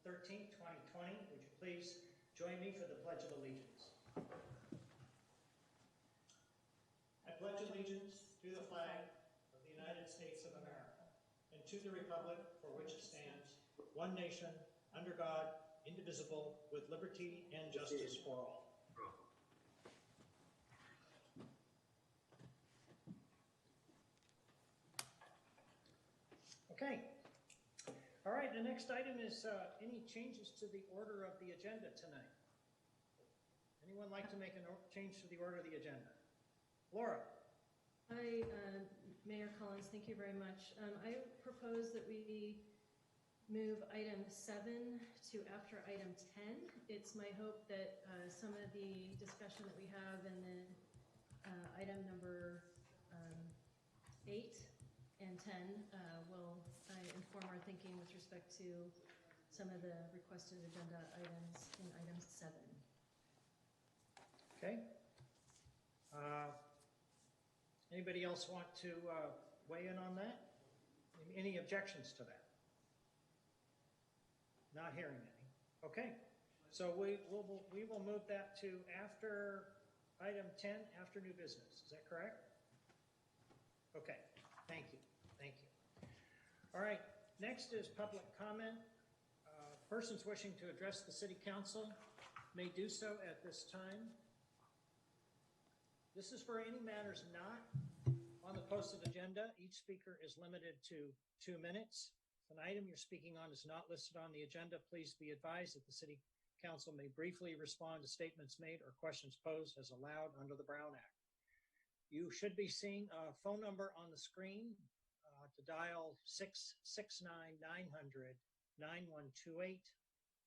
13th, 2020. Would you please join me for the Pledge of Allegiance? I pledge allegiance to the flag of the United States of America and to the republic for which it stands, one nation, under God, indivisible, with liberty and justice for all. Okay. All right, the next item is any changes to the order of the agenda tonight? Anyone like to make a change to the order of the agenda? Laura. Hi, Mayor Collins, thank you very much. I propose that we move item 7 to after item 10. It's my hope that some of the discussion that we have in the item number 8 and 10 will inform our thinking with respect to some of the requested agenda items in item 7. Okay. Anybody else want to weigh in on that? Any objections to that? Not hearing any. Okay. So we will move that to after item 10, after new business. Is that correct? Okay. Thank you. Thank you. All right. Next is public comment. Persons wishing to address the City Council may do so at this time. This is for any matters not on the posted agenda. Each speaker is limited to 2 minutes. If an item you're speaking on is not listed on the agenda, please be advised that the City Council may briefly respond to statements made or questions posed as allowed under the Brown Act. You should be seeing a phone number on the screen to dial 669-900-9128.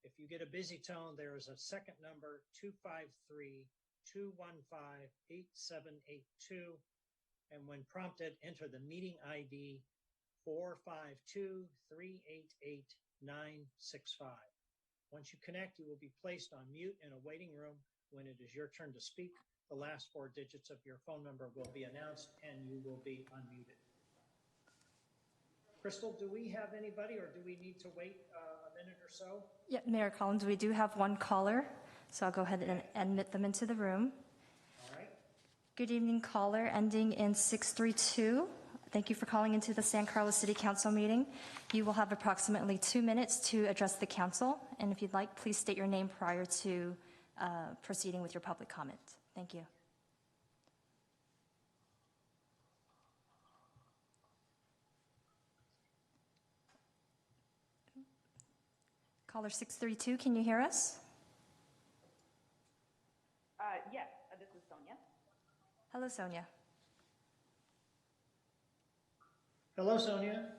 If you get a busy tone, there is a second number, 253-215-8782. And when prompted, enter the meeting ID 452-388-965. Once you connect, you will be placed on mute in a waiting room. When it is your turn to speak, the last 4 digits of your phone number will be announced and you will be unmuted. Crystal, do we have anybody or do we need to wait a minute or so? Yeah, Mayor Collins, we do have one caller, so I'll go ahead and admit them into the room. All right. Good evening, caller, ending in 632. Thank you for calling into the San Carlos City Council meeting. You will have approximately 2 minutes to address the council, and if you'd like, please state your name prior to proceeding with your public comment. Thank you. Caller 632, can you hear us? Yes, this is Sonia. Hello, Sonia. Hello, Sonia.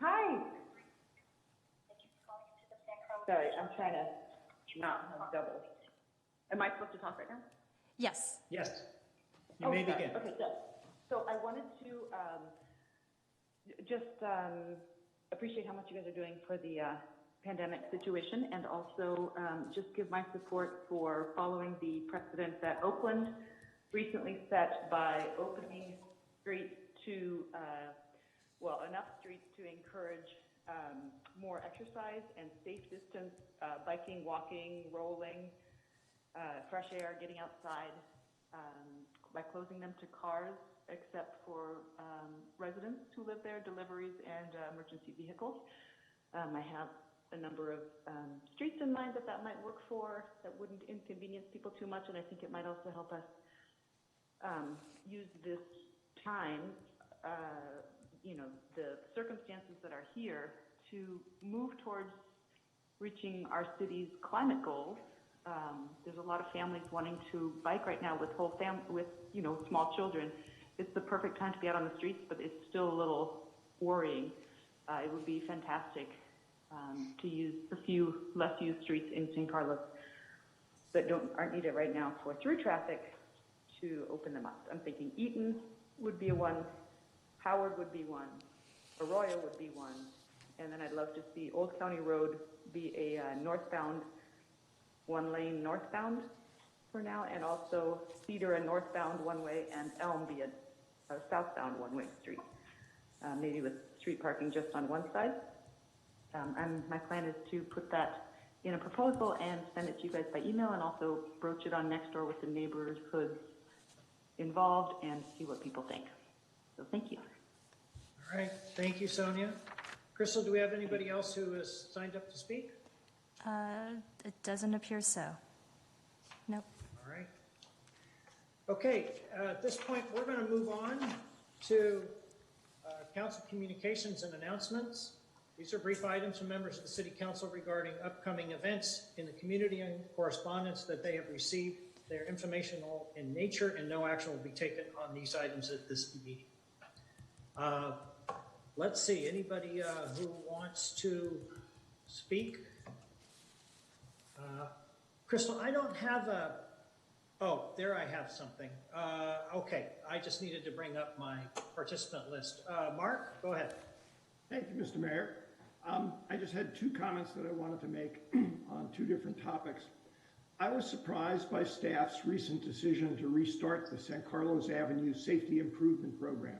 Hi. Sorry, I'm trying to not have double. Am I supposed to talk right now? Yes. Yes. You may begin. Okay, so I wanted to just appreciate how much you guys are doing for the pandemic situation, and also just give my support for following the precedent that Oakland recently set by opening streets to, enough streets to encourage more exercise and safe distance, biking, walking, rolling, fresh air, getting outside, by closing them to cars except for residents who live there, deliveries, and emergency vehicles. I have a number of streets in mind that might work for, that wouldn't inconvenience people too much, and I think it might also help us use this time, the circumstances that are here, to move towards reaching our city's climate goals. There's a lot of families wanting to bike right now with small children. It's the perfect time to be out on the streets, but it's still a little worrying. It would be fantastic to use a few less used streets in San Carlos that aren't needed right now for through traffic to open them up. I'm thinking Eaton would be one, Howard would be one, Arroyo would be one, and then I'd love to see Old County Road be a northbound, 1-lane northbound for now, and also Cedar a northbound one-way, and Elm be a southbound one-way street, maybe with street parking just on one side. And my plan is to put that in a proposal and send it to you guys by email, and also broach it on Nextdoor with the neighborhoods involved and see what people think. So thank you. All right, thank you, Sonia. Crystal, do we have anybody else who has signed up to speak? It doesn't appear so. Nope. All right. Okay, at this point, we're going to move on to council communications and announcements. These are brief items from members of the City Council regarding upcoming events in the community and correspondence that they have received. They're informational in nature, and no action will be taken on these items at this meeting. Let's see, anybody who wants to speak? Crystal, I don't have oh, there I have something. Okay, I just needed to bring up my participant list. Mark, go ahead. Thank you, Mr. Mayor. I just had two comments that I wanted to make on two different topics. I was surprised by staff's recent decision to restart the San Carlos Avenue Safety Improvement Program.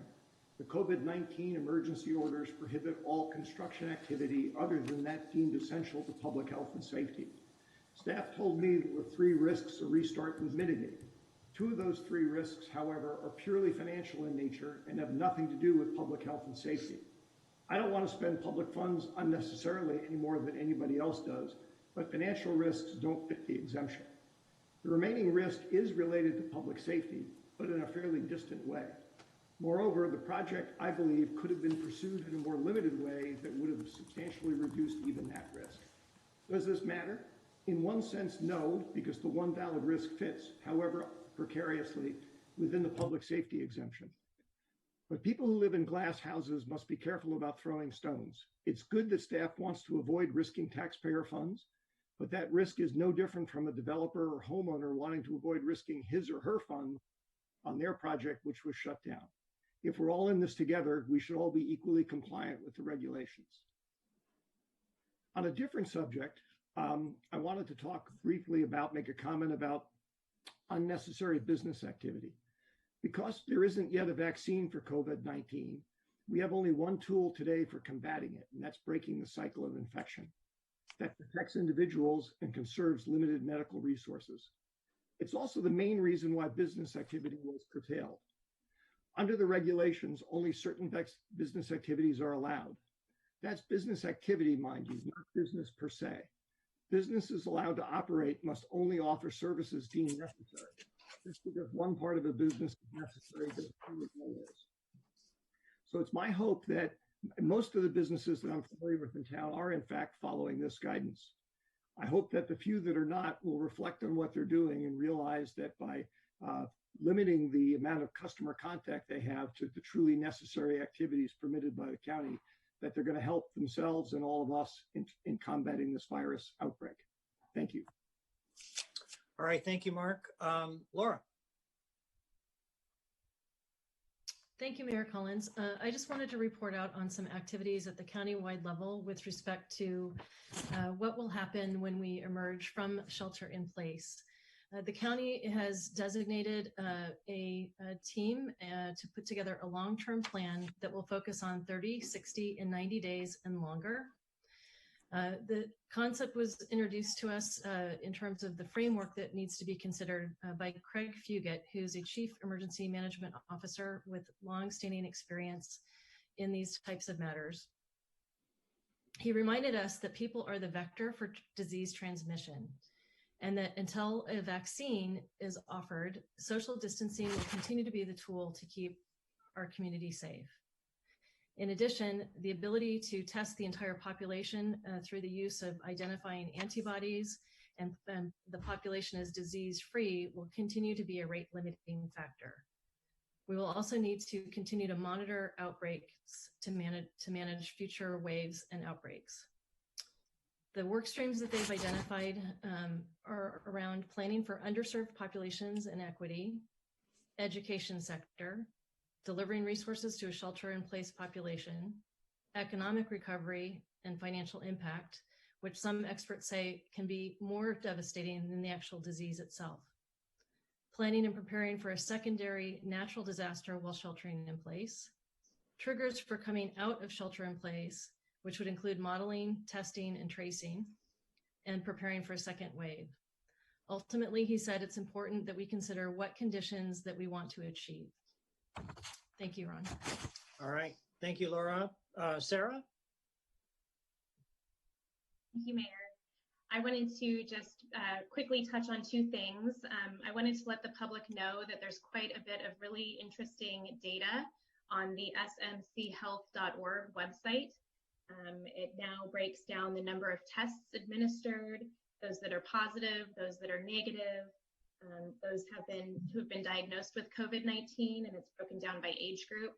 The COVID-19 emergency orders prohibit all construction activity other than that deemed essential to public health and safety. Staff told me there were 3 risks a restart would mitigate. 2 of those 3 risks, however, are purely financial in nature and have nothing to do with public health and safety. I don't want to spend public funds unnecessarily any more than anybody else does, but financial risks don't fit the exemption. The remaining risk is related to public safety, but in a fairly distant way. Moreover, the project, I believe, could have been pursued in a more limited way that would have substantially reduced even that risk. Does this matter? In one sense, no, because the one valid risk fits, however precariously, within the public safety exemption. But people who live in glass houses must be careful about throwing stones. It's good that staff wants to avoid risking taxpayer funds, but that risk is no different from a developer or homeowner wanting to avoid risking his or her fund on their project, which was shut down. If we're all in this together, we should all be equally compliant with the regulations. On a different subject, I wanted to talk briefly make a comment about unnecessary business activity. Because there isn't yet a vaccine for COVID-19, we have only one tool today for combating it, and that's breaking the cycle of infection. That protects individuals and conserves limited medical resources. It's also the main reason why business activity was curtailed. Under the regulations, only certain business activities are allowed. That's business activity, mind you, not business per se. Businesses allowed to operate must only offer services deemed necessary. Just because one part of a business is necessary doesn't mean it is. So it's my hope that most of the businesses that I'm familiar with in town are in fact following this guidance. I hope that the few that are not will reflect on what they're doing and realize that by limiting the amount of customer contact they have to the truly necessary activities permitted by the county, that they're going to help themselves and all of us in combating this virus outbreak. Thank you. All right, thank you, Mark. Laura. Thank you, Mayor Collins. I just wanted to report out on some activities at the countywide level with respect to what will happen when we emerge from shelter in place. The county has designated a team to put together a long-term plan that will focus on 30, 60, and 90 days and longer. The concept was introduced to us in terms of the framework that needs to be considered by Craig Fugate, who's a Chief Emergency Management Officer with long-standing experience in these types of matters. He reminded us that people are the vector for disease transmission, and that until a vaccine is offered, social distancing will continue to be the tool to keep our community safe. In addition, the ability to test the entire population through the use of identifying antibodies and the population is disease-free will continue to be a rate-limiting factor. We will also need to continue to monitor outbreaks to manage future waves and outbreaks. The work streams that they've identified are around planning for underserved populations and equity, education sector, delivering resources to a shelter-in-place population, economic recovery, and financial impact, which some experts say can be more devastating than the actual disease itself. Planning and preparing for a secondary natural disaster while sheltering in place, triggers for coming out of shelter in place, which would include modeling, testing, and tracing, and preparing for a second wave. Ultimately, he said it's important that we consider what conditions that we want to achieve. Thank you, Ron. All right. Thank you, Laura. Sarah? Thank you, Mayor. I wanted to just quickly touch on two things. I wanted to let the public know that there's quite a bit of really interesting data on the smchealth.org website. It now breaks down the number of tests administered, those that are positive, those that are negative, those who have been diagnosed with COVID-19, and it's broken down by age group.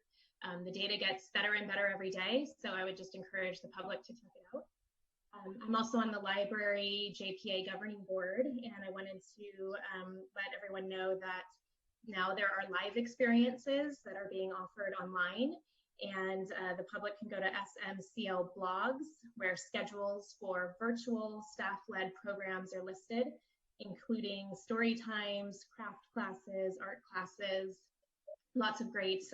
The data gets better and better every day, so I would just encourage the public to check it out. I'm also on the library JPA governing board, and I wanted to let everyone know that now there are live experiences that are being offered online, and the public can go to SMCL blogs, where schedules for virtual staff-led programs are listed, including story times, craft classes, art classes, lots of great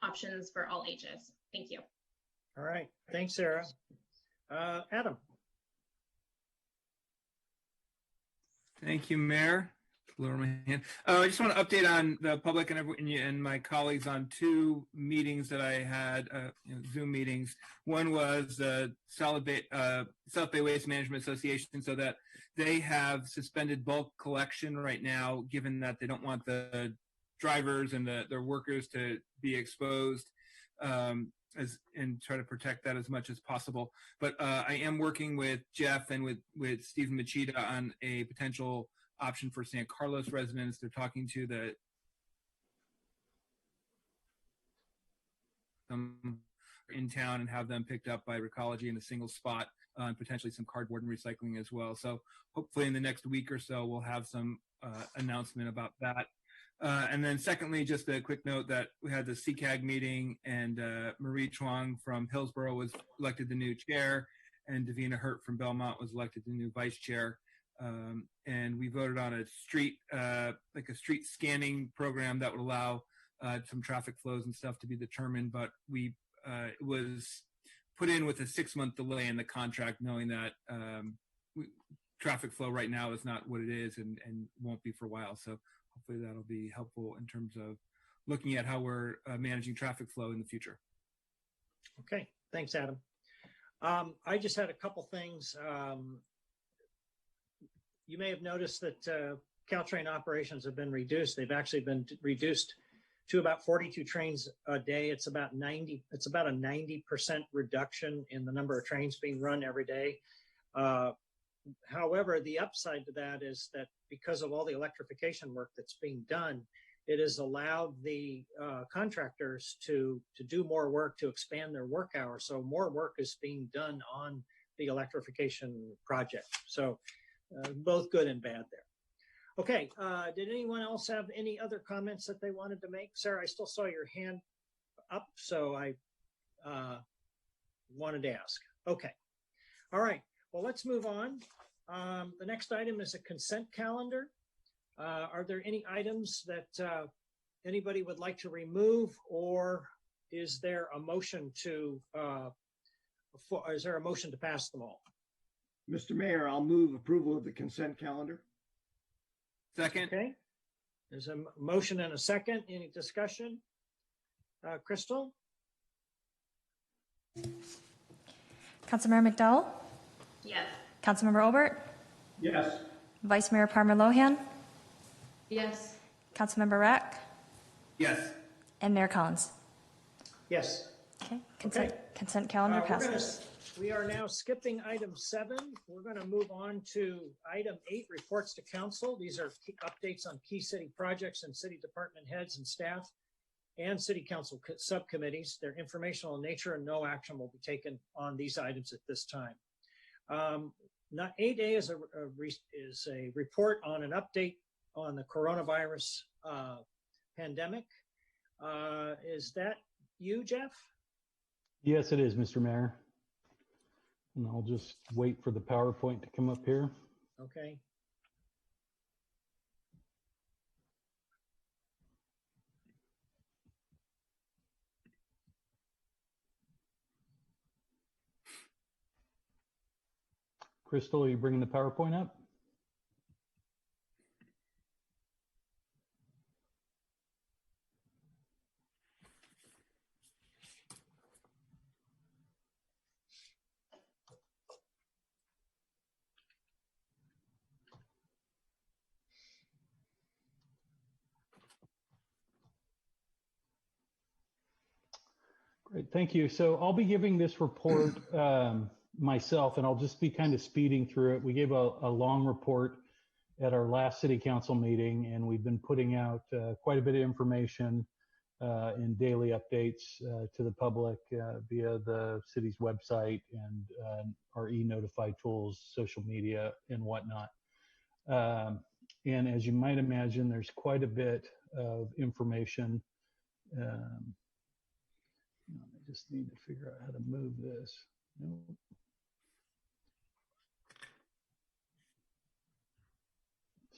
options for all ages. Thank you. All right. Thanks, Sarah. Adam? Thank you, Mayor. Lower my hand. I just want to update on the public and my colleagues on two meetings that I had, Zoom meetings. One was the South Bay Waste Management Association, so that they have suspended bulk collection right now, given that they don't want the drivers and their workers to be exposed, and try to protect that as much as possible. But I am working with Jeff and with Stephen Machida on a potential option for San Carlos residents. They're talking to them in town and have them picked up by Recology in a single spot, and potentially some cardboard and recycling as well. So hopefully in the next week or so, we'll have some announcement about that. And then secondly, just a quick note that we had the CCAG meeting, and Marie Chuang from Hillsborough was elected the new chair, and Davina Hurt from Belmont was elected the new vice chair. And we voted on a street scanning program that would allow some traffic flows and stuff to be determined, but it was put in with a 6-month delay in the contract, knowing that traffic flow right now is not what it is and won't be for a while. So hopefully that'll be helpful in terms of looking at how we're managing traffic flow in the future. Okay, thanks, Adam. I just had a couple things. You may have noticed that Caltrain operations have been reduced. They've actually been reduced to about 42 trains a day. It's about a 90% reduction in the number of trains being run every day. However, the upside to that is that because of all the electrification work that's being done, it has allowed the contractors to do more work, to expand their work hours. So more work is being done on the electrification project. So both good and bad there. Okay, did anyone else have any other comments that they wanted to make? Sarah, I still saw your hand up, so I wanted to ask. Okay, all right, well, let's move on. The next item is a consent calendar. Are there any items that anybody would like to remove, or is there a motion to pass them all? Mr. Mayor, I'll move approval of the consent calendar. Second. Okay, there's a motion and a second. Any discussion? Crystal? Councilmember McDowell? Yes. Councilmember Obert? Yes. Vice Mayor Parmer Lohan? Yes. Councilmember Rack? Yes. And Mayor Collins? Yes. Okay, Okay. consent calendar passes. We are now skipping item 7. We're going to move on to item 8, reports to council. These are updates on key city projects and city department heads and staff and city council subcommittees. They're informational in nature, and no action will be taken on these items at this time. 8A is a report on an update on the coronavirus pandemic. Is that you, Jeff? Yes, it is, Mr. Mayor. And I'll just wait for the PowerPoint to come up here. Okay. Crystal, are you bringing the PowerPoint up? Great, thank you. So I'll be giving this report myself, and I'll just be kind of speeding through it. We gave a long report at our last city council meeting, and we've been putting out quite a bit of information in daily updates to the public via the city's website and our e-notify tools, social media, and whatnot. And as you might imagine, there's quite a bit of information. I just need to figure out how to move this. Nope.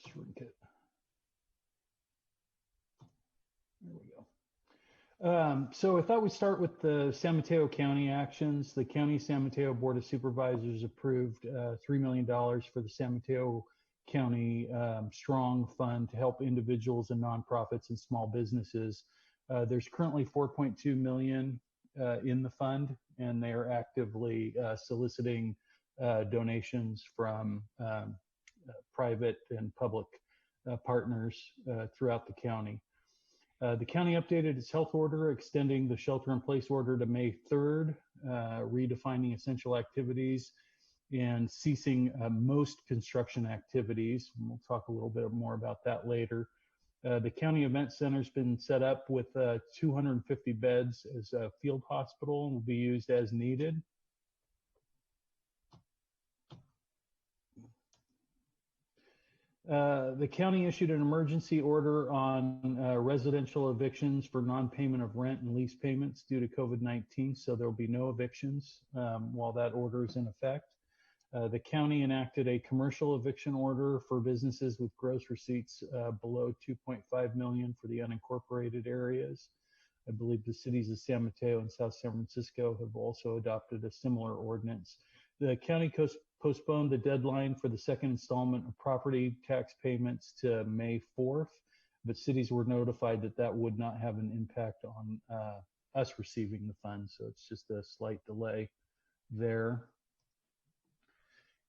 Shrink it. There we go. So I thought we'd start with the San Mateo County actions. The County San Mateo Board of Supervisors approved $3 million for the San Mateo County Strong Fund to help individuals and nonprofits and small businesses. There's currently $4.2 million in the fund, and they are actively soliciting donations from private and public partners throughout the county. The county updated its health order, extending the shelter-in-place order to May 3rd, redefining essential activities, and ceasing most construction activities. And we'll talk a little bit more about that later. The county event center's been set up with 250 beds as a field hospital and will be used as needed. The county issued an emergency order on residential evictions for non-payment of rent and lease payments due to COVID-19, so there will be no evictions while that order is in effect. The county enacted a commercial eviction order for businesses with gross receipts below 2.5 million for the unincorporated areas. I believe the cities of San Mateo and South San Francisco have also adopted a similar ordinance. The county postponed the deadline for the second installment of property tax payments to May 4th, but cities were notified that that would not have an impact on us receiving the funds, so it's just a slight delay there.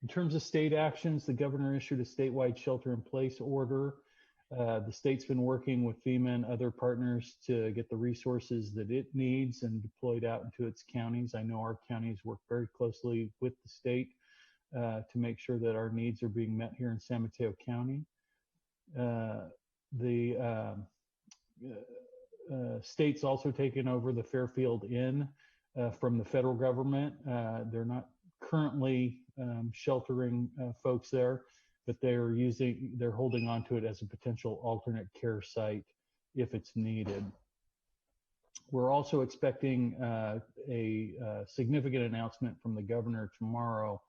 In terms of state actions, the governor issued a statewide shelter-in-place order. The state's been working with FEMA and other partners to get the resources that it needs and deployed out into its counties. I know our counties work very closely with the state to make sure that our needs are being met here in San Mateo County. The state's also taken over the Fairfield Inn from the federal government. They're not currently sheltering folks there, but they're holding on to it as a potential alternate care site if it's needed. We're also expecting a significant announcement from the governor tomorrow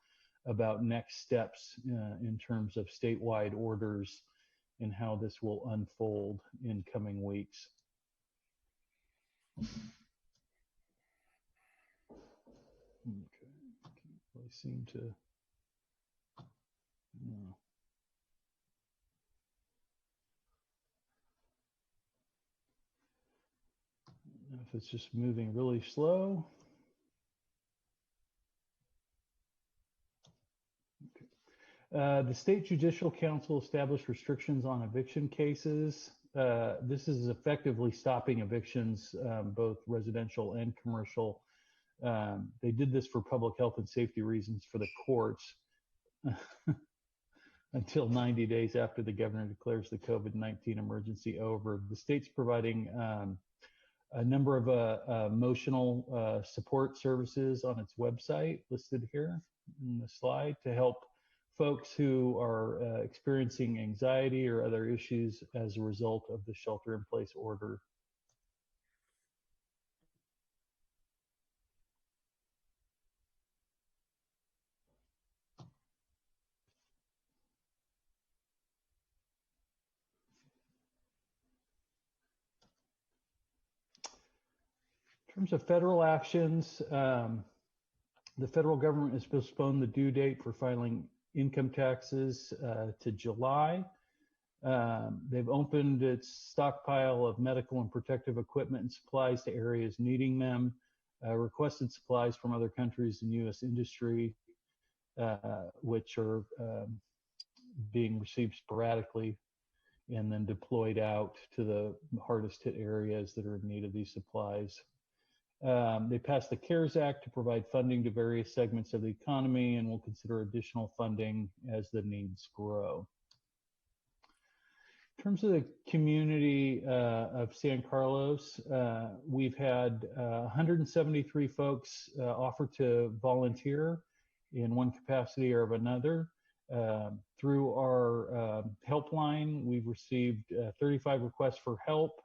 about next steps in terms of statewide orders and how this will unfold in coming weeks. Okay, can't really seem to. No. I don't know if it's just moving really slow. Okay. The State Judicial Council established restrictions on eviction cases. This is effectively stopping evictions, both residential and commercial. They did this for public health and safety reasons for the courts until 90 days after the governor declares the COVID-19 emergency over. The state's providing a number of emotional support services on its website listed here in the slide to help folks who are experiencing anxiety or other issues as a result of the shelter-in-place order. In terms of federal actions, The federal government has postponed the due date for filing income taxes to July. They've opened its stockpile of medical and protective equipment and supplies to areas needing them, requested supplies from other countries and U.S. industry, which are being received sporadically and then deployed out to the hardest hit areas that are in need of these supplies. They passed the CARES Act to provide funding to various segments of the economy and will consider additional funding as the needs grow. In terms of the community of San Carlos, we've had 173 folks offer to volunteer in one capacity or of another. Through our helpline, we've received 35 requests for help,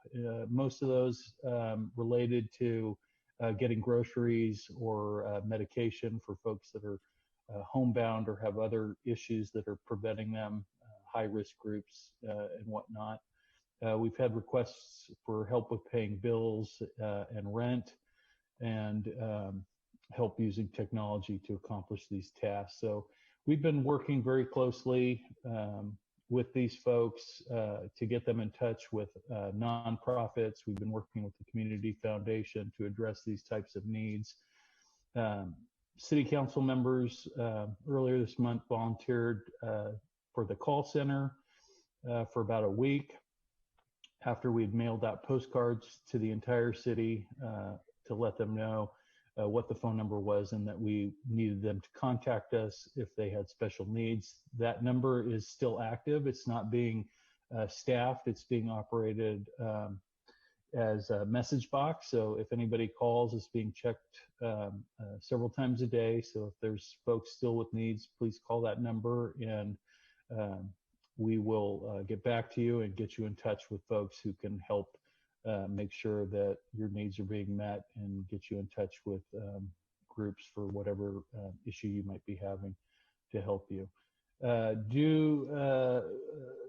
most of those related to getting groceries or medication for folks that are homebound or have other issues that are preventing them, high-risk groups and whatnot. We've had requests for help with paying bills and rent, and help using technology to accomplish these tasks. So we've been working very closely with these folks to get them in touch with nonprofits. We've been working with the Community Foundation to address these types of needs. City council members earlier this month volunteered for the call center for about a week after we'd mailed out postcards to the entire city to let them know what the phone number was and that we needed them to contact us if they had special needs. That number is still active. It's not being staffed. It's being operated as a message box. So if anybody calls, it's being checked several times a day. So if there's folks still with needs, please call that number and we will get back to you and get you in touch with folks who can help make sure that your needs are being met and get you in touch with groups for whatever issue you might be having to help you. Due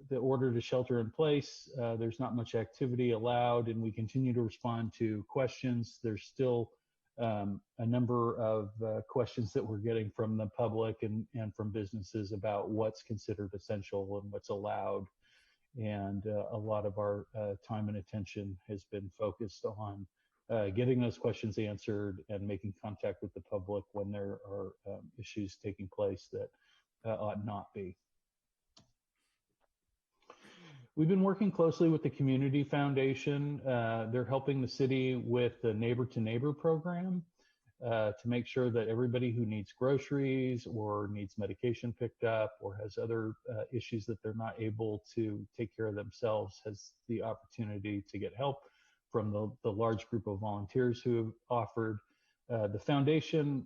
the order to shelter in place, there's not much activity allowed, and we continue to respond to questions. There's still a number of questions that we're getting from the public and from businesses about what's considered essential and what's allowed. And a lot of our time and attention has been focused on getting those questions answered and making contact with the public when there are issues taking place that ought not be. We've been working closely with the Community Foundation. They're helping the city with the Neighbor to Neighbor program to make sure that everybody who needs groceries or needs medication picked up or has other issues that they're not able to take care of themselves has the opportunity to get help from the large group of volunteers who have offered. The foundation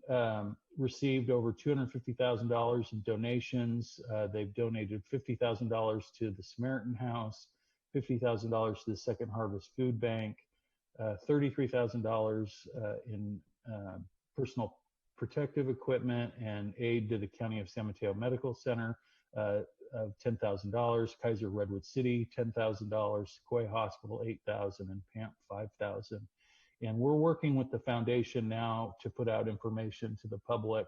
received over $250,000 in donations. They've donated $50,000 to the Samaritan House, $50,000 to the Second Harvest Food Bank, $33,000 in personal protective equipment and aid to the County of San Mateo Medical Center of $10,000, Kaiser Redwood City $10,000, Sequoia Hospital $8,000, and PAMP $5,000. And we're working with the foundation now to put out information to the public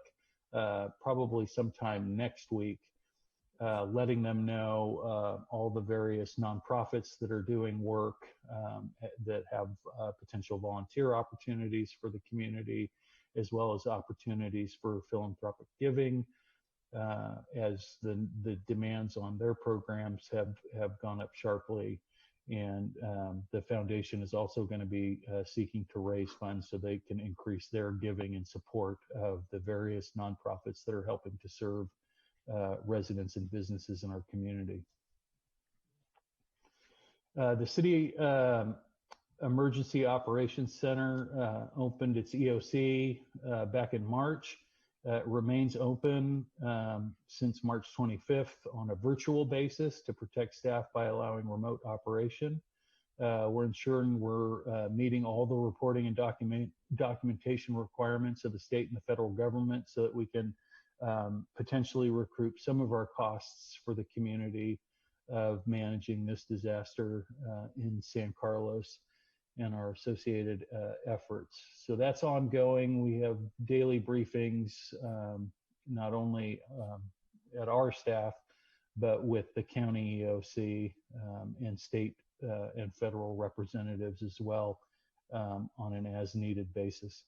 probably sometime next week, letting them know all the various nonprofits that are doing work that have potential volunteer opportunities for the community, as well as opportunities for philanthropic giving, as the demands on their programs have gone up sharply. And the foundation is also going to be seeking to raise funds so they can increase their giving and support of the various nonprofits that are helping to serve residents and businesses in our community. The City Emergency Operations Center opened its EOC back in March. It remains open since March 25th on a virtual basis to protect staff by allowing remote operation. We're ensuring we're meeting all the reporting and documentation requirements of the state and the federal government so that we can potentially recoup some of our costs for the community of managing this disaster in San Carlos. and our associated efforts. So that's ongoing. We have daily briefings, not only at our staff, but with the county EOC and state and federal representatives as well on an as-needed basis.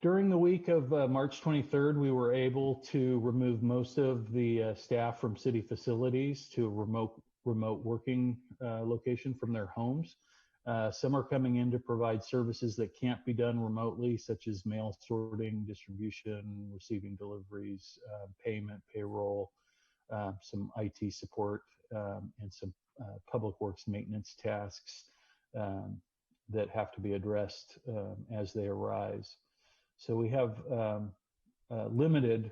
During the week of March 23rd, we were able to remove most of the staff from city facilities to a remote working location from their homes. Some are coming in to provide services that can't be done remotely, such as mail sorting, distribution, receiving deliveries, payment, payroll, some IT support, and some public works maintenance tasks that have to be addressed as they arise. So we have limited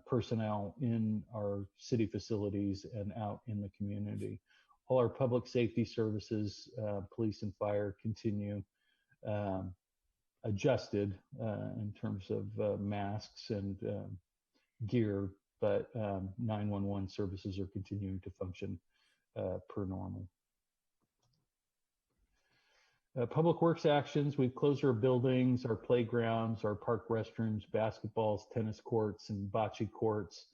personnel in our city facilities and out in the community. All our public safety services, police and fire, continue adjusted in terms of masks and gear, but 911 services are continuing to function per normal. Public works actions, we've closed our buildings, our playgrounds, our park restrooms, basketballs, tennis courts, and bocce courts.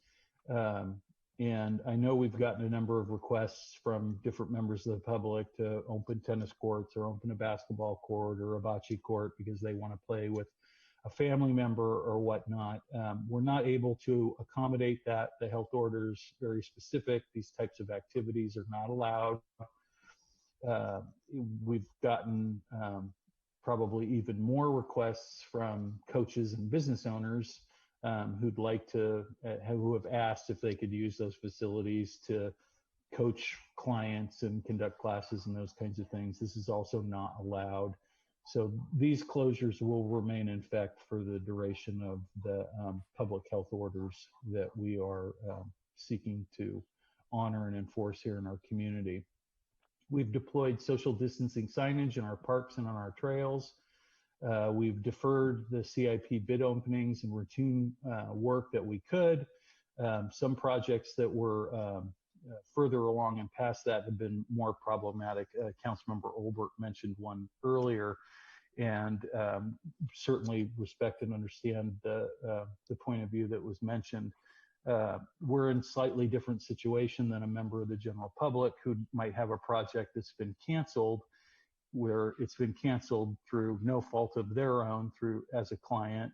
And I know we've gotten a number of requests from different members of the public to open tennis courts or open a basketball court or a bocce court because they want to play with a family member or whatnot. We're not able to accommodate that. The health order is very specific. These types of activities are not allowed. We've gotten probably even more requests from coaches and business owners who'd like to, who have asked if they could use those facilities to coach clients and conduct classes and those kinds of things. This is also not allowed. So these closures will remain in effect for the duration of the public health orders that we are seeking to honor and enforce here in our community. We've deployed social distancing signage in our parks and on our trails. We've deferred the CIP bid openings and routine work that we could. Some projects that were further along and past that have been more problematic. Councilmember Olbert mentioned one earlier, and certainly respect and understand the point of view that was mentioned. We're in slightly different situation than a member of the general public who might have a project that's been canceled, where it's been canceled through no fault of their own, through as a client,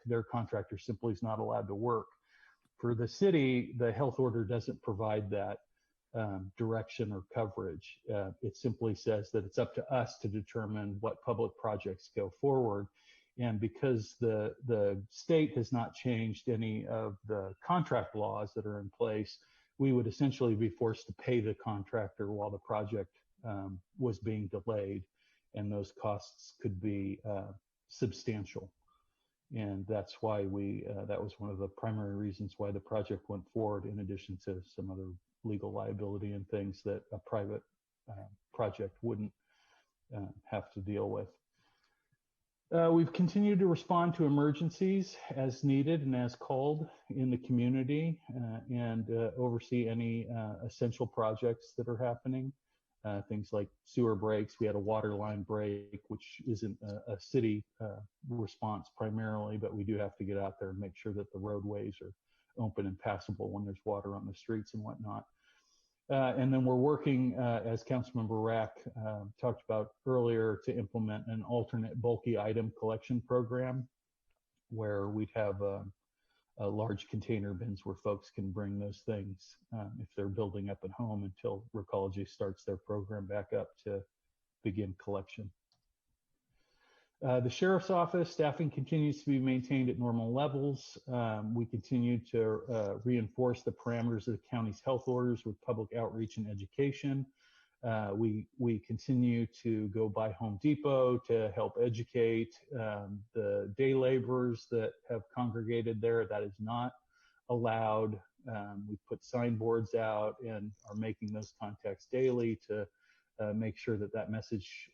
their contractor simply is not allowed to work. For the city, the health order doesn't provide that direction or coverage. It simply says that it's up to us to determine what public projects go forward. And because the state has not changed any of the contract laws that are in place, we would essentially be forced to pay the contractor while the project was being delayed, and those costs could be substantial. And that's why that was one of the primary reasons why the project went forward, in addition to some other legal liability and things that a private project wouldn't have to deal with. We've continued to respond to emergencies as needed and as called in the community and oversee any essential projects that are happening. Things like sewer breaks. We had a water line break, which isn't a city response primarily, but we do have to get out there and make sure that the roadways are open and passable when there's water on the streets and whatnot. And then we're working, as Councilmember Rack talked about earlier, to implement an alternate bulky item collection program where we'd have large container bins where folks can bring those things if they're building up at home until Recology starts their program back up to begin collection. The Sheriff's Office staffing continues to be maintained at normal levels. We continue to reinforce the parameters of the county's health orders with public outreach and education. We continue to go by Home Depot to help educate the day laborers that have congregated there. That is not allowed. We put signboards out and are making those contacts daily to make sure that that message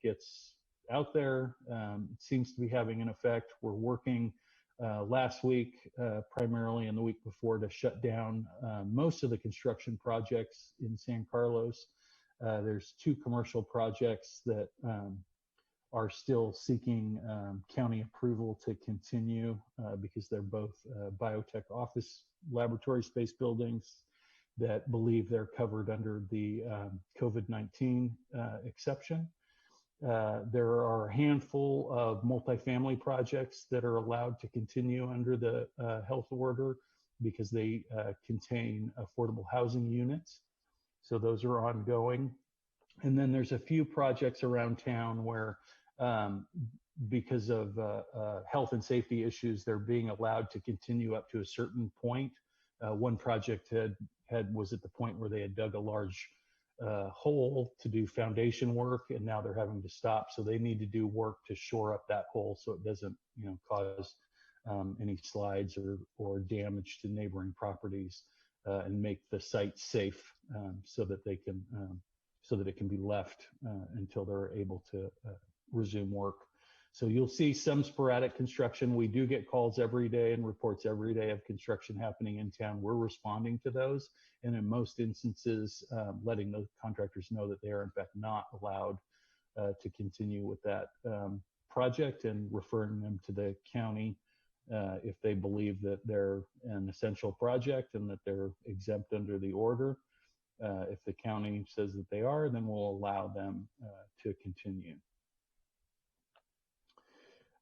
gets out there. It seems to be having an effect. We're working last week, primarily, and the week before, to shut down most of the construction projects in San Carlos There's 2 commercial projects that are still seeking county approval to continue because they're both biotech office laboratory space buildings that believe they're covered under the COVID-19 exception. There are a handful of multifamily projects that are allowed to continue under the health order because they contain affordable housing units. So those are ongoing. And then there's a few projects around town where because of health and safety issues, they're being allowed to continue up to a certain point. One project was at the point where they had dug a large hole to do foundation work, and now they're having to stop. So they need to do work to shore up that hole so it doesn't, cause any slides or damage to neighboring properties, and make the site safe so that they can so that it can be left until they're able to resume work. So you'll see some sporadic construction. We do get calls every day and reports every day of construction happening in town. We're responding to those, and in most instances, letting those contractors know that they are in fact not allowed to continue with that project, and referring them to the county if they believe that they're an essential project and that they're exempt under the order. If the county says that they are, then we'll allow them to continue.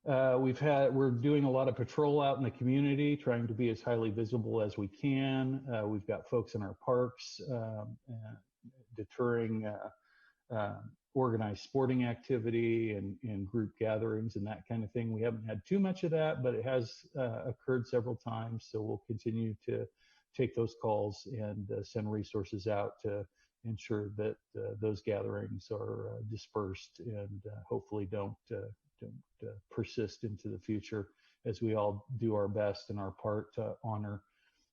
We're doing a lot of patrol out in the community, trying to be as highly visible as we can. We've got folks in our parks deterring organized sporting activity and group gatherings and that kind of thing. We haven't had too much of that, but it has occurred several times. So we'll continue to take those calls and send resources out to ensure that those gatherings are dispersed and hopefully don't persist into the future, as we all do our best in our part to honor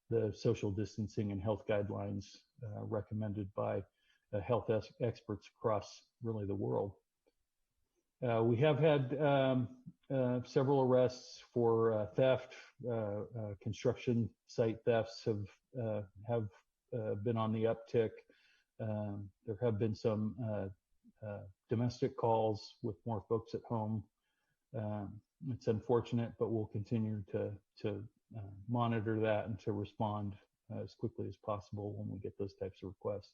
the social distancing and health guidelines recommended by health experts across really the world. We have had several arrests for theft. Construction site thefts have been on the uptick. There have been some domestic calls with more folks at home. It's unfortunate, but we'll continue to monitor that and to respond as quickly as possible when we get those types of requests.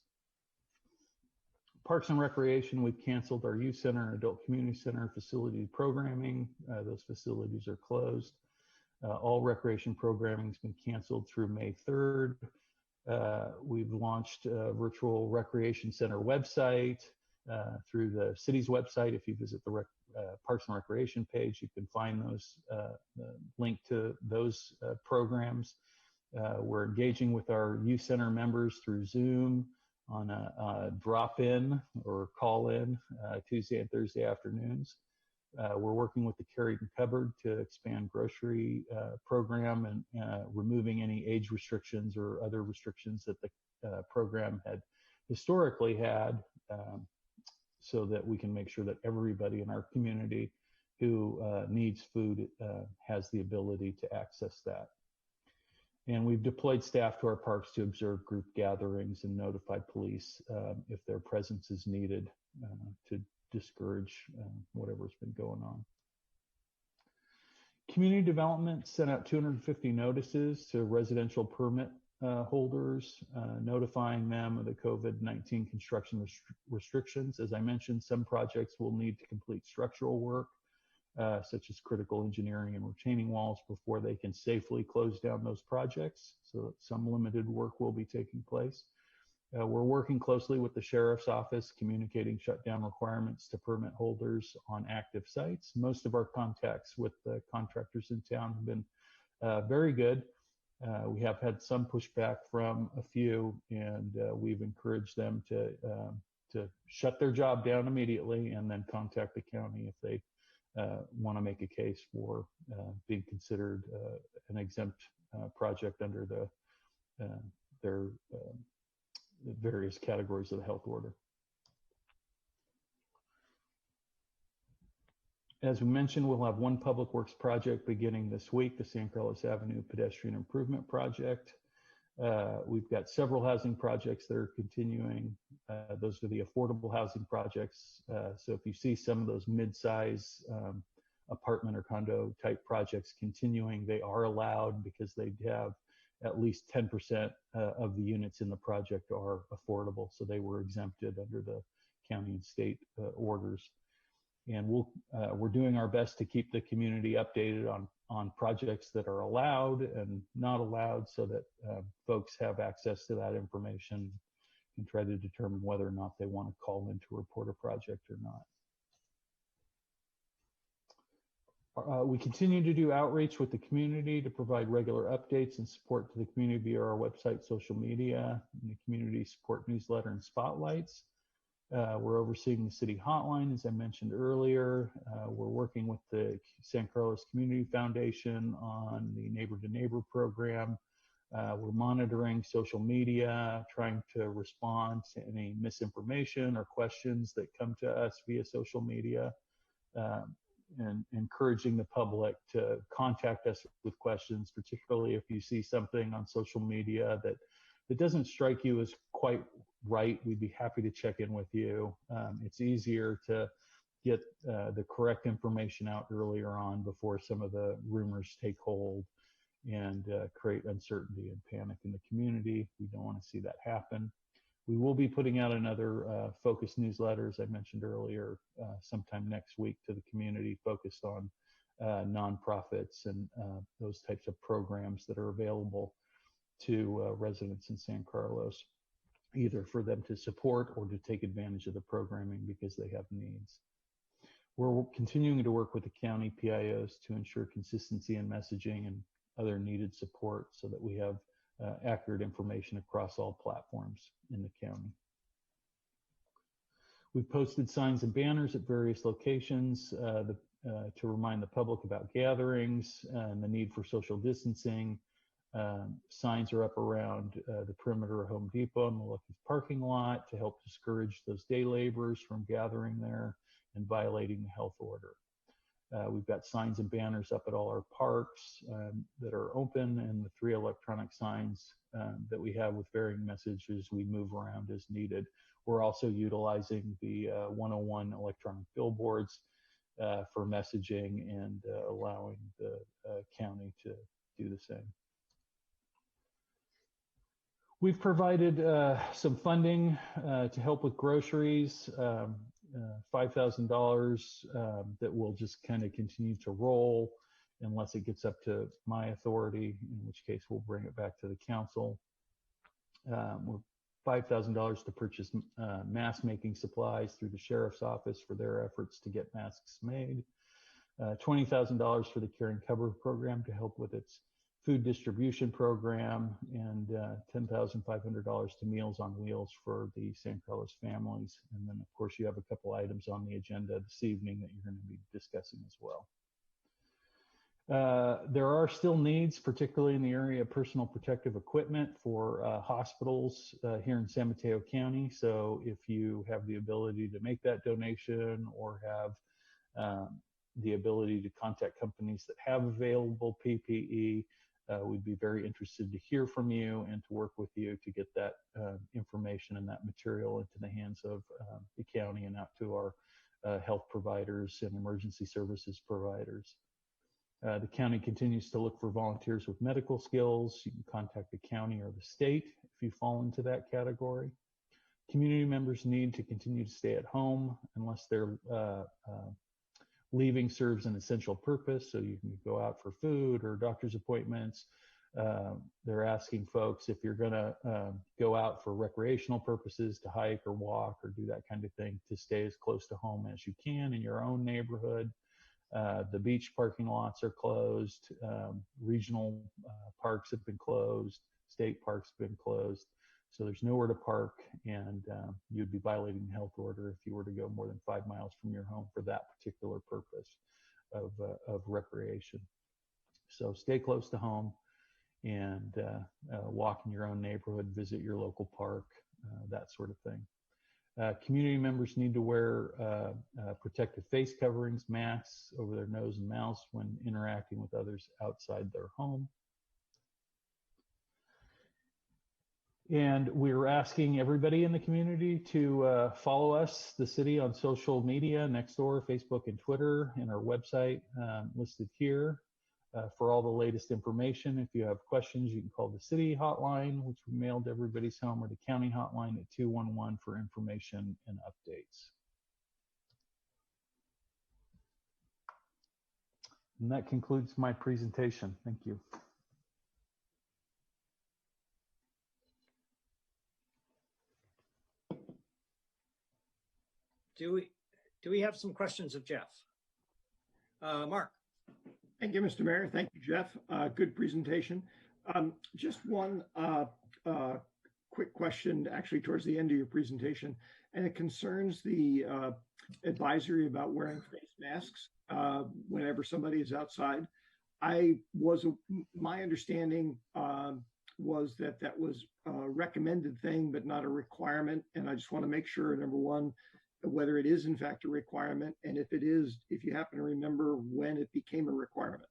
Parks and Recreation, we've canceled our youth center and adult community center facility programming. Those facilities are closed. All recreation programming has been canceled through May 3rd. We've launched a virtual recreation center website through the city's website. If you visit the Parks and Recreation page, you can find those link to those programs. We're engaging with our youth center members through Zoom on a drop-in or call-in Tuesday and Thursday afternoons. We're working with the Carrington Cupboard to expand grocery program and removing any age restrictions or other restrictions that the program had historically had, so that we can make sure that everybody in our community who needs food has the ability to access that. And we've deployed staff to our parks to observe group gatherings and notify police if their presence is needed to discourage whatever's been going on. Community Development sent out 250 notices to residential permit holders, notifying them of the COVID-19 construction restrictions. As I mentioned, some projects will need to complete structural work, such as critical engineering and retaining walls, before they can safely close down those projects. So some limited work will be taking place. We're working closely with the Sheriff's Office, communicating shutdown requirements to permit holders on active sites. Most of our contacts with the contractors in town have been very good. We have had some pushback from a few, and we've encouraged them to shut their job down immediately and then contact the county if they want to make a case for being considered an exempt project under their various categories of the health order. As we mentioned, we'll have one public works project beginning this week, the San Carlos Avenue Pedestrian Improvement Project. We've got several housing projects that are continuing. Those are the affordable housing projects. So if you see some of those mid-size apartment or condo type projects continuing, they are allowed because they have at least 10% of the units in the project are affordable. So they were exempted under the county and state orders. And we're doing our best to keep the community updated on projects that are allowed and not allowed, so that folks have access to that information and try to determine whether or not they want to call in to report a project or not. We continue to do outreach with the community to provide regular updates and support to the community via our website, social media, and the community support newsletter and spotlights. We're overseeing the city hotline, as I mentioned earlier. We're working with the San Carlos Community Foundation on the Neighbor to Neighbor program. We're monitoring social media, trying to respond to any misinformation or questions that come to us via social media, and encouraging the public to contact us with questions, particularly if you see something on social media that doesn't strike you as quite right. We'd be happy to check in with you. It's easier to get the correct information out earlier on before some of the rumors take hold and create uncertainty and panic in the community. We don't want to see that happen. We will be putting out another focus newsletter, as I mentioned earlier, sometime next week to the community, focused on nonprofits and those types of programs that are available to residents in San Carlos, either for them to support or to take advantage of the programming because they have needs. We're continuing to work with the county PIOs to ensure consistency in messaging and other needed support so that we have accurate information across all platforms in the county. We've posted signs and banners at various locations to remind the public about gatherings and the need for social distancing. Signs are up around the perimeter of Home Depot and Milwaukee's parking lot to help discourage those day laborers from gathering there and violating the health order. We've got signs and banners up at all our parks that are open, and the 3 electronic signs that we have with varying messages we move around as needed. We're also utilizing the 101 electronic billboards for messaging and allowing the county to do the same. We've provided some funding to help with groceries, $5,000 that will just kind of continue to roll unless it gets up to my authority, in which case we'll bring it back to the council. We're $5,000 to purchase mask making supplies through the sheriff's office for their efforts to get masks made. $20,000 for the Care and Cover program to help with its food distribution program, and $10,500 to Meals on Wheels for the San Carlos families. And then, of course, you have a couple items on the agenda this evening that you're going to be discussing as well. There are still needs, particularly in the area of personal protective equipment for hospitals here in San Mateo County. So if you have the ability to make that donation or have the ability to contact companies that have available PPE, we'd be very interested to hear from you and to work with you to get that information and that material into the hands of the county and out to our health providers and emergency services providers. The county continues to look for volunteers with medical skills. You can contact the county or the state if you fall into that category. Community members need to continue to stay at home unless they're leaving serves an essential purpose, so you can go out for food or doctor's appointments. They're asking folks, if you're going to go out for recreational purposes, to hike or walk or do that kind of thing, to stay as close to home as you can in your own neighborhood. The beach parking lots are closed. Regional parks have been closed. State parks have been closed. So there's nowhere to park, and you'd be violating the health order if you were to go more than 5 miles from your home for that particular purpose of recreation. So stay close to home and walk in your own neighborhood, visit your local park, that sort of thing. Community members need to wear protective face coverings, masks over their nose and mouths when interacting with others outside their home. And we're asking everybody in the community to follow us, the city, on social media, Nextdoor, Facebook, and Twitter, and our website listed here for all the latest information. If you have questions, you can call the city hotline, which we mailed to everybody's home, or the county hotline at 211 for information and updates. And that concludes my presentation. Thank you. Do we have some questions of Jeff? Mark. Thank you, Mr. Mayor. Thank you, Jeff. Good presentation. Just one quick question, actually, towards the end of your presentation, and it concerns the advisory about wearing face masks whenever somebody is outside. My understanding was that that was a recommended thing, but not a requirement. And I just want to make sure, number one, whether it is in fact a requirement, and if it is, if you happen to remember when it became a requirement.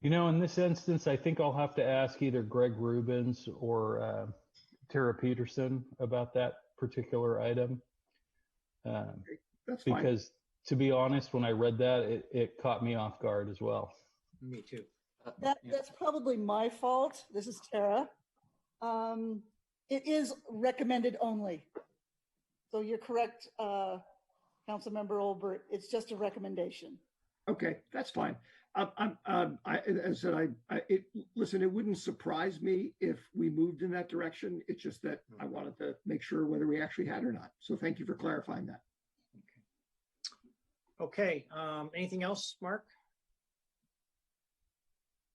You know, in this instance, I think I'll have to ask either Greg Rubens or Tara Peterson about that particular item. That's fine. Because to be honest, when I read that, it caught me off guard as well. Me too. That's probably my fault. This is Tara. It is recommended only. So you're correct, Councilmember Olbert. It's just a recommendation. Okay, that's fine. As I said, listen, it wouldn't surprise me if we moved in that direction. It's just that I wanted to make sure whether we actually had or not. So thank you for clarifying that. Okay. Anything else, Mark?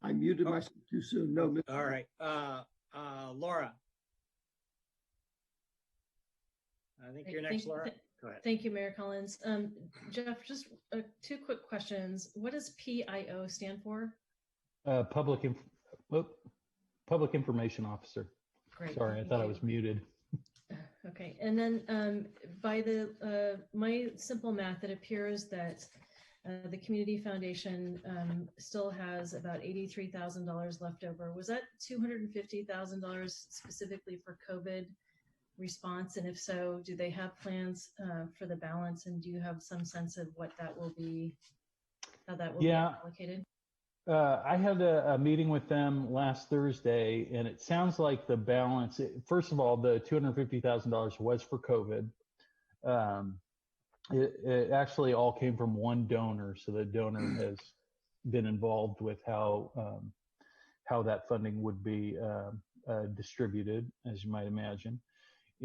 I muted myself too soon. No. All right. Laura. I think you're next, Laura. Go ahead. Thank you, Mayor Collins. Jeff, just two quick questions. What does PIO stand for? Public Information Officer. Great. Sorry, I thought I was muted. Okay, and then by my simple math, it appears that the Community Foundation still has about $83,000 left over. Was that $250,000 specifically for COVID response? And if so, do they have plans for the balance? And do you have some sense of what that will be, how that will be allocated? I had a meeting with them last Thursday, and it sounds like the balance, first of all, the $250,000 was for COVID. It actually all came from one donor. So the donor has been involved with how that funding would be distributed, as you might imagine.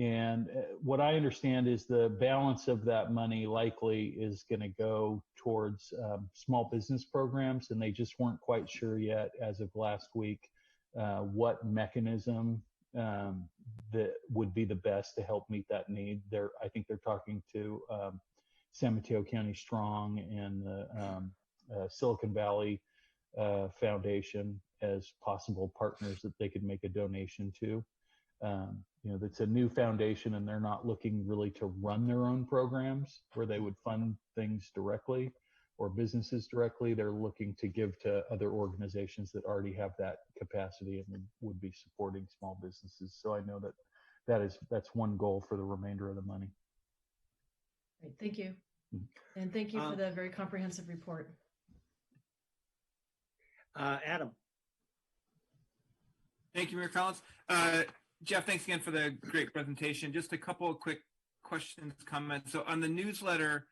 And what I understand is the balance of that money likely is going to go towards small business programs, and they just weren't quite sure yet, as of last week, what mechanism that would be the best to help meet that need. I think they're talking to San Mateo County Strong and the Silicon Valley Foundation as possible partners that they could make a donation to. That's a new foundation, and they're not looking really to run their own programs where they would fund things directly or businesses directly. They're looking to give to other organizations that already have that capacity and would be supporting small businesses. So I know that's one goal for the remainder of the money. Great, thank you. And thank you for the very comprehensive report. Adam. Thank you, Mayor Collins. Jeff, thanks again for the great presentation. Just a couple of quick questions, comments. So on the newsletter,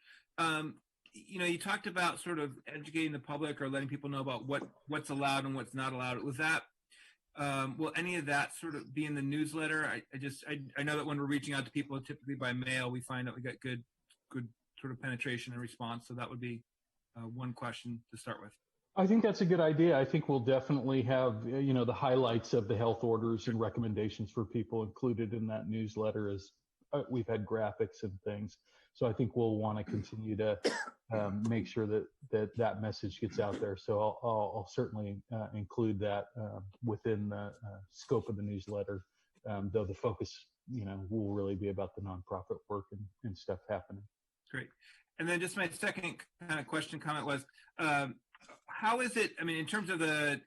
you talked about sort of educating the public or letting people know about what's allowed and what's not allowed. Was that, will any of that sort of be in the newsletter? I know that when we're reaching out to people, typically by mail, we find that we get good sort of penetration and response. So that would be one question to start with. I think that's a good idea. I think we'll definitely have, the highlights of the health orders and recommendations for people included in that newsletter, as we've had graphics and things. So I think we'll want to continue to make sure that message gets out there. So I'll certainly include that within the scope of the newsletter, though the focus, will really be about the nonprofit work and stuff happening. Great. And then just my second kind of comment was, how is it, in terms of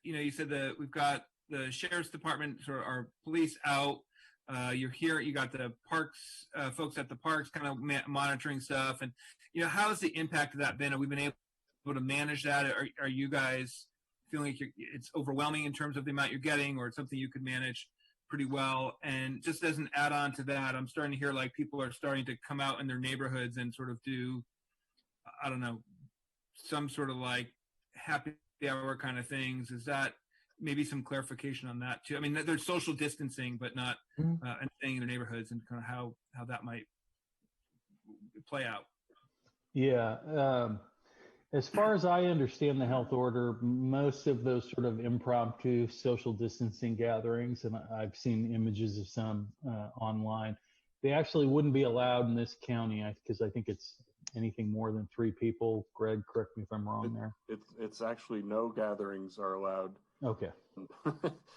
you said that we've got the sheriff's department or our police out. You're here. You got the parks folks at the parks kind of monitoring stuff, and how has the impact of that been? Have we been able to manage that? Are you guys feeling like it's overwhelming in terms of the amount you're getting, or it's something you could manage pretty well? And just as an add-on to that, I'm starting to hear like people are starting to come out in their neighborhoods and sort of do, I don't know, some sort of like happy hour kind of things. Is that maybe some clarification on that too? I mean, there's social distancing, but not and staying in their neighborhoods, and kind of how that might play out. Yeah. As far as I understand the health order, most of those sort of impromptu social distancing gatherings, and I've seen images of some online, they actually wouldn't be allowed in this county because I think it's anything more than 3 people. Greg, correct me if I'm wrong there. It's actually no gatherings are allowed. Okay.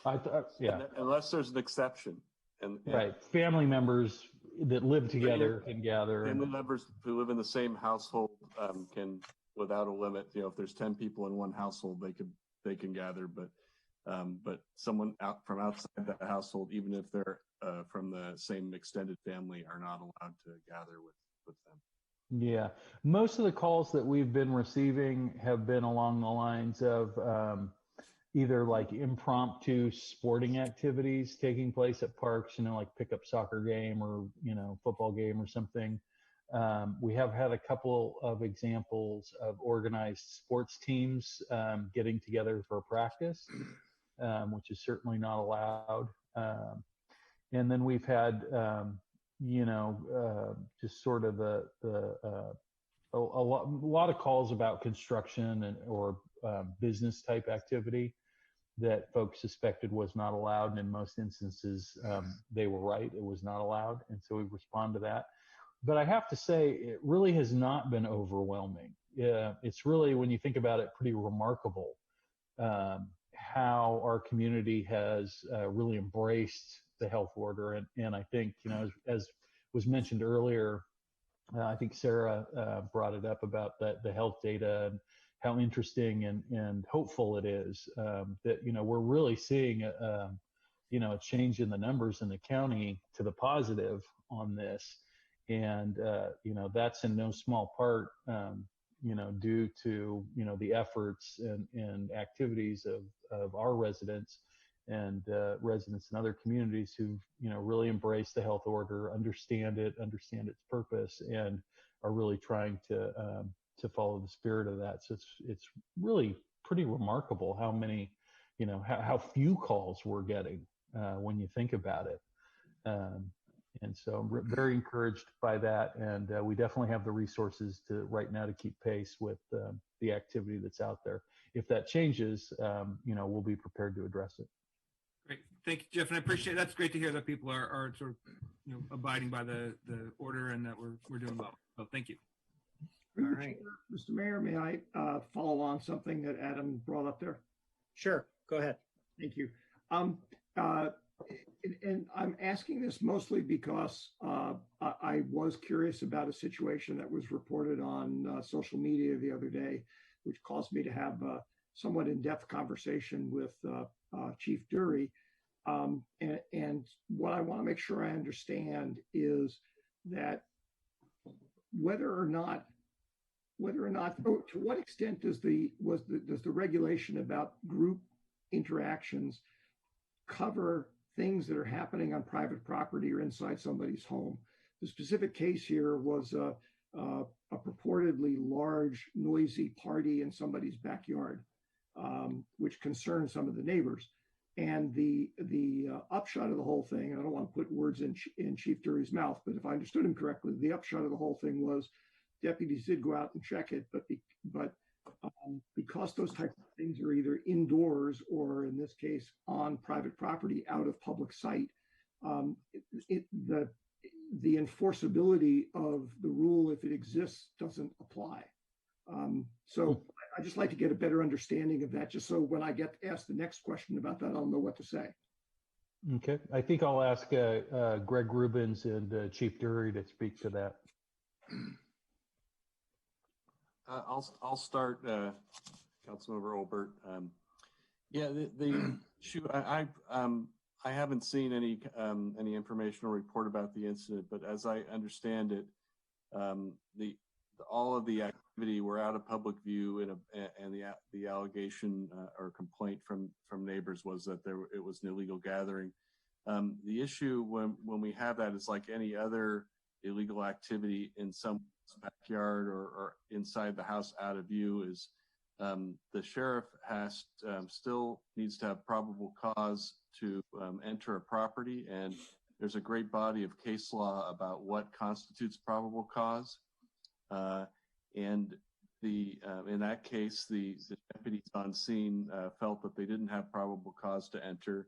I thought, yeah. Unless there's an exception. And right. Family members that live together can gather. Family members who live in the same household can, without a limit, if there's 10 people in one household, they can gather, but someone from outside that household, even if they're from the same extended family, are not allowed to gather with them. Yeah. Most of the calls that we've been receiving have been along the lines of either like impromptu sporting activities taking place at parks, like pickup soccer game or, football game or something. We have had a couple of examples of organized sports teams getting together for a practice, which is certainly not allowed. And then we've had, just sort of a lot of calls about construction or business type activity that folks suspected was not allowed. And in most instances, they were right. It was not allowed. And so we respond to that. But I have to say, it really has not been overwhelming. It's really, when you think about it, pretty remarkable how our community has really embraced the health order. And I think, as was mentioned earlier, I think Sarah brought it up about the health data and how interesting and hopeful it is that, we're really seeing a change in the numbers in the county to the positive on this. And, that's in no small part, due to, the efforts and activities of our residents and residents in other communities who've, really embraced the health order, understand its purpose, and are really trying to follow the spirit of that. So it's really pretty remarkable how many, how few calls we're getting when you think about it. And so I'm very encouraged by that. And we definitely have the resources right now to keep pace with the activity that's out there. If that changes, we'll be prepared to address it. Great. Thank you, Jeff. And I appreciate that's great to hear that people are sort of abiding by the order and that we're doing well. So thank you. All right. Mr. Mayor, may I follow on something that Adam brought up there? Sure. Go ahead. Thank you. And I'm asking this mostly because I was curious about a situation that was reported on social media the other day, which caused me to have a somewhat in-depth conversation with Chief Dury. And what I want to make sure I understand is that whether or not, to what extent does the regulation about group interactions cover things that are happening on private property or inside somebody's home? The specific case here was a purportedly large, noisy party in somebody's backyard, which concerned some of the neighbors. And the upshot of the whole thing, and I don't want to put words in Chief Dury's mouth, but if I understood him correctly, the upshot of the whole thing was deputies did go out and check it, but because those types of things are either indoors or, in this case, on private property out of public sight, the enforceability of the rule, if it exists, doesn't apply. So I'd just like to get a better understanding of that, just so when I get asked the next question about that, I'll know what to say. Okay. I think I'll ask Greg Rubens and Chief Dury to speak to that. I'll start, Councilmember Olbert. Yeah, the issue, I haven't seen any informational report about the incident, but as I understand it, all of the activity were out of public view, and the allegation or complaint from neighbors was that it was an illegal gathering. The issue when we have that is like any other illegal activity in someone's backyard or inside the house out of view is the sheriff still needs to have probable cause to enter a property, and there's a great body of case law about what constitutes probable cause. And in that case, the deputies on scene felt that they didn't have probable cause to enter.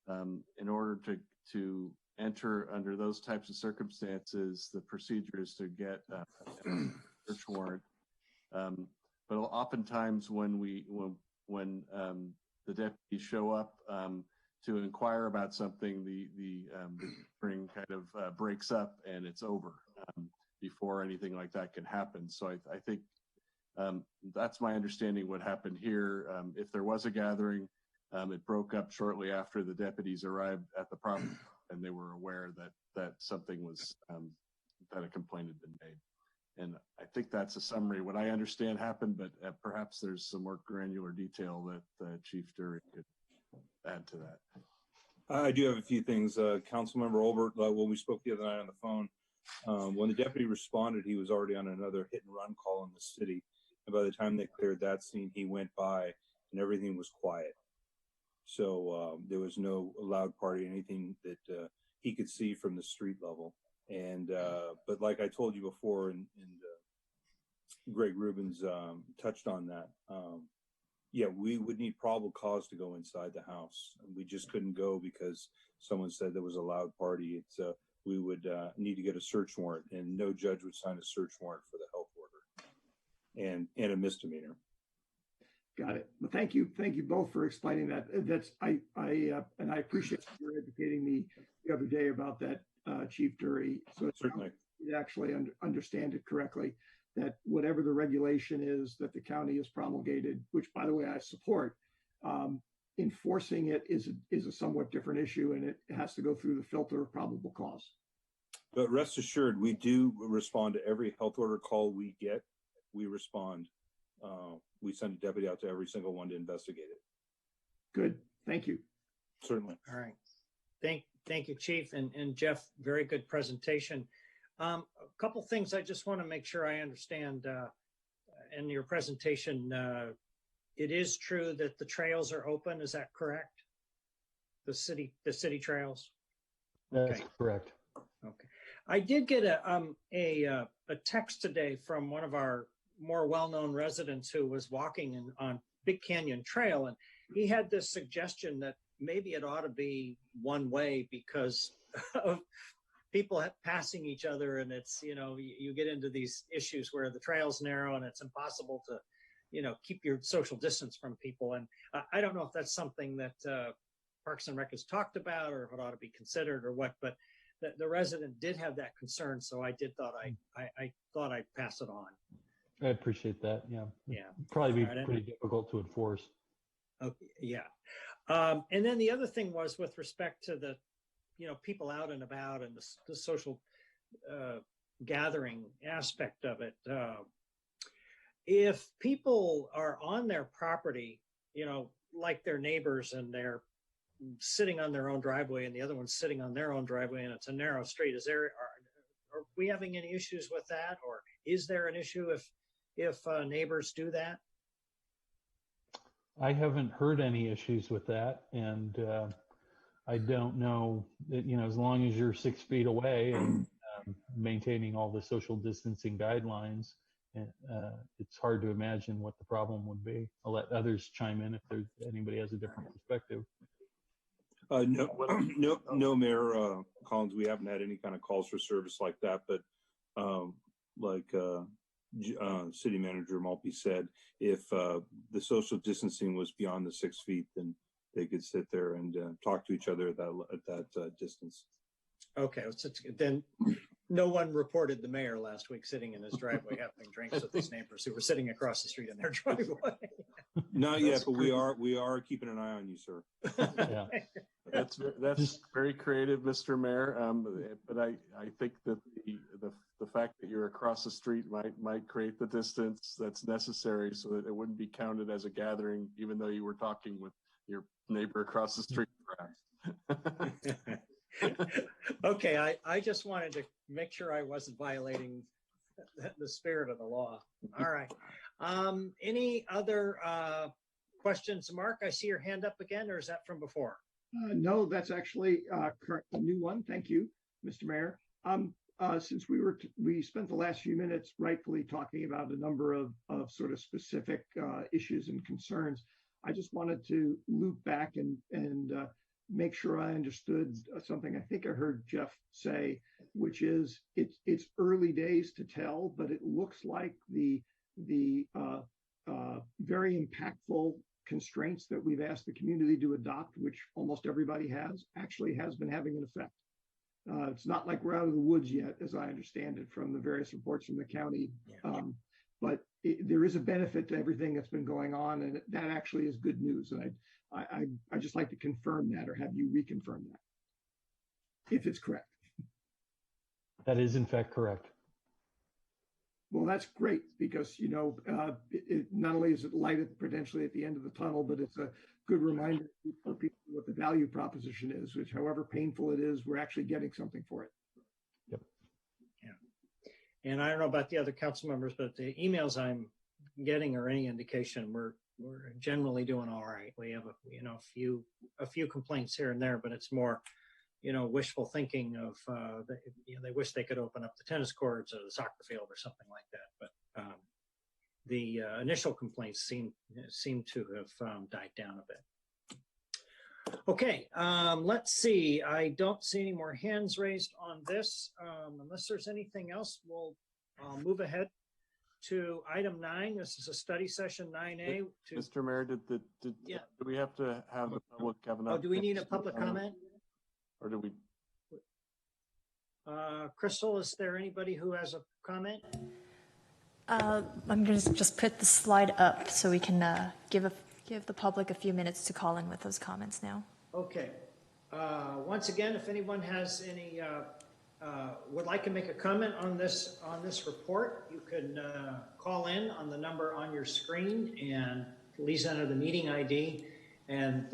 In order to enter under those types of circumstances, the procedure is to get a search warrant. But oftentimes when the deputies show up to inquire about something, the hearing kind of breaks up and it's over before anything like that can happen. So I think that's my understanding what happened here. If there was a gathering, it broke up shortly after the deputies arrived at the property, and they were aware that something was that a complaint had been made. And I think that's a summary. What I understand happened, but perhaps there's some more granular detail that Chief Dury could add to that. I do have a few things. Councilmember Olbert, when we spoke the other night on the phone, when the deputy responded, he was already on another hit and run call in the city. And by the time they cleared that scene, he went by and everything was quiet. So there was no loud party, anything that he could see from the street level. And but like I told you before, and Greg Rubens touched on that. Yeah, we would need probable cause to go inside the house. We just couldn't go because someone said there was a loud party. We would need to get a search warrant, and no judge would sign a search warrant for the health order and a misdemeanor. Got it. Well, thank you both for explaining that. And I appreciate your educating me the other day about that, Chief Dury. So certainly, you actually understand it correctly. That whatever the regulation is that the county has promulgated, which by the way I support, enforcing it is a somewhat different issue, and it has to go through the filter of probable cause. But rest assured, we do respond to every health order call we get. We respond. We send a deputy out to every single one to investigate it. Good. Thank you. Certainly. All right. Thank you, Chief. And Jeff, very good presentation. A couple things I just want to make sure I understand in your presentation. It is true that the trails are open. Is that correct? The city trails? That's correct. Okay. I did get a text today from one of our more well-known residents who was walking on Big Canyon Trail, and he had this suggestion that maybe it ought to be one way because of people passing each other, and it's, you get into these issues where the trail's narrow and it's impossible to, keep your social distance from people. And I don't know if that's something that Parks and Rec has talked about or what ought to be considered or what, but the resident did have that concern, so I thought I'd pass it on. I appreciate that. Yeah. Yeah. Probably be pretty difficult to enforce. Okay. Yeah. And then the other thing was with respect to the, people out and about and the social gathering aspect of it. If people are on their property, like their neighbors, and they're sitting on their own driveway and the other one's sitting on their own driveway and it's a narrow street, are we having any issues with that? Or is there an issue if neighbors do that? I haven't heard any issues with that. And I don't know that, as long as you're 6 feet away and maintaining all the social distancing guidelines, it's hard to imagine what the problem would be. I'll let others chime in if anybody has a different perspective. No, Mayor Collins, we haven't had any kind of calls for service like that, but like City Manager Maltby said, if the social distancing was beyond the 6 feet, then they could sit there and talk to each other at that distance. Okay, so then no one reported the mayor last week sitting in his driveway having drinks with his neighbors who were sitting across the street in their driveway. Not yet, but we are keeping an eye on you, sir. Yeah. That's very creative, Mr. Mayor. But I think that the fact that you're across the street might create the distance that's necessary so that it wouldn't be counted as a gathering, even though you were talking with your neighbor across the street, perhaps. Okay, I just wanted to make sure I wasn't violating the spirit of the law. All right. Any other questions? Mark, I see your hand up again, or is that from before? No, that's actually a new one. Thank you, Mr. Mayor. Since we spent the last few minutes rightfully talking about a number of sort of specific issues and concerns, I just wanted to loop back and make sure I understood something I think I heard Jeff say, which is it's early days to tell, but it looks like the very impactful constraints that we've asked the community to adopt, which almost everybody has, actually has been having an effect. It's not like we're out of the woods yet, as I understand it from the various reports from the county. Yeah. But there is a benefit to everything that's been going on, and that actually is good news. And I just like to confirm that, or have you reconfirm that, if it's correct. That is in fact correct. Well, that's great because, not only is it light potentially at the end of the tunnel, but it's a good reminder for people what the value proposition is, which however painful it is, we're actually getting something for it. Yep. Yeah. And I don't know about the other council members, but the emails I'm getting are any indication we're generally doing all right. We have a few complaints here and there, but it's more wishful thinking of they wish they could open up the tennis courts or the soccer field or something like that. But the initial complaints seem to have died down a bit. Okay, let's see. I don't see any more hands raised on this. Unless there's anything else, I'll move ahead to item 9. This is a study session 9A. Mr. Mayor, do we have to have the public have an do we need a public comment? Or do we? Crystal, is there anybody who has a comment? I'm going to just put the slide up so we can give the public a few minutes to call in with those comments now. Okay. Once again, if anyone has any would like to make a comment on this report, you can call in on the number on your screen and please enter the meeting ID. And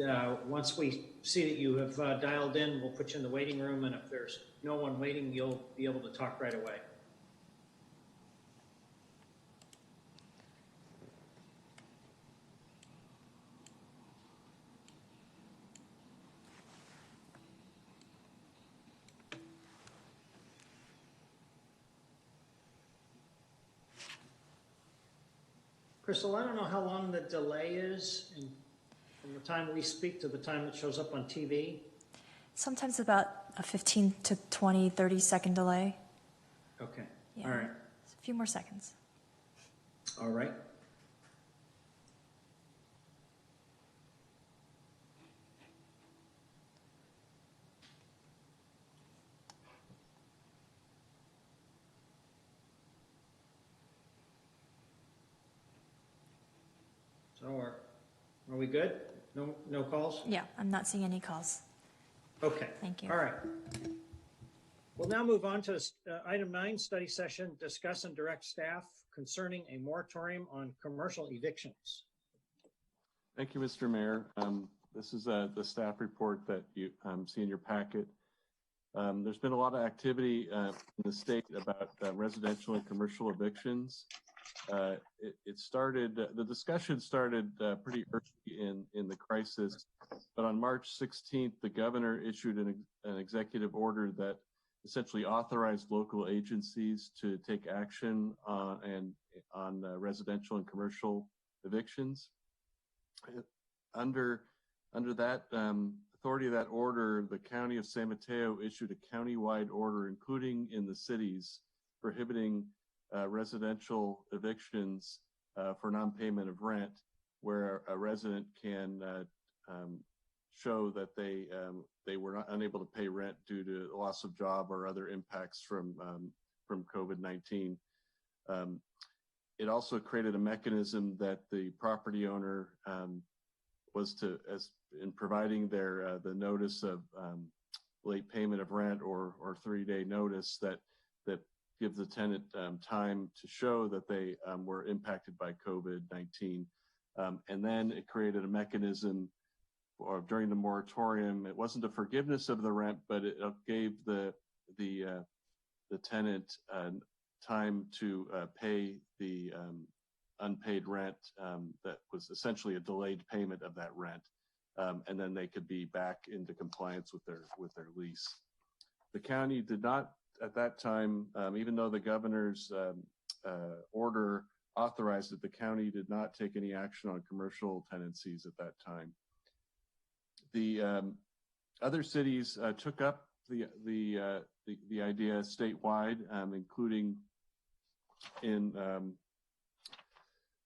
once we see that you have dialed in, we'll put you in the waiting room. And if there's no one waiting, you'll be able to talk right away. Crystal, I don't know how long the delay is from the time we speak to the time it shows up on TV. Sometimes about a 15 to 20, 30-second delay. Okay. Yeah. All right. A few more seconds. All right. So are we good? No calls? Yeah, I'm not seeing any calls. Okay. Thank you. All right. We'll now move on to item 9, study session, discuss and direct staff concerning a moratorium on commercial evictions. Thank you, Mr. Mayor. This is the staff report that you see in your packet. There's been a lot of activity in the state about residential and commercial evictions. The discussion started pretty early in the crisis, but on March 16th, the governor issued an executive order that essentially authorized local agencies to take action on residential and commercial evictions. Under that authority of that order, the County of San Mateo issued a countywide order, including in the cities, prohibiting residential evictions for non-payment of rent, where a resident can show that they were unable to pay rent due to loss of job or other impacts from COVID-19. it also created a mechanism that the property owner was to, as in providing their the notice of late payment of rent or 3-day notice that gives the tenant time to show that they were impacted by COVID-19. And then it created a mechanism during the moratorium. It wasn't a forgiveness of the rent, but it gave the tenant time to pay the unpaid rent that was essentially a delayed payment of that rent, and then they could be back into compliance with their lease. The county did not at that time, even though the governor's order authorized it, the county did not take any action on commercial tenancies at that time. The other cities took up the idea statewide, including in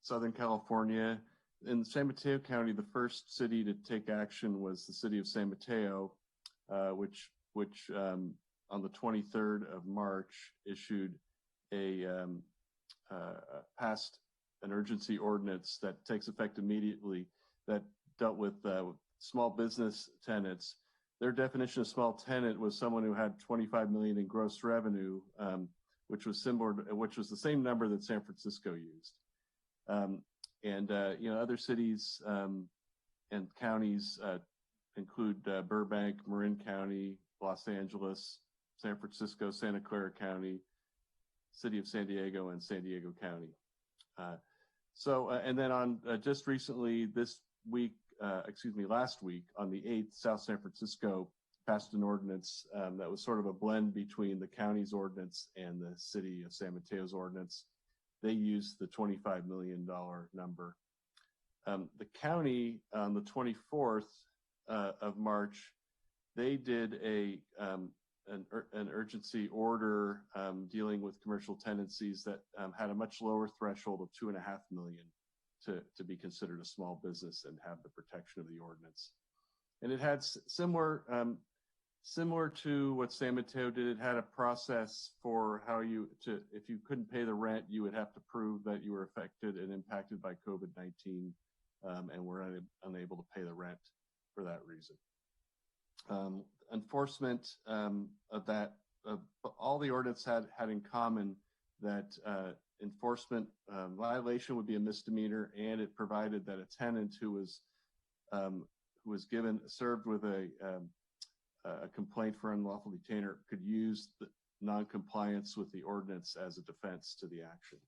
Southern California. In San Mateo County, the first city to take action was the city of San Mateo, which on the 23rd of March issued passed an urgency ordinance that takes effect immediately that dealt with small business tenants. Their definition of small tenant was someone who had 25 million in gross revenue, which was the same number that San Francisco used. Other cities and counties include Burbank, Marin County, Los Angeles, San Francisco, Santa Clara County, City of San Diego, and San Diego County. And then on just recently last week, on the 8th, South San Francisco passed an ordinance that was sort of a blend between the county's ordinance and the city of San Mateo's ordinance. They used the $25 million number. The county on the 24th of March, they did an urgency order dealing with commercial tenancies that had a much lower threshold of $2.5 million to be considered a small business and have the protection of the ordinance. And it had similar to what San Mateo did. It had a process for how if you couldn't pay the rent, you would have to prove that you were affected and impacted by COVID-19 and were unable to pay the rent for that reason. Enforcement of all the ordinance had in common that enforcement violation would be a misdemeanor, and it provided that a tenant who was served with a complaint for unlawful detainer could use the non-compliance with the ordinance as a defense to the action.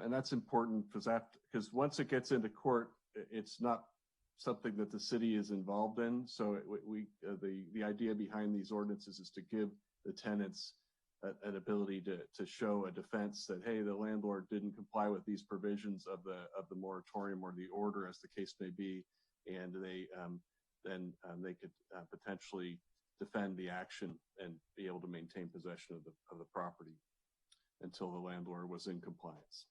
And that's important because once it gets into court, it's not something that the city is involved in. So the idea behind these ordinances is to give the tenants an ability to show a defense that, hey, the landlord didn't comply with these provisions of the moratorium or the order, as the case may be, and then they could potentially defend the action and be able to maintain possession of the property until the landlord was in compliance.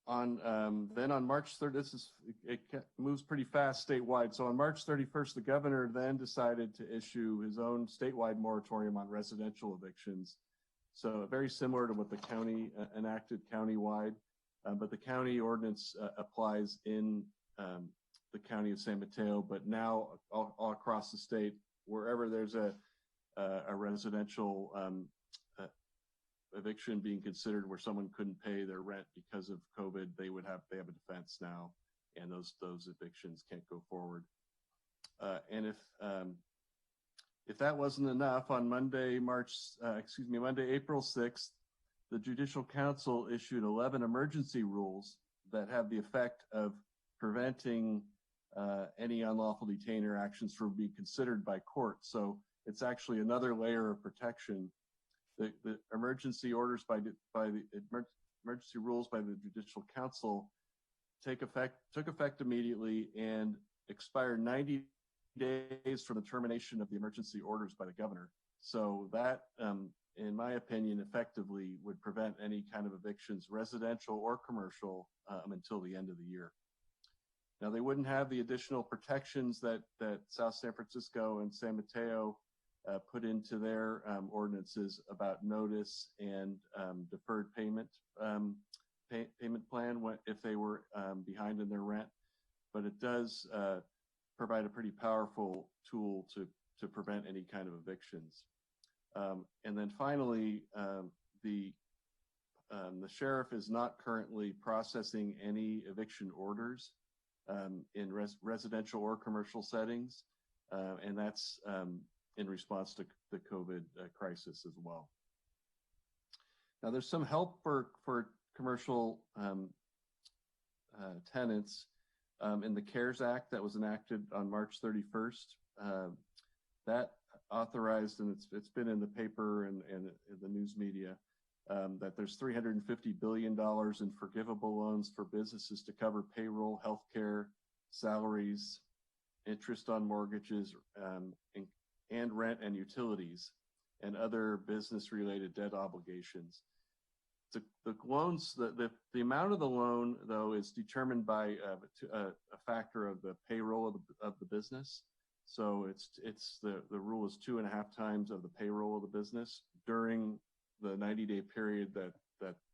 Then on March 3rd, it moves pretty fast statewide. So on March 31st, the governor then decided to issue his own statewide moratorium on residential evictions. So very similar to what the county enacted countywide, but the county ordinance applies in the county of San Mateo, but now all across the state, wherever there's a residential eviction being considered where someone couldn't pay their rent because of COVID, they have a defense now, and those evictions can't go forward. And if that wasn't enough, on Monday, April 6th, the Judicial Council issued 11 emergency rules that have the effect of preventing any unlawful detainer actions from being considered by court. So it's actually another layer of protection. The emergency orders by the emergency rules by the Judicial Council took effect immediately and expired 90 days from the termination of the emergency orders by the governor. So that, in my opinion, effectively would prevent any kind of evictions, residential or commercial, until the end of the year. Now, they wouldn't have the additional protections that South San Francisco and San Mateo put into their ordinances about notice and deferred payment payment plan if they were behind in their rent. But it does provide a pretty powerful tool to prevent any kind of evictions. And then finally, the sheriff is not currently processing any eviction orders in residential or commercial settings, and that's in response to the COVID crisis as well. Now, there's some help for commercial tenants in the CARES Act that was enacted on March 31st. That authorized, and it's been in the paper and in the news media, that there's $350 billion in forgivable loans for businesses to cover payroll, healthcare, salaries, interest on mortgages, and rent and utilities, and other business-related debt obligations. The loans, the amount of the loan, though, is determined by a factor of the payroll of the business. So the rule is 2.5 times of the payroll of the business during the 90-day period that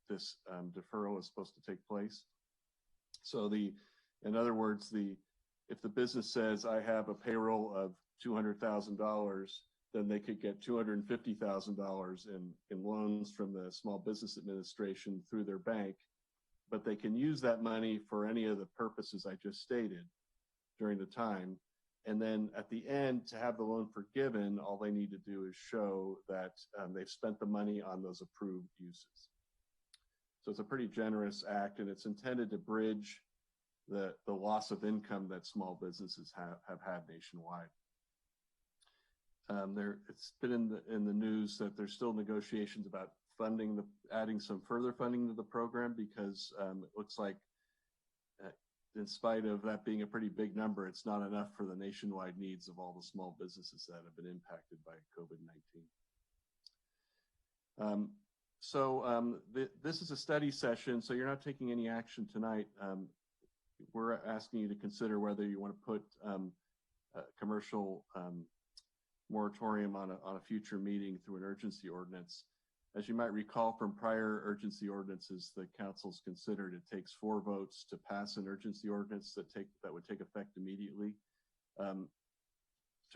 this deferral is supposed to take place. So in other words, if the business says I have a payroll of $200,000, then they could get $250,000 in loans from the Small Business Administration through their bank, but they can use that money for any of the purposes I just stated during the time. And then at the end, to have the loan forgiven, all they need to do is show that they've spent the money on those approved uses. So it's a pretty generous act, and it's intended to bridge the loss of income that small businesses have had nationwide. It's been in the news that there's still negotiations about adding some further funding to the program, because it looks like in spite of that being a pretty big number, it's not enough for the nationwide needs of all the small businesses that have been impacted by COVID-19. This is a study session, so you're not taking any action tonight. We're asking you to consider whether you want to put a commercial moratorium on a future meeting through an urgency ordinance. As you might recall from prior urgency ordinances the council's considered, it takes 4 votes to pass an urgency ordinance that would take effect immediately. To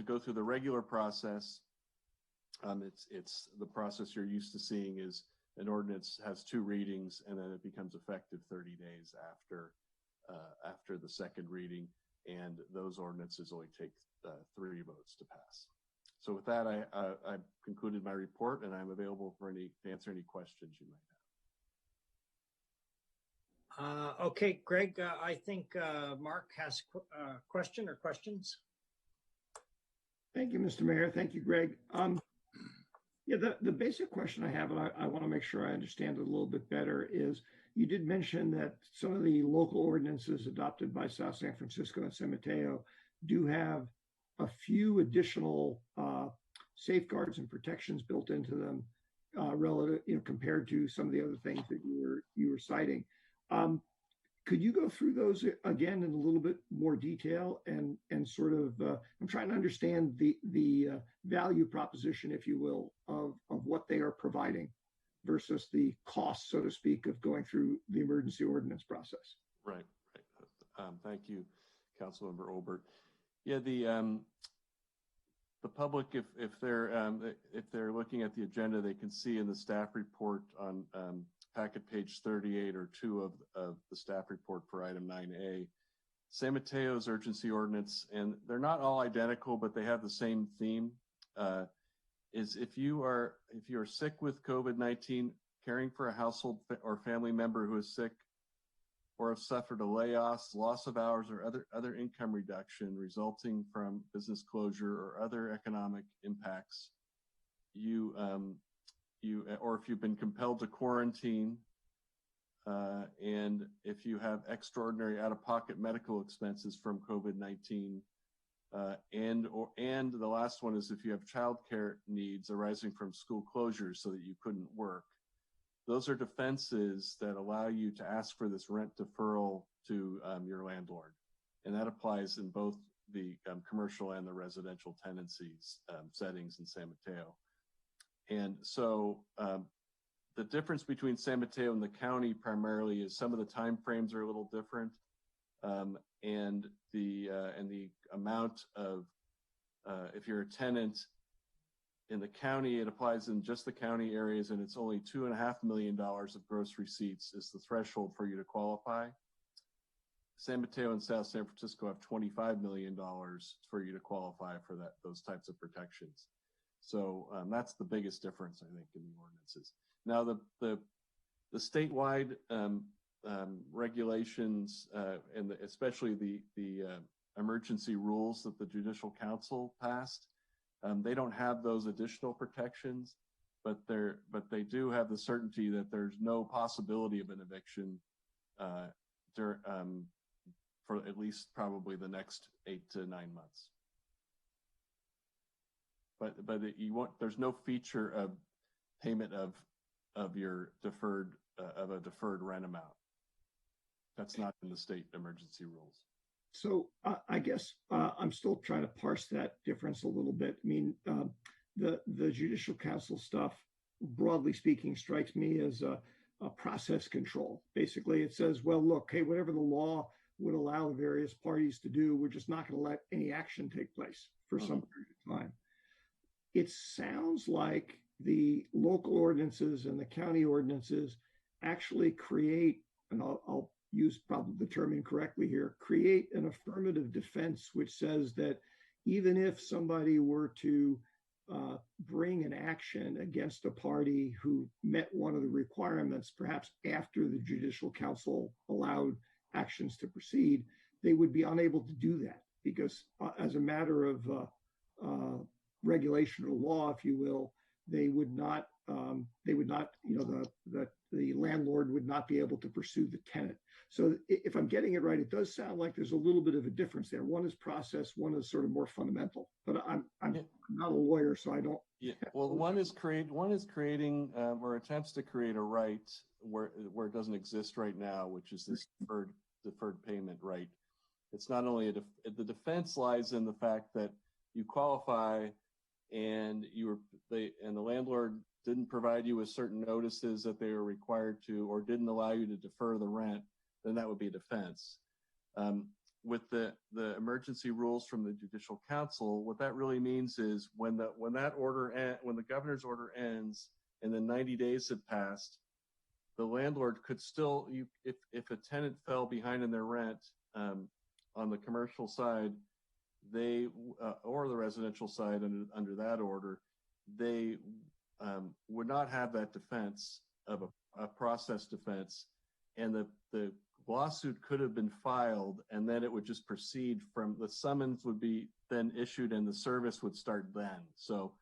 go through the regular process, it's the process you're used to seeing is an ordinance has 2 readings and then it becomes effective 30 days after the second reading, and those ordinances only take 3 votes to pass. So with that, I've concluded my report, and I'm available to answer any questions you might have. Okay, Greg, I think Mark has a question or questions. Thank you, Mr. Mayor. Thank you, Greg. Yeah, the basic question I have, and I want to make sure I understand it a little bit better, is you did mention that some of the local ordinances adopted by South San Francisco and San Mateo do have a few additional safeguards and protections built into them relative, compared to some of the other things that you were citing. Could you go through those again in a little bit more detail and sort of, I'm trying to understand the value proposition, if you will, of what they are providing versus the cost, so to speak, of going through the emergency ordinance process. Right. Thank you, Councilmember Olbert. Yeah, the public, if they're looking at the agenda, they can see in the staff report on packet page 38 or 2 of the staff report for item 9A, San Mateo's urgency ordinance, and they're not all identical, but they have the same theme. Is if you are sick with COVID-19, caring for a household or family member who is sick, or have suffered a layoff, loss of hours, or other income reduction resulting from business closure or other economic impacts, or if you've been compelled to quarantine, and if you have extraordinary out-of-pocket medical expenses from COVID-19, and the last one is if you have childcare needs arising from school closures so that you couldn't work. Those are defenses that allow you to ask for this rent deferral to your landlord. And that applies in both the commercial and the residential tenancies settings in San Mateo. And so the difference between San Mateo and the county primarily is some of the time frames are a little different, and the amount of if you're a tenant in the county, it applies in just the county areas, and it's only $2.5 million of gross receipts is the threshold for you to qualify. San Mateo and South San Francisco have $25 million for you to qualify for those types of protections. So that's the biggest difference, I think, in the ordinances. Now, the statewide regulations and especially the emergency rules that the Judicial Council passed, they don't have those additional protections, but they do have the certainty that there's no possibility of an eviction for at least probably the next 8 to 9 months. But there's no feature of payment of your deferred rent amount. That's not in the state emergency rules. So I guess I'm still trying to parse that difference a little bit. I mean, the Judicial Council stuff, broadly speaking, strikes me as a process control. Basically, it says, well, look, hey, whatever the law would allow the various parties to do, we're just not going to let any action take place for some period of time. It sounds like the local ordinances and the county ordinances actually create, and I'll use probably the term incorrectly here, create an affirmative defense, which says that even if somebody were to bring an action against a party who met one of the requirements, perhaps after the Judicial Council allowed actions to proceed, they would be unable to do that because as a matter of regulation or law, if you will, they would not, the landlord would not be able to pursue the tenant. So if I'm getting it right, it does sound like there's a little bit of a difference there. One is process, one is sort of more fundamental. But I'm not a lawyer, so I don't. Yeah. Well, one is creating or attempts to create a right where it doesn't exist right now, which is this deferred payment right. It's not only the defense lies in the fact that you qualify and the landlord didn't provide you with certain notices that they were required to, or didn't allow you to defer the rent, then that would be a defense. With the emergency rules from the Judicial Council, what that really means is when the governor's order ends and then 90 days have passed, the landlord could still, if a tenant fell behind in their rent on the commercial side, or the residential side under that order, they would not have that defense of a process defense, and the lawsuit could have been filed, and then it would just proceed from the summons would be then issued, and the service would start then. So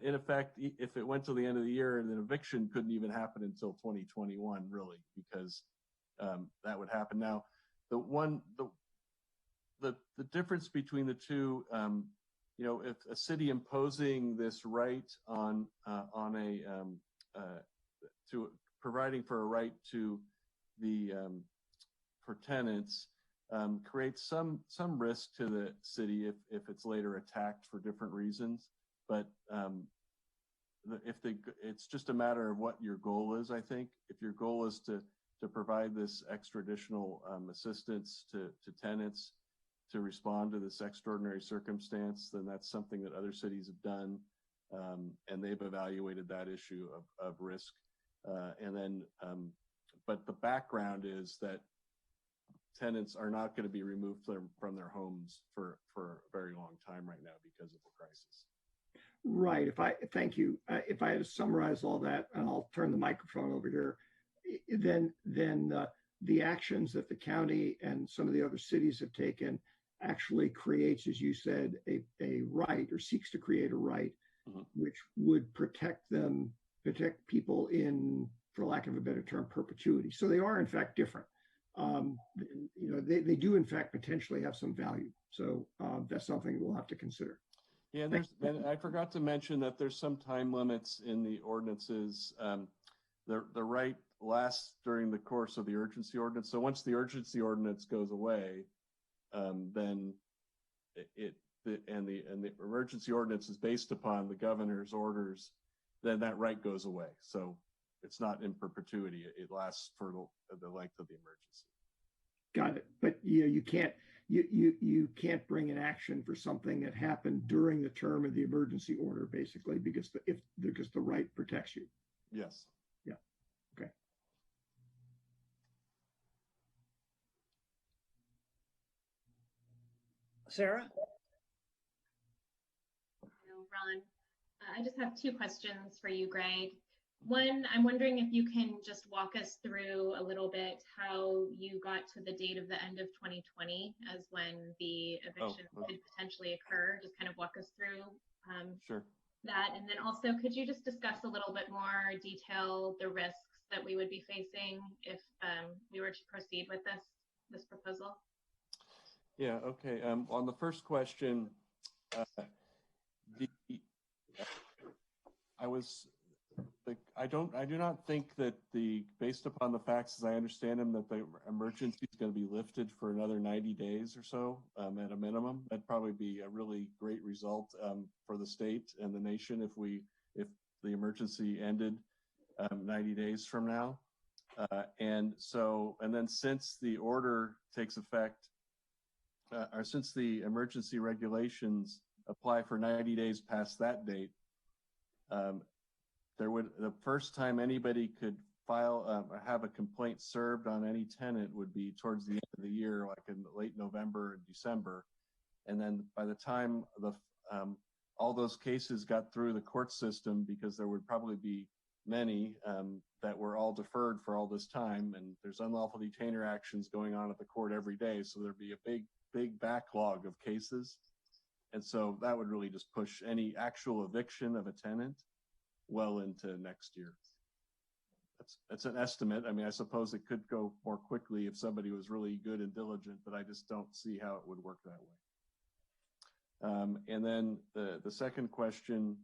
in effect, if it went to the end of the year, an eviction couldn't even happen until 2021, really, because that would happen. Now, the difference between the two, if a city imposing this right on to providing for a right to the for tenants creates some risk to the city if it's later attacked for different reasons. But it's just a matter of what your goal is. I think if your goal is to provide this extra additional assistance to tenants to respond to this extraordinary circumstance, then that's something that other cities have done, and they've evaluated that issue of risk. But the background is that tenants are not going to be removed from their homes for a very long time right now because of the crisis. Right. Thank you. If I had to summarize all that, and I'll turn the microphone over here, then the actions that the county and some of the other cities have taken actually creates, as you said, a right, or seeks to create a right, which would protect people in, for lack of a better term, perpetuity. So they are in fact different. They do in fact potentially have some value. So that's something we'll have to consider. Yeah, and I forgot to mention that there's some time limits in the ordinances. The right lasts during the course of the urgency ordinance. So once the urgency ordinance goes away, then and the emergency ordinance is based upon the governor's orders, then that right goes away. So it's not in perpetuity. It lasts for the length of the emergency. Got it. But you can't bring an action for something that happened during the term of the emergency order, basically, because the right protects you. Yes. Yeah. Okay. Sarah? Ron, I just have 2 questions for you, Greg. One, I'm wondering if you can just walk us through a little bit how you got to the date of the end of 2020 as when the eviction could potentially occur. Just kind of walk us through Sure. that. And then also, could you just discuss a little bit more detail the risks that we would be facing if we were to proceed with this proposal? Yeah. Okay. On the first question, I do not think that based upon the facts as I understand them, that the emergency is going to be lifted for another 90 days or so at a minimum. That'd probably be a really great result for the state and the nation if the emergency ended 90 days from now. And then since the order takes effect, or since the emergency regulations apply for 90 days past that date, the first time anybody could file have a complaint served on any tenant would be towards the end of the year, like in late November and December. And then by the time all those cases got through the court system, because there would probably be many that were all deferred for all this time, and there's unlawful detainer actions going on at the court every day, so there'd be a big backlog of cases. And so that would really just push any actual eviction of a tenant well into next year. That's an estimate. I mean, I suppose it could go more quickly if somebody was really good and diligent, but I just don't see how it would work that way. And then the second question,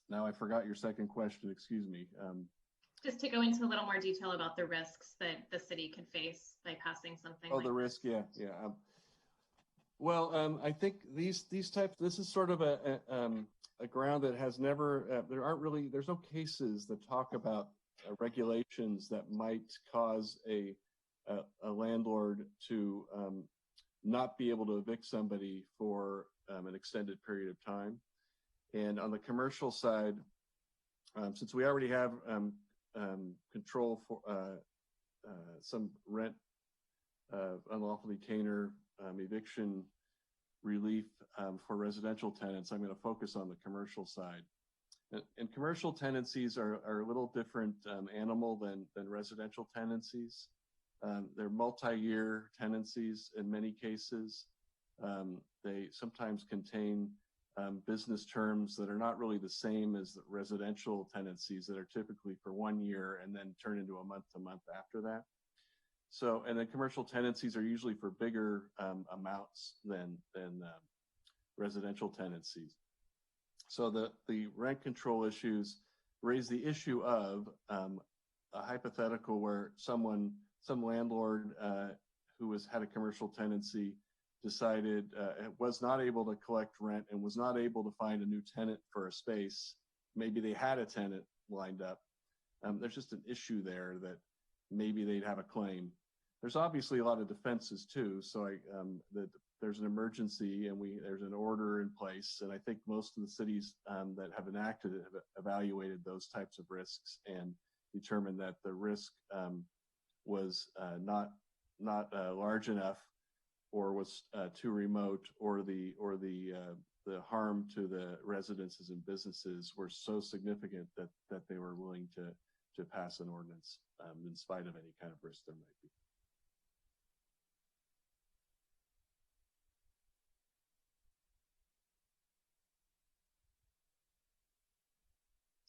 now I forgot your second question, excuse me. Just to go into a little more detail about the risks that the city could face by passing something like the risk, yeah. Well, I think these types, this is sort of a ground that has never, there's no cases that talk about regulations that might cause a landlord to not be able to evict somebody for an extended period of time. And on the commercial side, since we already have control for some rent, unlawful detainer, eviction relief for residential tenants, I'm going to focus on the commercial side. And commercial tenancies are a little different animal than residential tenancies. They're multi-year tenancies in many cases. They sometimes contain business terms that are not really the same as the residential tenancies that are typically for 1 year and then turn into a month-to-month after that. So, and then commercial tenancies are usually for bigger amounts than residential tenancies. So the rent control issues raise the issue of a hypothetical where some landlord who had a commercial tenancy decided was not able to collect rent and was not able to find a new tenant for a space. Maybe they had a tenant lined up. There's just an issue there that maybe they'd have a claim. There's obviously a lot of defenses too. So there's an emergency and there's an order in place. And I think most of the cities that have enacted it have evaluated those types of risks and determined that the risk was not large enough, or was too remote, or the harm to the residences and businesses were so significant that they were willing to pass an ordinance in spite of any kind of risk there might be.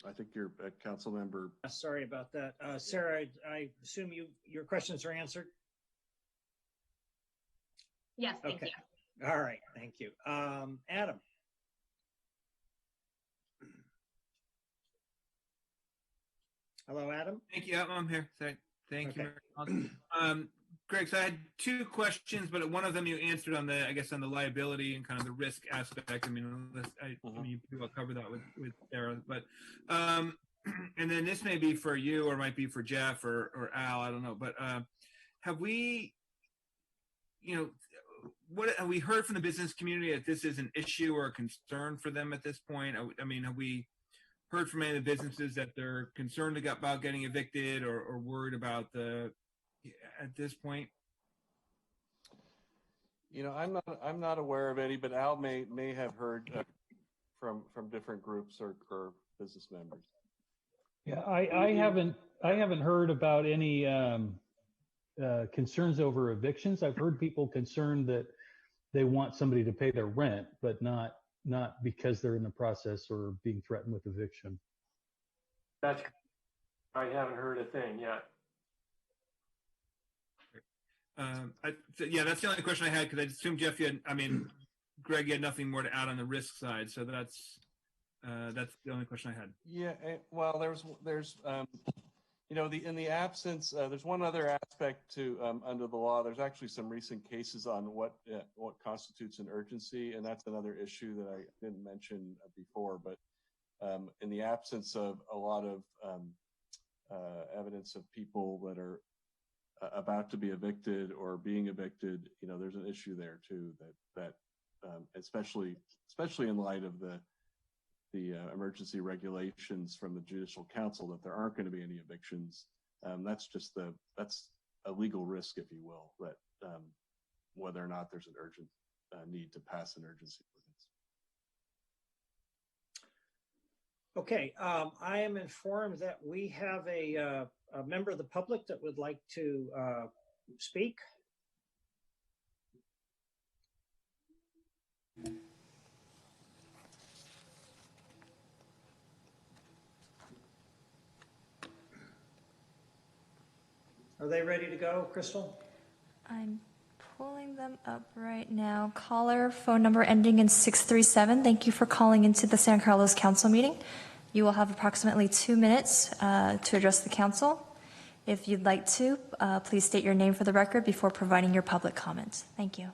I think your council member. Sorry about that. Sarah, I assume your questions are answered? Yes, thank you. All right, thank you. Adam. Hello, Adam. Thank you. I'm here. Thank you. Greg, so I had two questions, but one of them you answered on the, I guess, on the liability and kind of the risk aspect. I mean, I mean, you pretty well covered that with Sarah, but, and then this may be for you or might be for Jeff or Al, I don't know, but have we, what have we heard from the business community that this is an issue or a concern for them at this point? I mean, have we heard from any of the businesses that they're concerned about getting evicted or worried about at this point? I'm not aware of any, but Al may have heard from different groups or business members. Yeah, I haven't heard about any concerns over evictions. I've heard people concerned that they want somebody to pay their rent, but not because they're in the process or being threatened with eviction. I haven't heard a thing yet. Yeah, that's the only question I had because I assumed Jeff, Greg, you had nothing more to add on the risk side, so that's the only question I had. Yeah, well, there's in the absence, there's one other aspect to under the law. There's actually some recent cases on what constitutes an urgency, and that's another issue that I didn't mention before. But in the absence of a lot of evidence of people that are about to be evicted or being evicted, there's an issue there too. That especially in light of the emergency regulations from the Judicial Council, that there aren't going to be any evictions. That's a legal risk, if you will, that whether or not there's an urgent need to pass an urgency ordinance. Okay, I am informed that we have a member of the public that would like to speak. Are they ready to go, Crystal? I'm pulling them up right now. Caller, phone number ending in 637. Thank you for calling into the San Carlos Council meeting. You will have approximately 2 minutes to address the council. If you'd like to, please state your name for the record before providing your public comments. Thank you.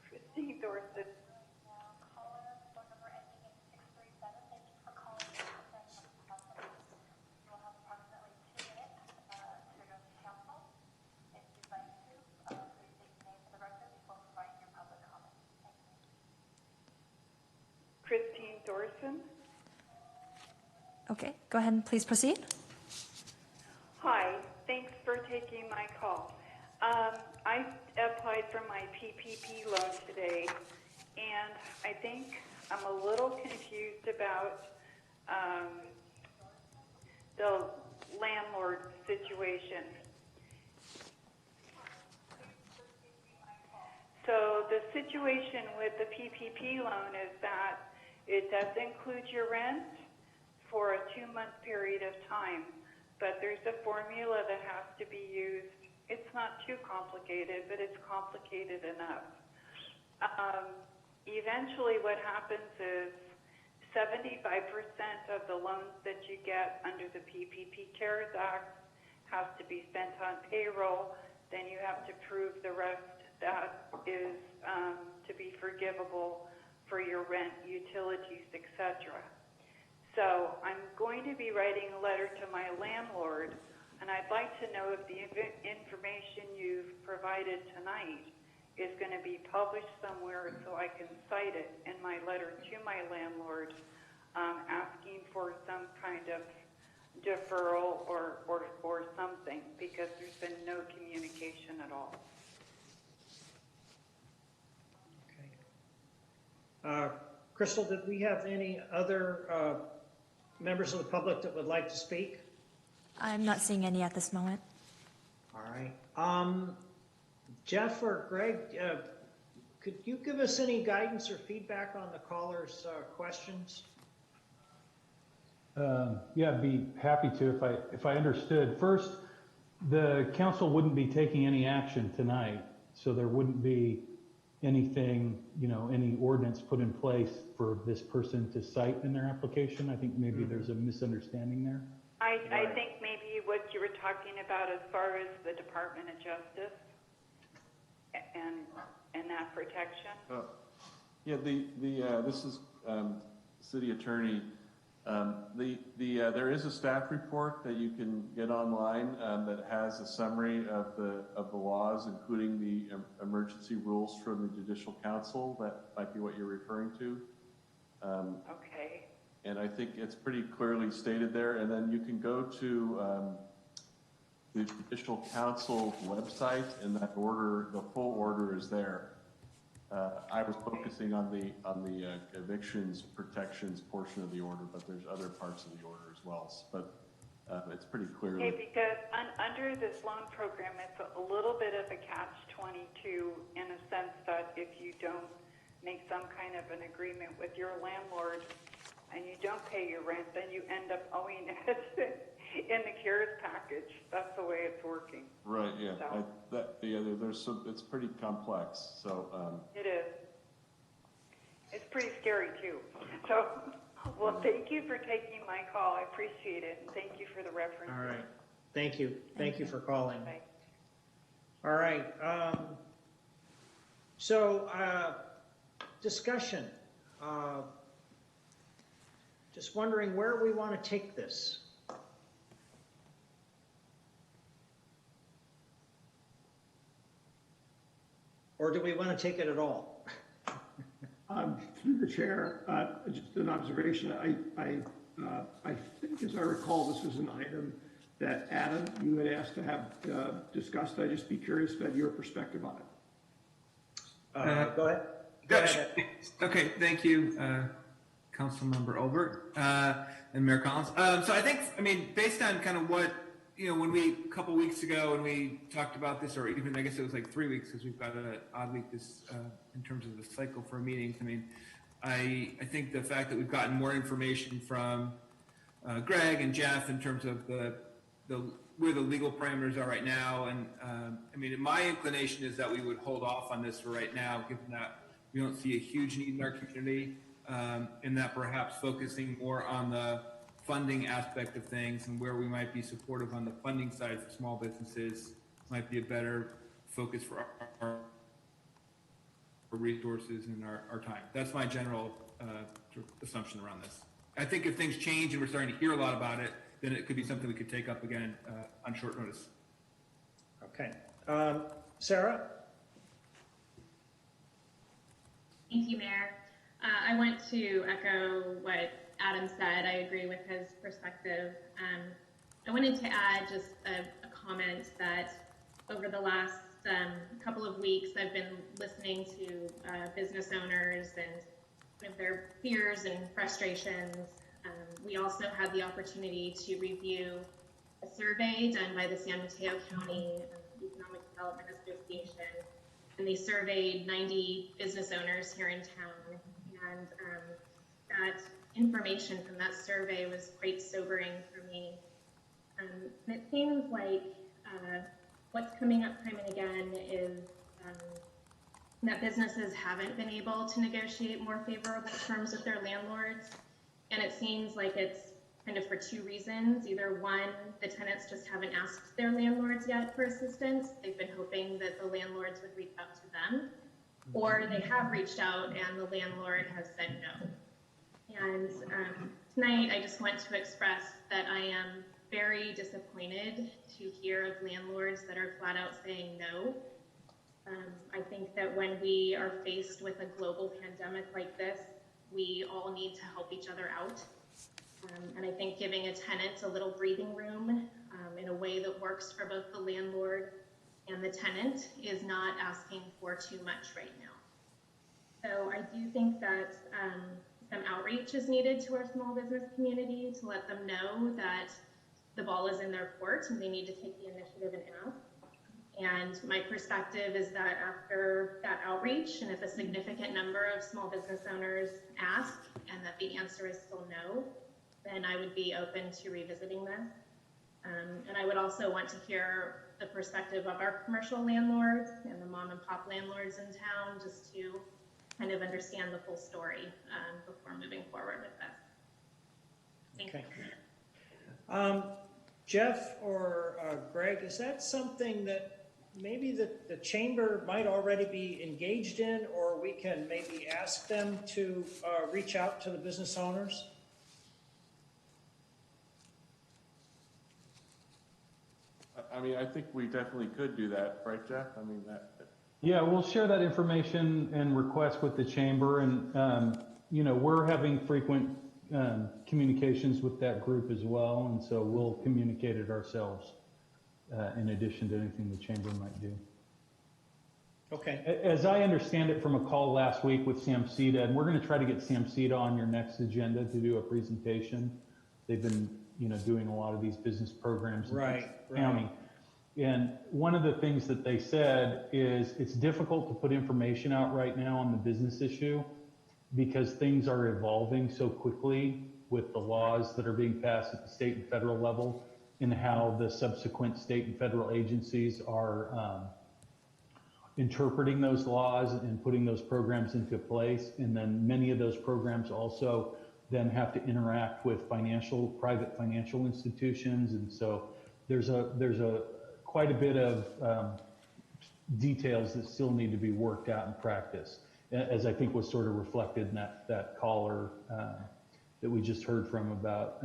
Christine Thorson. Christine Thorson. Okay, go ahead and please proceed. Hi, thanks for taking my call. I applied for my PPP loan today, and I think I'm a little confused about the landlord situation. So the situation with the PPP loan is that it does include your rent for a 2-month period of time, but there's a formula that has to be used. It's not too complicated, but it's complicated enough. Eventually what happens is 75% of the loans that you get under the PPP CARES Act has to be spent on payroll. Then you have to prove the rest that is to be forgivable for your rent, utilities, etc. So I'm going to be writing a letter to my landlord, and I'd like to know if the information you've provided tonight is going to be published somewhere so I can cite it in my letter to my landlord, asking for some kind of deferral or something, because there's been no communication at all. Okay. Crystal, did we have any other members of the public that would like to speak? I'm not seeing any at this moment. All right. Jeff or Greg, could you give us any guidance or feedback on the caller's questions? Yeah, I'd be happy to if I understood. First, the council wouldn't be taking any action tonight, so there wouldn't be anything, any ordinance put in place for this person to cite in their application. I think maybe there's a misunderstanding there. I think maybe what you were talking about as far as the Department of Justice and that protection. Yeah, this is City Attorney. There is a staff report that you can get online that has a summary of the laws, including the emergency rules from the Judicial Council. That might be what you're referring to. Okay. And I think it's pretty clearly stated there. And then you can go to the Judicial Council website, and that order, the full order is there. I was focusing on the evictions protections portion of the order, but there's other parts of the order as well. But it's pretty clear. Okay, because under this loan program, it's a little bit of a catch-22 in a sense that if you don't make some kind of an agreement with your landlord and you don't pay your rent, then you end up owing it in the CARES package. That's the way it's working. Right. Yeah. So. There's some. It's pretty complex. So. It is. It's pretty scary too. So, well, thank you for taking my call. I appreciate it, and thank you for the reference. All right. Thank you. Thank you for calling. Bye. All right. So, discussion. Just wondering where we want to take this. Or do we want to take it at all? Through the chair, just an observation. I think, as I recall, this was an item that Adam, you had asked to have discussed. I'd just be curious about your perspective on it. Go ahead. Go ahead. Okay, thank you, Councilmember Olbert and Mayor Collins. So I think, based on kind of what, when a couple weeks ago when we talked about this, or even I guess it was like 3 weeks because we've got an odd week this in terms of the cycle for meetings. I think the fact that we've gotten more information from Greg and Jeff in terms of where the legal parameters are right now, and my inclination is that we would hold off on this for right now, given that we don't see a huge need in our community, and that perhaps focusing more on the funding aspect of things and where we might be supportive on the funding side for small businesses might be a better focus for our resources and our time. That's my general assumption around this. I think if things change and we're starting to hear a lot about it, then it could be something we could take up again on short notice. Okay. Sarah? Thank you, Mayor. I want to echo what Adam said. I agree with his perspective. I wanted to add just a comment that over the last couple of weeks, I've been listening to business owners and their fears and frustrations. We also had the opportunity to review a survey done by the San Mateo County Economic Development Association, and they surveyed 90 business owners here in town. And that information from that survey was quite sobering for me. And it seems like what's coming up time and again is that businesses haven't been able to negotiate more favorable terms with their landlords. And it seems like it's kind of for two reasons. Either one, the tenants just haven't asked their landlords yet for assistance. They've been hoping that the landlords would reach out to them. Or they have reached out and the landlord has said no. And tonight, I just want to express that I am very disappointed to hear of landlords that are flat out saying no. I think that when we are faced with a global pandemic like this, we all need to help each other out. And I think giving a tenant a little breathing room in a way that works for both the landlord and the tenant is not asking for too much right now. So I do think that some outreach is needed to our small business community to let them know that the ball is in their court and they need to take the initiative and ask. And my perspective is that after that outreach, and if a significant number of small business owners ask and that the answer is still no, then I would be open to revisiting this. And I would also want to hear the perspective of our commercial landlords and the mom and pop landlords in town, just to kind of understand the full story before moving forward with this. Thank you. Jeff or Greg, is that something that maybe the chamber might already be engaged in, or we can maybe ask them to reach out to the business owners? I mean, I think we definitely could do that, right, Jeff? I mean, that. Yeah, we'll share that information and request with the chamber, and you know, we're having frequent communications with that group as well, and so we'll communicate it ourselves in addition to anything the chamber might do. Okay. As I understand it from a call last week with Samsida, and we're going to try to get Samsida on your next agenda to do a presentation. They've been, you know, doing a lot of these business programs in the county. And one of the things that they said is it's difficult to put information out right now on the business issue because things are evolving so quickly with the laws that are being passed at the state and federal level, and how the subsequent state and federal agencies are interpreting those laws and putting those programs into place. And then many of those programs also then have to interact with private financial institutions. And so there's quite a bit of details that still need to be worked out in practice, as I think was sort of reflected in that caller that we just heard from about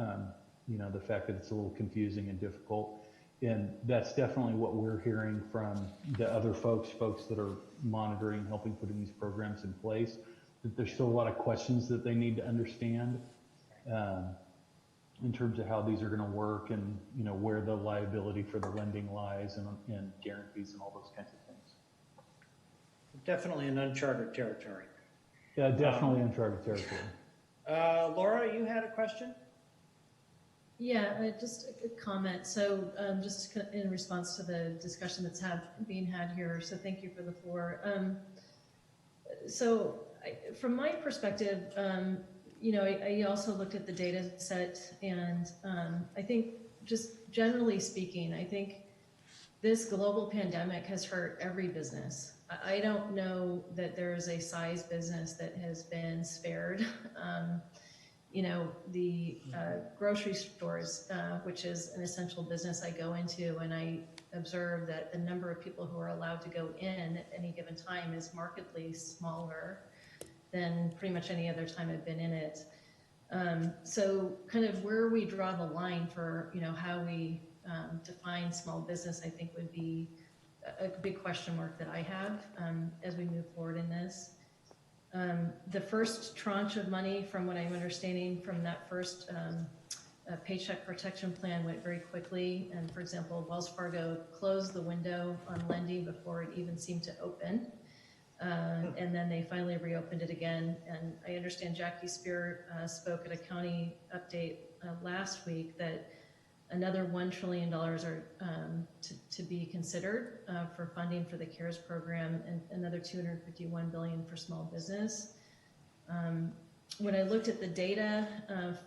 you know, the fact that it's a little confusing and difficult. And that's definitely what we're hearing from the other folks that are monitoring, helping putting these programs in place, that there's still a lot of questions that they need to understand in terms of how these are going to work, and, you know, where the liability for the lending lies, and guarantees and all those kinds of things. Definitely an uncharted territory. Yeah, definitely uncharted territory. Laura, you had a question? Yeah, just a comment. So just in response to the discussion that's being had here, so thank you for the floor. From my perspective, you know, I also looked at the data set, and I think, just generally speaking, I think this global pandemic has hurt every business. I don't know that there is a size business that has been spared. You know, the grocery stores, which is an essential business I go into, and I observe that the number of people who are allowed to go in at any given time is markedly smaller than pretty much any other time I've been in it. So kind of where we draw the line for, you know, how we define small business, I think would be a big question mark that I have as we move forward in this. The first tranche of money, from what I'm understanding from that first Paycheck Protection Plan, went very quickly. And for example, Wells Fargo closed the window on lending before it even seemed to open. And then they finally reopened it again. And I understand Jackie Spear spoke at a county update last week that another $1 trillion are to be considered for funding for the CARES program, and another $251 billion for small business. When I looked at the data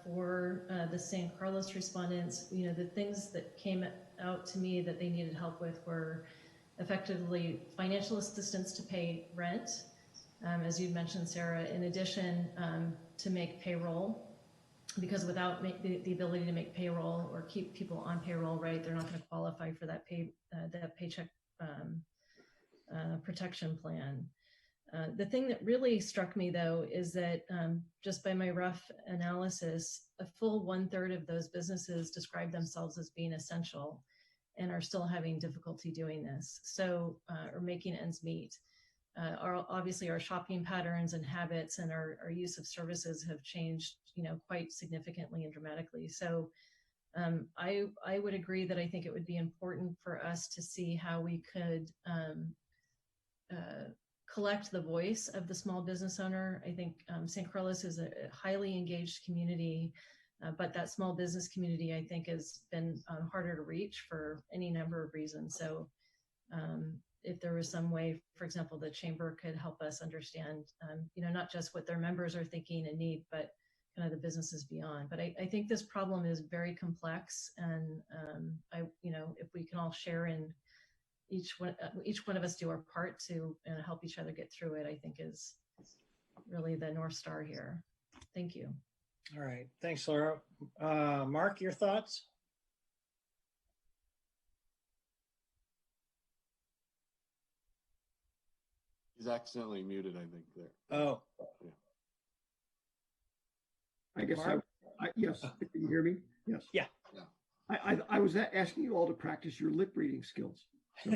for the San Carlos respondents, you know, the things that came out to me that they needed help with were effectively financial assistance to pay rent, as you mentioned, Sarah, in addition to make payroll, because without the ability to make payroll or keep people on payroll, right, they're not going to qualify for that paycheck protection plan. The thing that really struck me, though, is that just by my rough analysis, a full 1/3 of those businesses describe themselves as being essential and are still having difficulty doing this, so or making ends meet. Obviously, our shopping patterns and habits and our use of services have changed, you know, quite significantly and dramatically. So I would agree that I think it would be important for us to see how we could collect the voice of the small business owner. I think San Carlos is a highly engaged community, but that small business community, I think, has been harder to reach for any number of reasons. So if there was some way, for example, the chamber could help us understand, you know, not just what their members are thinking and need, but kind of the businesses beyond. But I think this problem is very complex, and you know, if we can all share in each one of us do our part to help each other get through it, I think is really the North Star here. Thank you. All right. Thanks, Laura. Mark, your thoughts? He's accidentally muted, I think, there. Oh, Yeah. I guess Mark? yes. Can you hear me? Yes. yeah. I was asking you all to practice your lip reading skills. So,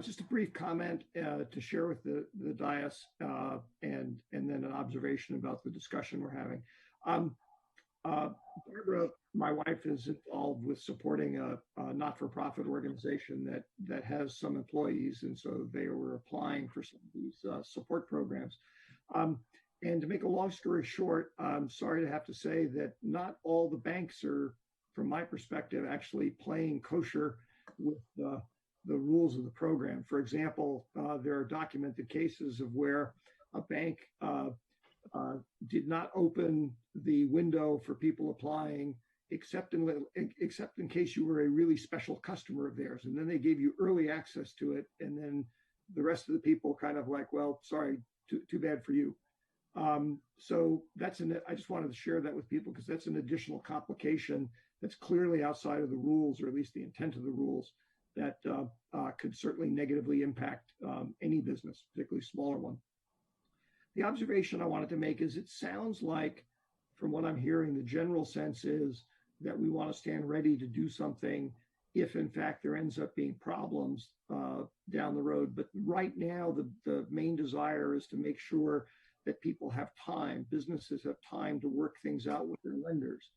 just a brief comment to share with the dais, and then an observation about the discussion we're having. Barbara, my wife, is involved with supporting a not-for-profit organization that has some employees, and so they were applying for some of these support programs. And to make a long story short, I'm sorry to have to say that not all the banks are, from my perspective, actually playing kosher with the rules of the program. For example, there are documented cases of where a bank did not open the window for people applying, except in case you were a really special customer of theirs. And then they gave you early access to it. And then the rest of the people kind of like, well, sorry, too bad for you. So I just wanted to share that with people because that's an additional complication that's clearly outside of the rules, or at least the intent of the rules, that could certainly negatively impact any business, particularly smaller one. The observation I wanted to make is it sounds like, from what I'm hearing, the general sense is that we want to stand ready to do something if, in fact, there ends up being problems down the road. But right now, the main desire is to make sure that people have time, businesses have time to work things out with their lenders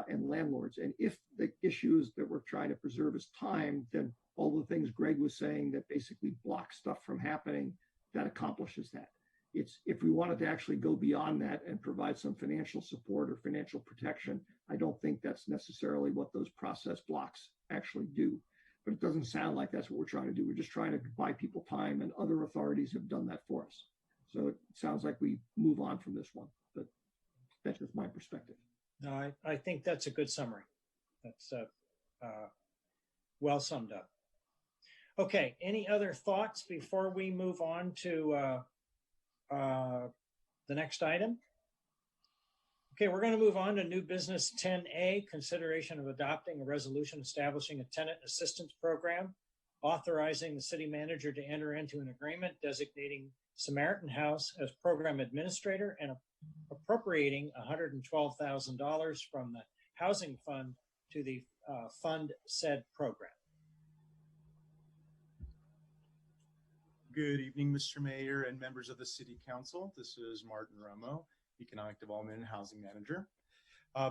and landlords. And if the issues that we're trying to preserve is time, then all the things Greg was saying that basically block stuff from happening, that accomplishes that. If we wanted to actually go beyond that and provide some financial support or financial protection, I don't think that's necessarily what those process blocks actually do. But it doesn't sound like that's what we're trying to do. We're just trying to buy people time, and other authorities have done that for us. So it sounds like we move on from this one, but that's just my perspective. No, I think that's a good summary. That's well summed up. Okay, any other thoughts before we move on to the next item? Okay, we're going to move on to new business 10A, consideration of adopting a resolution establishing a tenant assistance program, authorizing the city manager to enter into an agreement designating Samaritan House as program administrator and appropriating $112,000 from the housing fund to the fund said program. Good evening, Mr. Mayor and members of the City Council. This is Martin Romo, Economic Development and Housing Manager.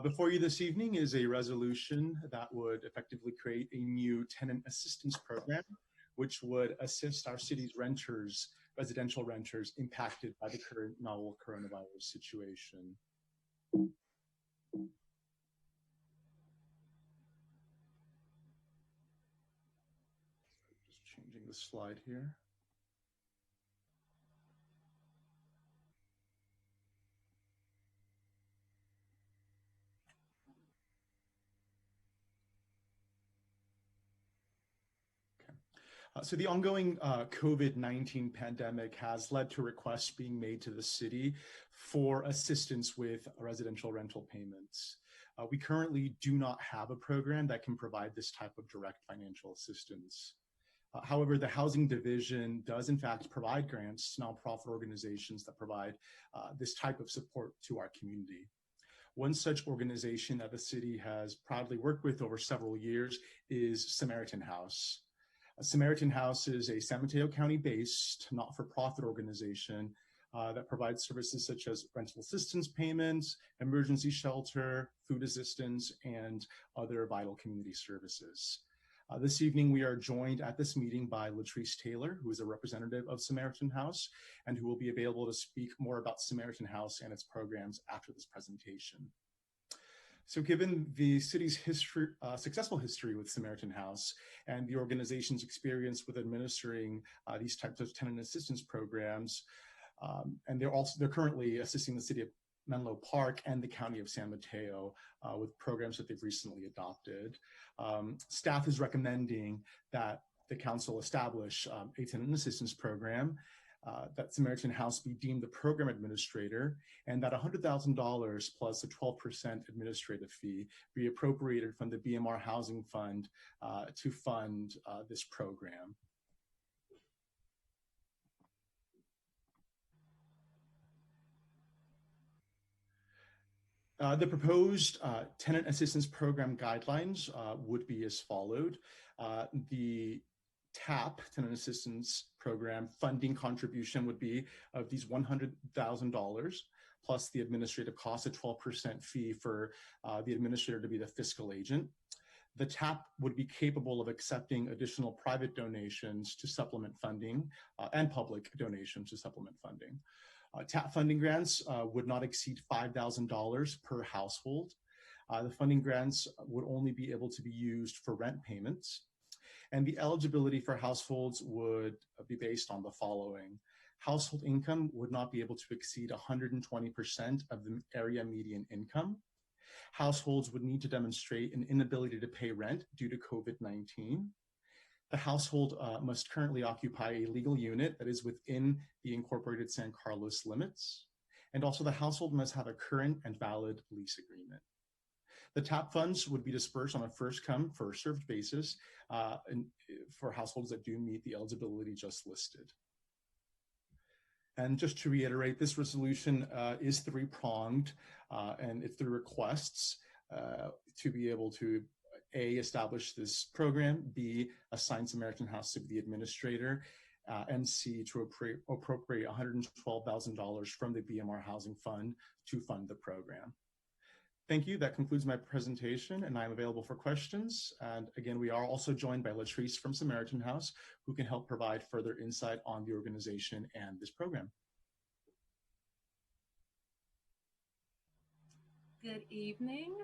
Before you this evening is a resolution that would effectively create a new tenant assistance program, which would assist our city's renters, residential renters impacted by the current novel coronavirus situation. Just changing the slide here. So the ongoing COVID-19 pandemic has led to requests being made to the city for assistance with residential rental payments. We currently do not have a program that can provide this type of direct financial assistance. However, the Housing Division does in fact provide grants to nonprofit organizations that provide this type of support to our community. One such organization that the city has proudly worked with over several years is Samaritan House. Samaritan House is a San Mateo County-based not-for-profit organization that provides services such as rental assistance payments, emergency shelter, food assistance, and other vital community services. This evening, we are joined at this meeting by Latrice Taylor, who is a representative of Samaritan House, and who will be available to speak more about Samaritan House and its programs after this presentation. So given the city's successful history with Samaritan House and the organization's experience with administering these types of tenant assistance programs, and they're currently assisting the city of Menlo Park and the county of San Mateo with programs that they've recently adopted. Staff is recommending that the council establish a tenant assistance program, that Samaritan House be deemed the program administrator, and that $100,000 plus a 12% administrative fee be appropriated from the BMR Housing Fund to fund this program. The proposed tenant assistance program guidelines would be as followed. The TAP, Tenant Assistance Program, funding contribution would be of these $100,000 plus the administrative cost, a 12% fee for the administrator to be the fiscal agent. The TAP would be capable of accepting additional private donations to supplement funding and public donations to supplement funding. TAP funding grants would not exceed $5,000 per household. The funding grants would only be able to be used for rent payments. And the eligibility for households would be based on the following. Household income would not be able to exceed 120% of the area median income. Households would need to demonstrate an inability to pay rent due to COVID-19. The household must currently occupy a legal unit that is within the incorporated San Carlos limits. And also the household must have a current and valid lease agreement. The TAP funds would be dispersed on a first come, first served basis for households that do meet the eligibility just listed. And just to reiterate, this resolution is three-pronged, and it's through requests to be able to A, establish this program, B, assign Samaritan House to be the administrator, and C, to appropriate $112,000 from the BMR Housing Fund to fund the program. Thank you. That concludes my presentation, and I'm available for questions. And again, we are also joined by Latrice from Samaritan House, who can help provide further insight on the organization and this program. Good evening.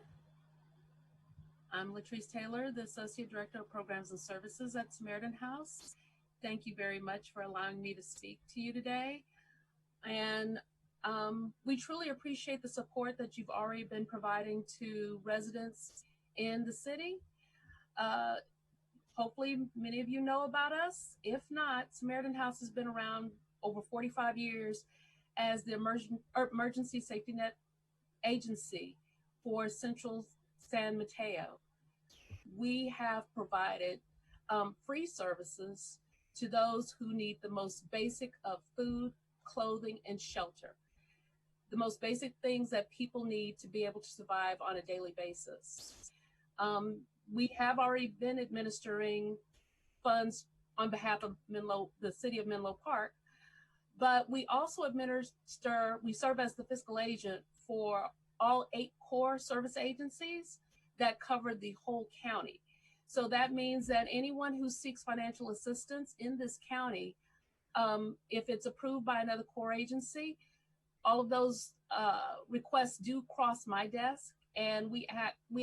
I'm Latrice Taylor, the Associate Director of Programs and Services at Samaritan House. Thank you very much for allowing me to speak to you today. And we truly appreciate the support that you've already been providing to residents in the city. Hopefully many of you know about us. If not, Samaritan House has been around over 45 years as the emergency safety net agency for Central San Mateo. We have provided free services to those who need the most basic of food, clothing, and shelter. The most basic things that people need to be able to survive on a daily basis. We have already been administering funds on behalf of the city of Menlo Park, but we also we serve as the fiscal agent for all 8 core service agencies that cover the whole county. So that means that anyone who seeks financial assistance in this county, if it's approved by another core agency, all of those requests do cross my desk, and we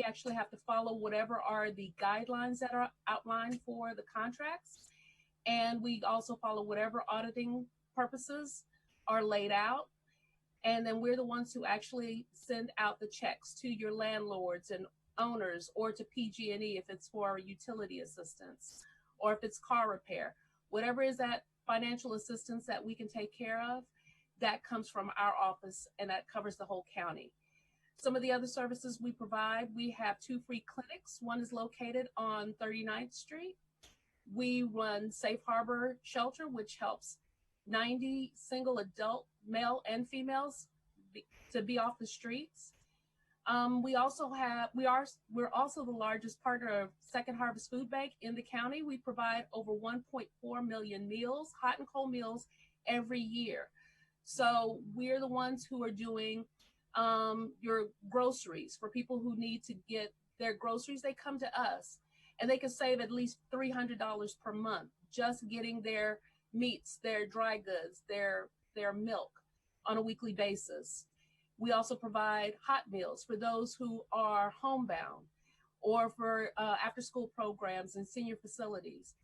actually have to follow whatever are the guidelines that are outlined for the contracts. And we also follow whatever auditing purposes are laid out. And then we're the ones who actually send out the checks to your landlords and owners, or to PG&E if it's for utility assistance, or if it's car repair. Whatever is that financial assistance that we can take care of, that comes from our office, and that covers the whole county. Some of the other services we provide, we have 2 free clinics. One is located on 39th Street. We run Safe Harbor Shelter, which helps 90 single adult male and females to be off the streets. We're also the largest partner of Second Harvest Food Bank in the county. We provide over 1.4 million meals, hot and cold meals, every year. So we're the ones who are doing your groceries. For people who need to get their groceries, they come to us, and they can save at least $300 per month just getting their meats, their dry goods, their milk on a weekly basis. We also provide hot meals for those who are homebound, or for after-school programs and senior facilities.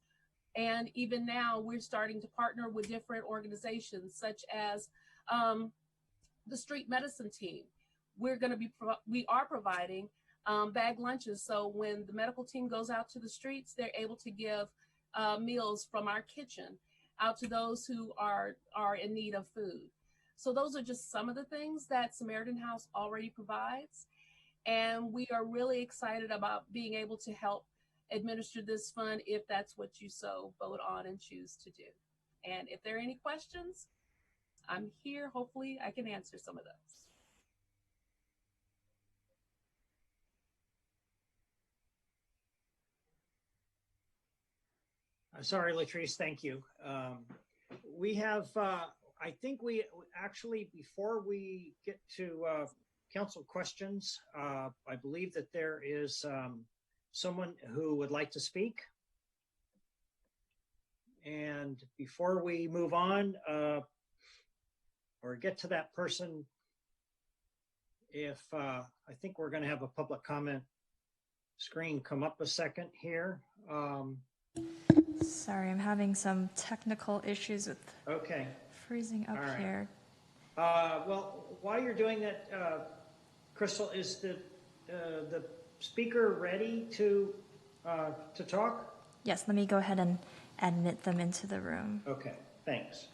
And even now, we're starting to partner with different organizations, such as the Street Medicine Team. We are providing bag lunches, so when the medical team goes out to the streets, they're able to give meals from our kitchen out to those who are in need of food. So those are just some of the things that Samaritan House already provides. And we are really excited about being able to help administer this fund if that's what you so vote on and choose to do. And if there are any questions, I'm here. Hopefully I can answer some of those. Sorry, Latrice, thank you. We have, I think we actually, before we get to council questions, I believe that there is someone who would like to speak. And before we move on or get to that person, if I think we're going to have a public comment screen come up a second here. Sorry, I'm having some technical issues with freezing up here. Well, while you're doing that, Crystal, is the speaker ready to talk? Yes, let me go ahead and admit them into the room. Okay, thanks.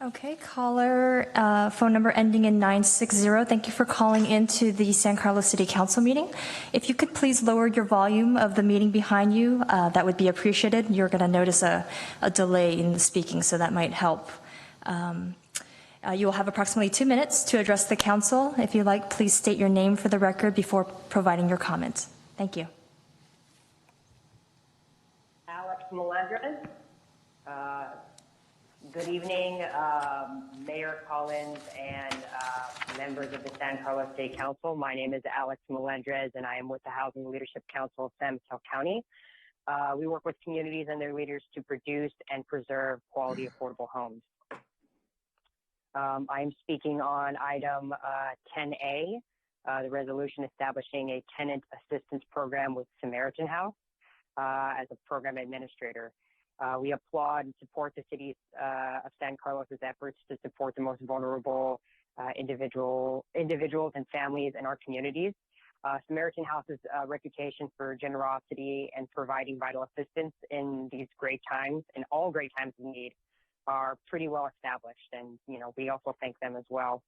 Okay, caller, phone number ending in 960. Thank you for calling into the San Carlos City Council meeting. If you could please lower your volume of the meeting behind you, that would be appreciated. You're going to notice a delay in the speaking, so that might help. You will have approximately 2 minutes to address the council. If you like, please state your name for the record before providing your comments. Thank you. Alex Melendrez. Good evening, Mayor Collins and members of the San Carlos State Council. My name is Alex Melendrez, and I am with the Housing Leadership Council of San Mateo County. We work with communities and their leaders to produce and preserve quality, affordable homes. I am speaking on item 10A, the resolution establishing a tenant assistance program with Samaritan House as a program administrator. We applaud and support the city of San Carlos's efforts to support the most vulnerable individuals and families in our communities. Samaritan House's reputation for generosity and providing vital assistance in these great times, in all great times of need, are pretty well established, and we also thank them as well.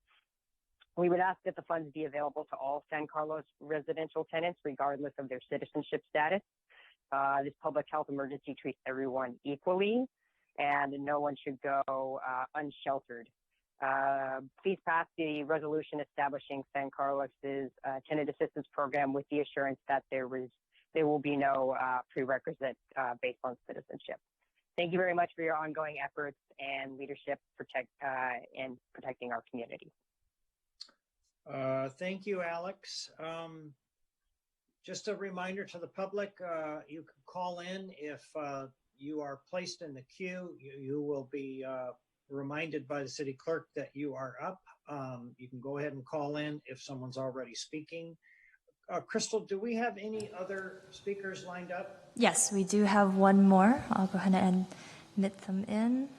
We would ask that the funds be available to all San Carlos residential tenants, regardless of their citizenship status. This public health emergency treats everyone equally, and no one should go unsheltered. Please pass the resolution establishing San Carlos's tenant assistance program with the assurance that there will be no prerequisite based on citizenship. Thank you very much for your ongoing efforts and leadership in protecting our community. Thank you, Alex. Just a reminder to the public, you can call in if you are placed in the queue. You will be reminded by the city clerk that you are up. You can go ahead and call in if someone's already speaking. Crystal, do we have any other speakers lined up? Yes, we do have one more. I'll go ahead and admit them in.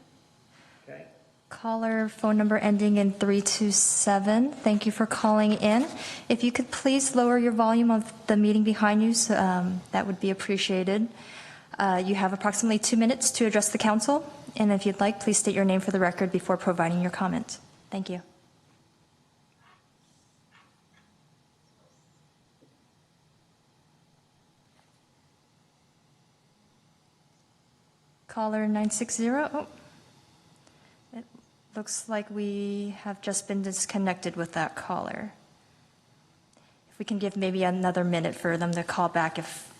Okay. Caller, phone number ending in 327. Thank you for calling in. If you could please lower your volume of the meeting behind you, so, that would be appreciated. You have approximately 2 minutes to address the council. And if you'd like, please state your name for the record before providing your comment. Thank you. Caller 960. Oh. It looks like we have just been disconnected with that caller. If we can give maybe another minute for them to call back if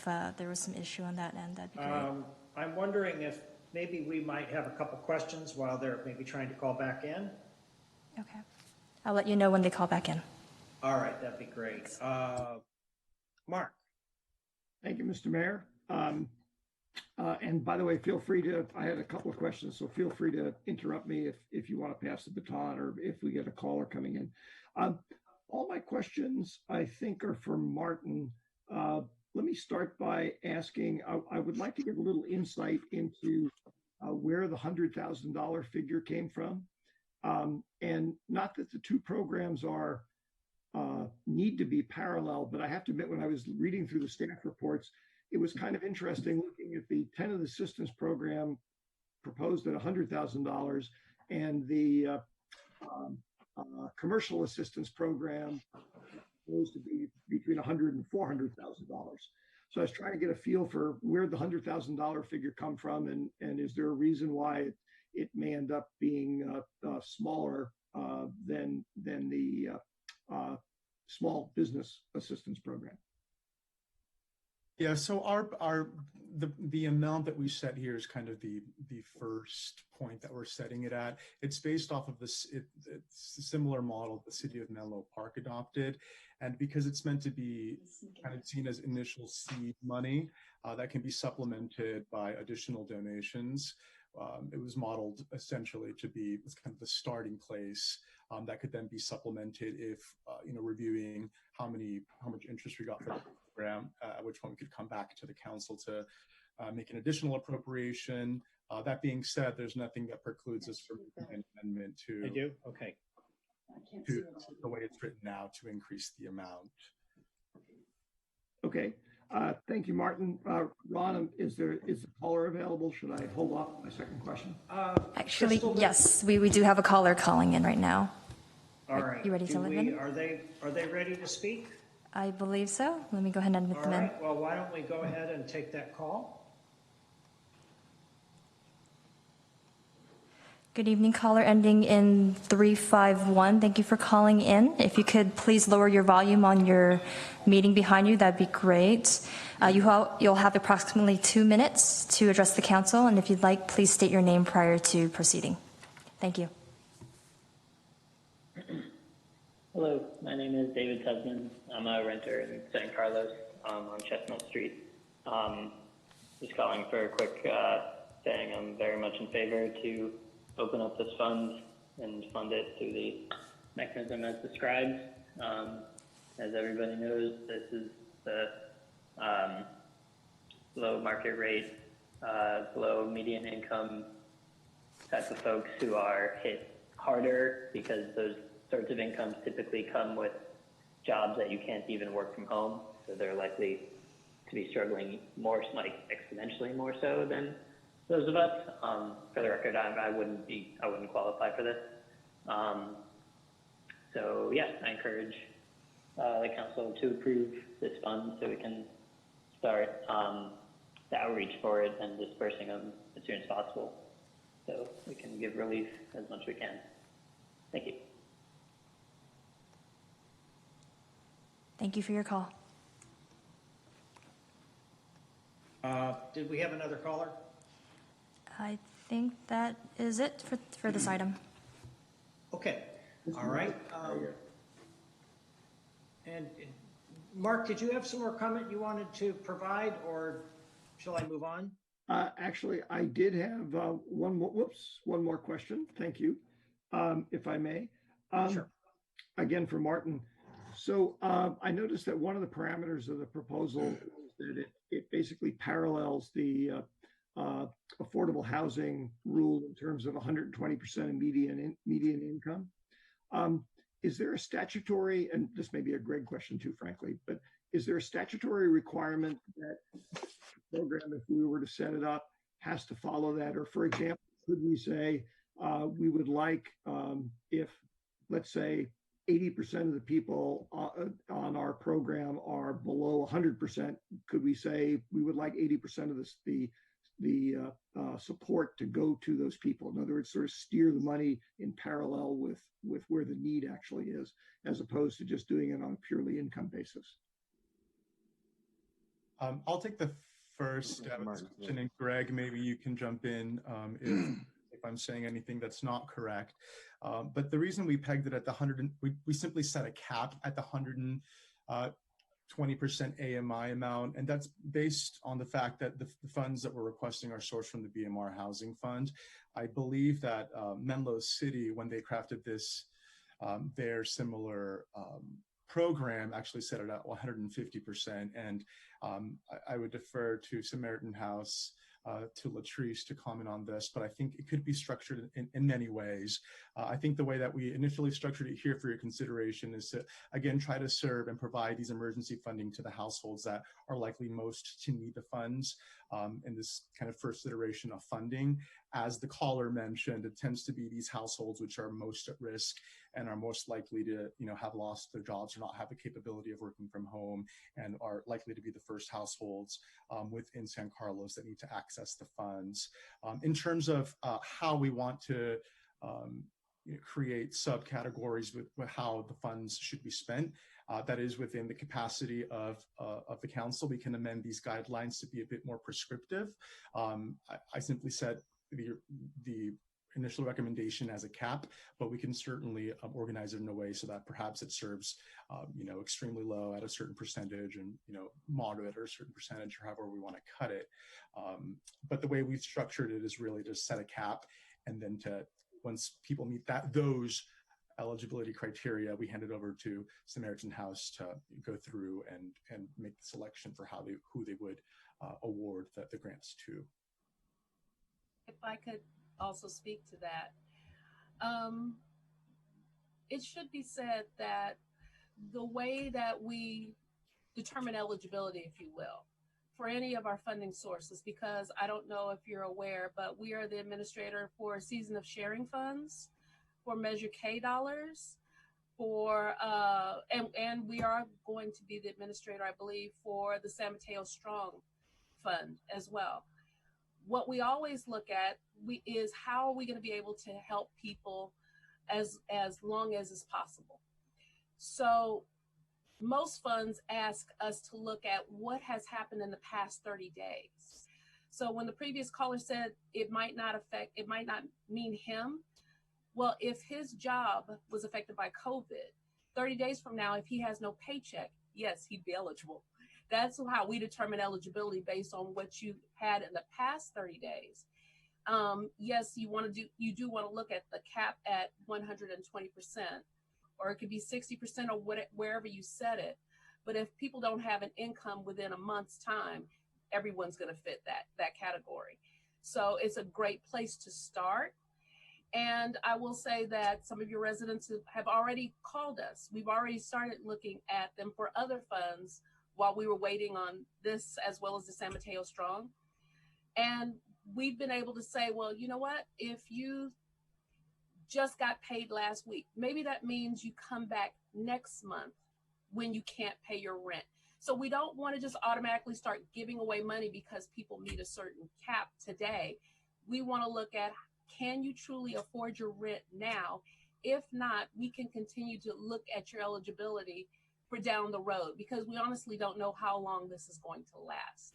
there was some issue on that end, that'd be great. I'm wondering if maybe we might have a couple questions while they're maybe trying to call back in. Okay. I'll let you know when they call back in. All right, that'd be great. Mark. Thank you, Mr. Mayor. And by the way, feel free to, I had a couple of questions, so feel free to interrupt me if you want to pass the baton or if we get a caller coming in. All my questions, I think, are for Martin. Let me start by asking, I would like to get a little insight into where the $100,000 figure came from. And not that the two programs are need to be parallel, but I have to admit, when I was reading through the staff reports, it was kind of interesting looking at the tenant assistance program proposed at $100,000 and the commercial assistance program supposed to be between $100,000 and $400,000. So I was trying to get a feel for where the $100,000 figure come from, and is there a reason why it may end up being smaller than the small business assistance program? Yeah, so the amount that we set here is kind of the first point that we're setting it at. It's based off of it's a similar model the city of Menlo Park adopted, and because it's meant to be kind of seen as initial seed money that can be supplemented by additional donations. It was modeled essentially to be kind of the starting place that could then be supplemented if reviewing how much interest we got for the program, at which point we could come back to the council to make an additional appropriation. That being said, there's nothing that precludes us from making an amendment to. I do? Okay. To the way it's written now to increase the amount. Okay. Thank you, Martin. Ron, is the caller available? Should I hold off my second question? Actually, Crystal, yes, we do have a caller calling in right now. All right. You ready to let them in? Are they ready to speak? I believe so. Let me go ahead and admit All them in. right. Well, why don't we go ahead and take that call? Good evening, caller ending in 351. Thank you for calling in. If you could please lower your volume on your meeting behind you, that'd be great. You'll have approximately 2 minutes to address the council, and if you'd like, please state your name prior to proceeding. Thank you. Hello, my name is David Tubman. I'm a renter in San Carlos on Chestnut Street. Just calling for a quick saying I'm very much in favor to open up this fund and fund it through the mechanism as described. As everybody knows, this is the low market rate, below median income type of folks who are hit harder because those sorts of incomes typically come with jobs that you can't even work from home. So they're likely to be struggling more, like exponentially more so than those of us. For the record, I wouldn't qualify for this. So yeah, I encourage the council to approve this fund so we can start the outreach for it and dispersing them as soon as possible, so we can give relief as much as we can. Thank you. Thank you for your call. Did we have another caller? I think that is it for this item. Okay. All right. And Mark, did you have some more comment you wanted to provide, or shall I move on? Actually, I did have one more question. Thank you, if I may. Sure. Again, for Martin. So I noticed that one of the parameters of the proposal is that it basically parallels the affordable housing rule in terms of 120% of median income. Is there a statutory, and this may be a Greg question too, frankly, but is there a statutory requirement that the program, if we were to set it up, has to follow that? Or for example, could we say we would like, if, let's say, 80% of the people on our program are below 100%, could we say we would like 80% of the support to go to those people? In other words, sort of steer the money in parallel with where the need actually is, as opposed to just doing it on a purely income basis. I'll take the first stab at this question, and Greg, maybe you can jump in if I'm saying anything that's not correct. But the reason we pegged it at the 100, we simply set a cap at the 120% AMI amount, and that's based on the fact that the funds that we're requesting are sourced from the BMR Housing Fund. I believe that Menlo City, when they crafted this, their similar program actually set it at 150%, and I would defer to Samaritan House, to Latrice to comment on this, but I think it could be structured in many ways. I think the way that we initially structured it here for your consideration is to, again, try to serve and provide these emergency funding to the households that are likely most to need the funds in this kind of first iteration of funding. As the caller mentioned, it tends to be these households which are most at risk and are most likely to, have lost their jobs or not have the capability of working from home, and are likely to be the first households within San Carlos that need to access the funds. In terms of how we want to create subcategories with how the funds should be spent, that is within the capacity of the council. We can amend these guidelines to be a bit more prescriptive. I simply said the initial recommendation as a cap, but we can certainly organize it in a way so that perhaps it serves, extremely low at a certain percentage and, moderate at a certain percentage, or however we want to cut it. But the way we've structured it is really to set a cap, and then once people meet those eligibility criteria, we hand it over to Samaritan House to go through and make the selection for who they would award the grants to. If I could also speak to that. It should be said that the way that we determine eligibility, if you will, for any of our funding sources, because I don't know if you're aware, but we are the administrator for Season of Sharing funds, for Measure K dollars, and we are going to be the administrator, I believe, for the San Mateo Strong Fund as well. What we always look at is how are we going to be able to help people as long as is possible. So most funds ask us to look at what has happened in the past 30 days. So when the previous caller said it might not mean him, well, if his job was affected by COVID, 30 days from now, if he has no paycheck, yes, he'd be eligible. That's how we determine eligibility, based on what you had in the past 30 days. Yes, you do want to look at the cap at 120%, or it could be 60% or wherever you set it. But if people don't have an income within a month's time, everyone's going to fit that category. So it's a great place to start. And I will say that some of your residents have already called us. We've already started looking at them for other funds while we were waiting on this, as well as the San Mateo Strong. And we've been able to say, well, you know what? If you just got paid last week, maybe that means you come back next month when you can't pay your rent. So we don't want to just automatically start giving away money because people meet a certain cap today. We want to look at, can you truly afford your rent now? If not, we can continue to look at your eligibility for down the road, because we honestly don't know how long this is going to last.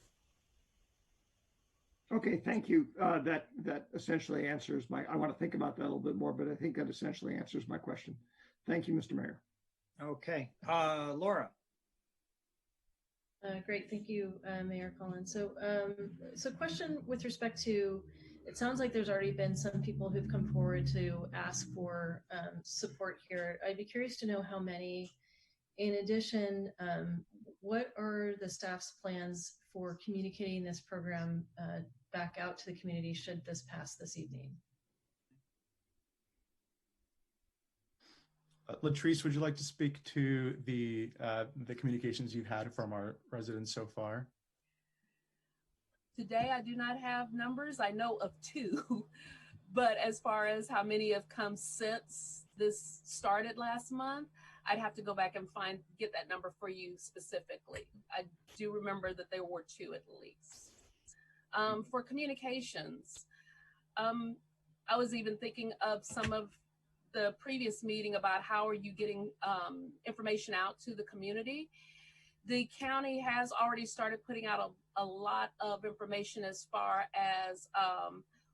Okay, thank you. That essentially answers I want to think about that a little bit more, but I think that essentially answers my question. Thank you, Mr. Mayor. Okay, Laura. Great, thank you, Mayor Collins. So question with respect to, it sounds like there's already been some people who've come forward to ask for support here. I'd be curious to know how many. In addition, what are the staff's plans for communicating this program back out to the community should this pass this evening? Latrice, would you like to speak to the communications you've had from our residents so far? Today, I do not have numbers. I know of 2, but as far as how many have come since this started last month, I'd have to go back and get that number for you specifically. I do remember that there were 2 at least. For communications, I was even thinking of some of the previous meeting about how are you getting information out to the community. The county has already started putting out a lot of information as far as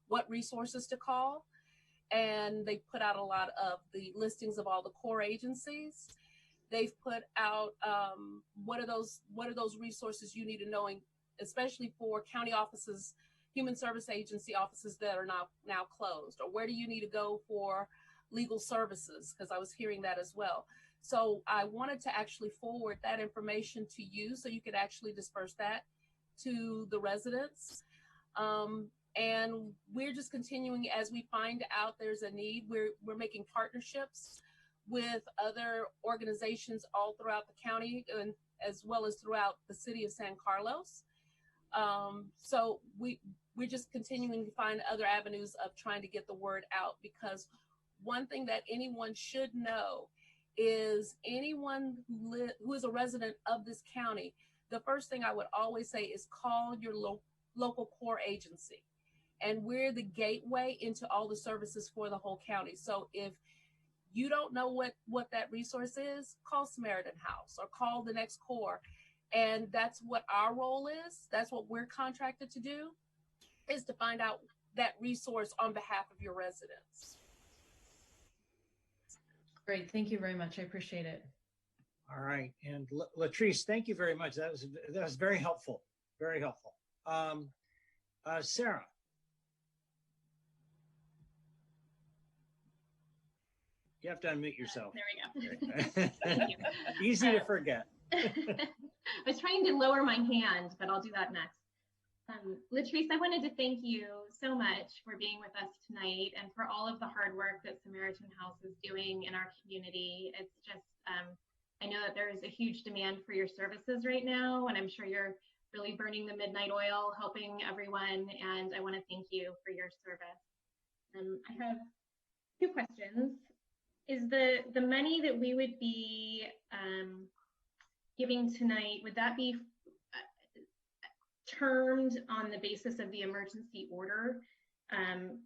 what resources to call. And they put out a lot of the listings of all the core agencies. They've put out what are those resources you need to know, especially for county offices, human service agency offices that are now closed, or where do you need to go for legal services, because I was hearing that as well. So I wanted to actually forward that information to you so you could actually disperse that to the residents. And we're just continuing as we find out there's a need. We're making partnerships with other organizations all throughout the county, and as well as throughout the city of San Carlos. So we're just continuing to find other avenues of trying to get the word out, because one thing that anyone should know is anyone who is a resident of this county, the first thing I would always say is call your local core agency. And we're the gateway into all the services for the whole county. So if you don't know what that resource is, call Samaritan House or call the next core. And that's what our role is. That's what we're contracted to do, is to find out that resource on behalf of your residents. Great. Thank you very much. I appreciate it. All right. And Latrice, thank you very much. That was very helpful. Very helpful. Sarah. You have to unmute yourself. There we go. Thank you. Easy to forget. I was trying to lower my hand, but I'll do that next. Latrice, I wanted to thank you so much for being with us tonight and for all of the hard work that Samaritan House is doing in our community. It's just, I know that there is a huge demand for your services right now, and I'm sure you're really burning the midnight oil, helping everyone, and I want to thank you for your service. I have two questions. Is the money that we would be giving tonight, would that be termed on the basis of the emergency order?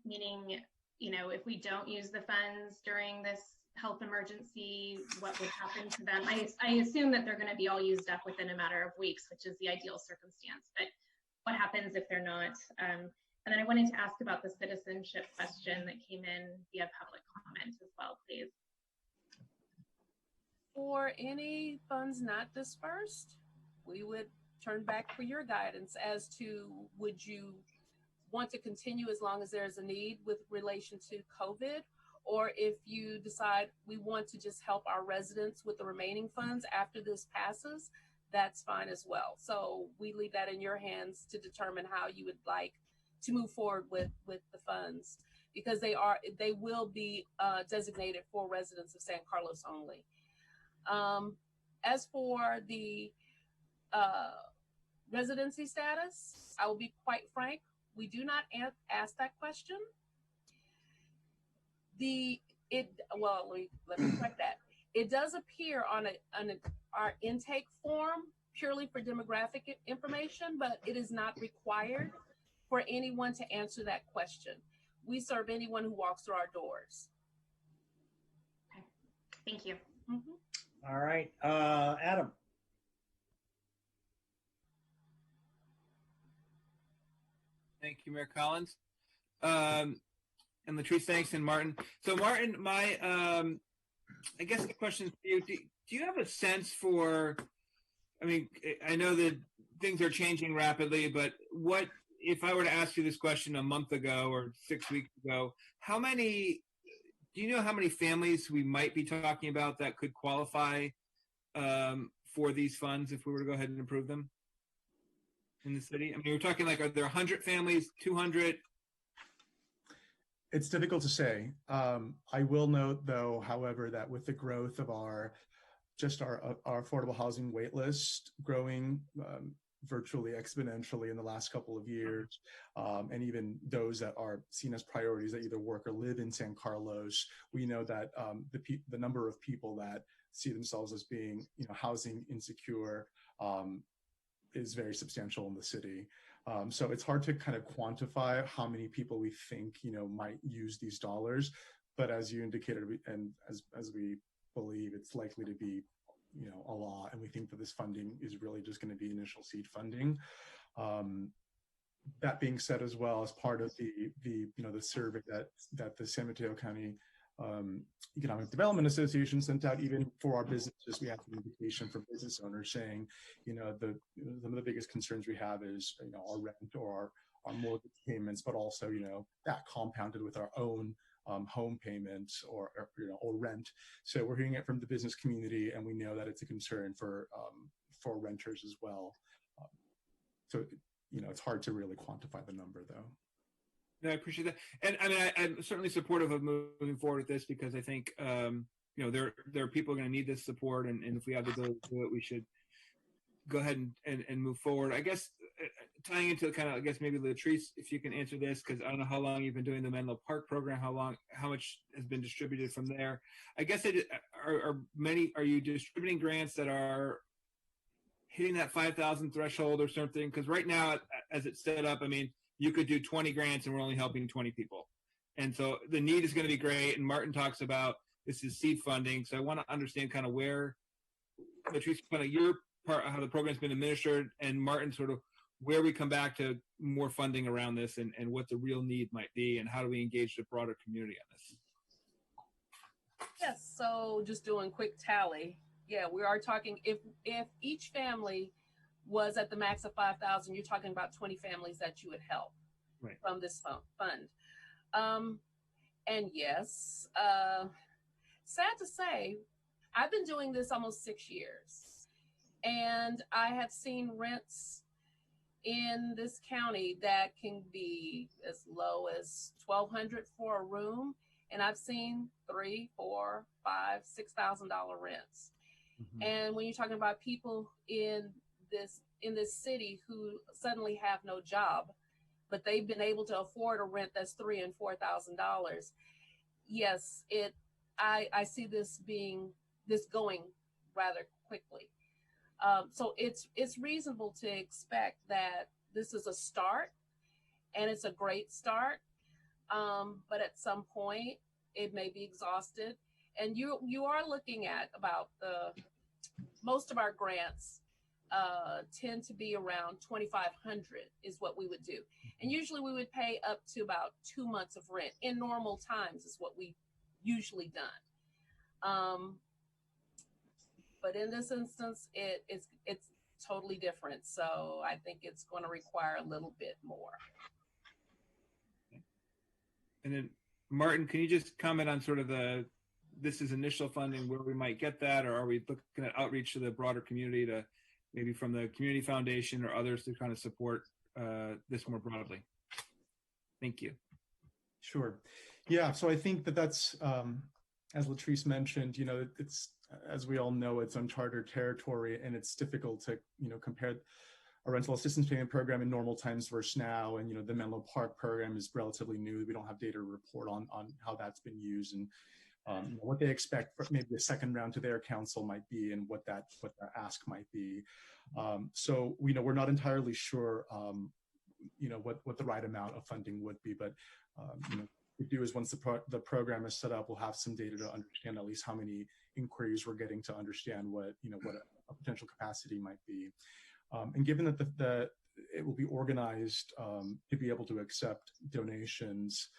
Meaning, you know, if we don't use the funds during this health emergency, what would happen to them? I assume that they're going to be all used up within a matter of weeks, which is the ideal circumstance, but what happens if they're not? And then I wanted to ask about the citizenship question that came in via public comment as well, please. For any funds not dispersed, we would turn back for your guidance as to, would you want to continue as long as there's a need with relation to COVID? Or if you decide we want to just help our residents with the remaining funds after this passes, that's fine as well. So we leave that in your hands to determine how you would like to move forward with the funds, because they will be designated for residents of San Carlos only. As for the residency status, I will be quite frank, we do not ask that question. Let me correct that. It does appear on our intake form purely for demographic information, but it is not required for anyone to answer that question. We serve anyone who walks through our doors. Okay. Thank you. Mm-hmm. All right, Adam. Thank you, Mayor Collins. And Latrice, thanks, and Martin. So Martin, my, I guess the question for you, do you have a sense for, I mean, I know that things are changing rapidly, but what, if I were to ask you this question a month ago or 6 weeks ago, do you know how many families we might be talking about that could qualify for these funds if we were to go ahead and approve them in the city? I mean, we're talking like, are there 100 families, 200? It's difficult to say. I will note, though, however, that with the growth of our affordable housing wait list growing virtually exponentially in the last couple of years, and even those that are seen as priorities that either work or live in San Carlos, we know that the number of people that see themselves as being, housing insecure is very substantial in the city. So it's hard to kind of quantify how many people we think, might use these dollars. But as you indicated, and as we believe, it's likely to be, a lot. And we think that this funding is really just going to be initial seed funding. That being said, as well, as part of the survey that the San Mateo County Economic Development Association sent out, even for our businesses, we have an invitation from business owners saying, some of the biggest concerns we have is, our rent or our mortgage payments, but also, that compounded with our own home payments or rent. So we're hearing it from the business community, and we know that it's a concern for renters as well. So, it's hard to really quantify the number, though. No, I appreciate that. And I mean, I'm certainly supportive of moving forward with this, because I think, there are people going to need this support. And if we have the ability to do it, we should go ahead and move forward. I guess tying into kind of, I guess maybe Latrice, if you can answer this, because I don't know how long you've been doing the Menlo Park program, how much has been distributed from there. I guess are you distributing grants that are hitting that 5,000 threshold or something? Because right now, as it's set up, I mean, you could do 20 grants and we're only helping 20 people. And so the need is going to be great. And Martin talks about this is seed funding. So I want to understand kind of where, Latrice, kind of your part, how the program's been administered, and Martin, sort of where we come back to more funding around this and what the real need might be, and how do we engage the broader community on this? Yes, so just doing quick tally. Yeah, we are talking, if each family was at the max of 5,000, you're talking about 20 families that you would help from this fund. And yes, sad to say, I've been doing this almost 6 years, and I have seen rents in this county that can be as low as $1,200 for a room, and I've seen $3,000, $4,000, $5,000, $6,000 rents. Mm-hmm. And when you're talking about people in this city who suddenly have no job, but they've been able to afford a rent that's $3,000 and $4,000. Yes, I see this going rather quickly. So it's reasonable to expect that this is a start, and it's a great start. But at some point it may be exhausted, and you are looking at about most of our grants tend to be around 2,500 is what we would do. And usually we would pay up to about 2 months of rent in normal times is what we usually done. But in this instance, it's totally different. So I think it's going to require a little bit more. And then Martin, can you just comment on sort of this is initial funding, where we might get that, or are we looking at outreach to the broader community, to maybe from the community foundation or others to kind of support this more broadly? Thank you. Sure. Yeah. So I think that's, as Latrice mentioned, it's, as we all know, it's uncharted territory, and it's difficult to, compare a rental assistance payment program in normal times versus now. And, the Menlo Park program is relatively new. We don't have data to report on how that's been used, and what they expect for maybe the second round to their council might be, and what their ask might be. So, we're not entirely sure, what the right amount of funding would be, but, what we do is once the program is set up, we'll have some data to understand at least how many inquiries we're getting, to understand what a potential capacity might be. And given that it will be organized to be able to accept donations,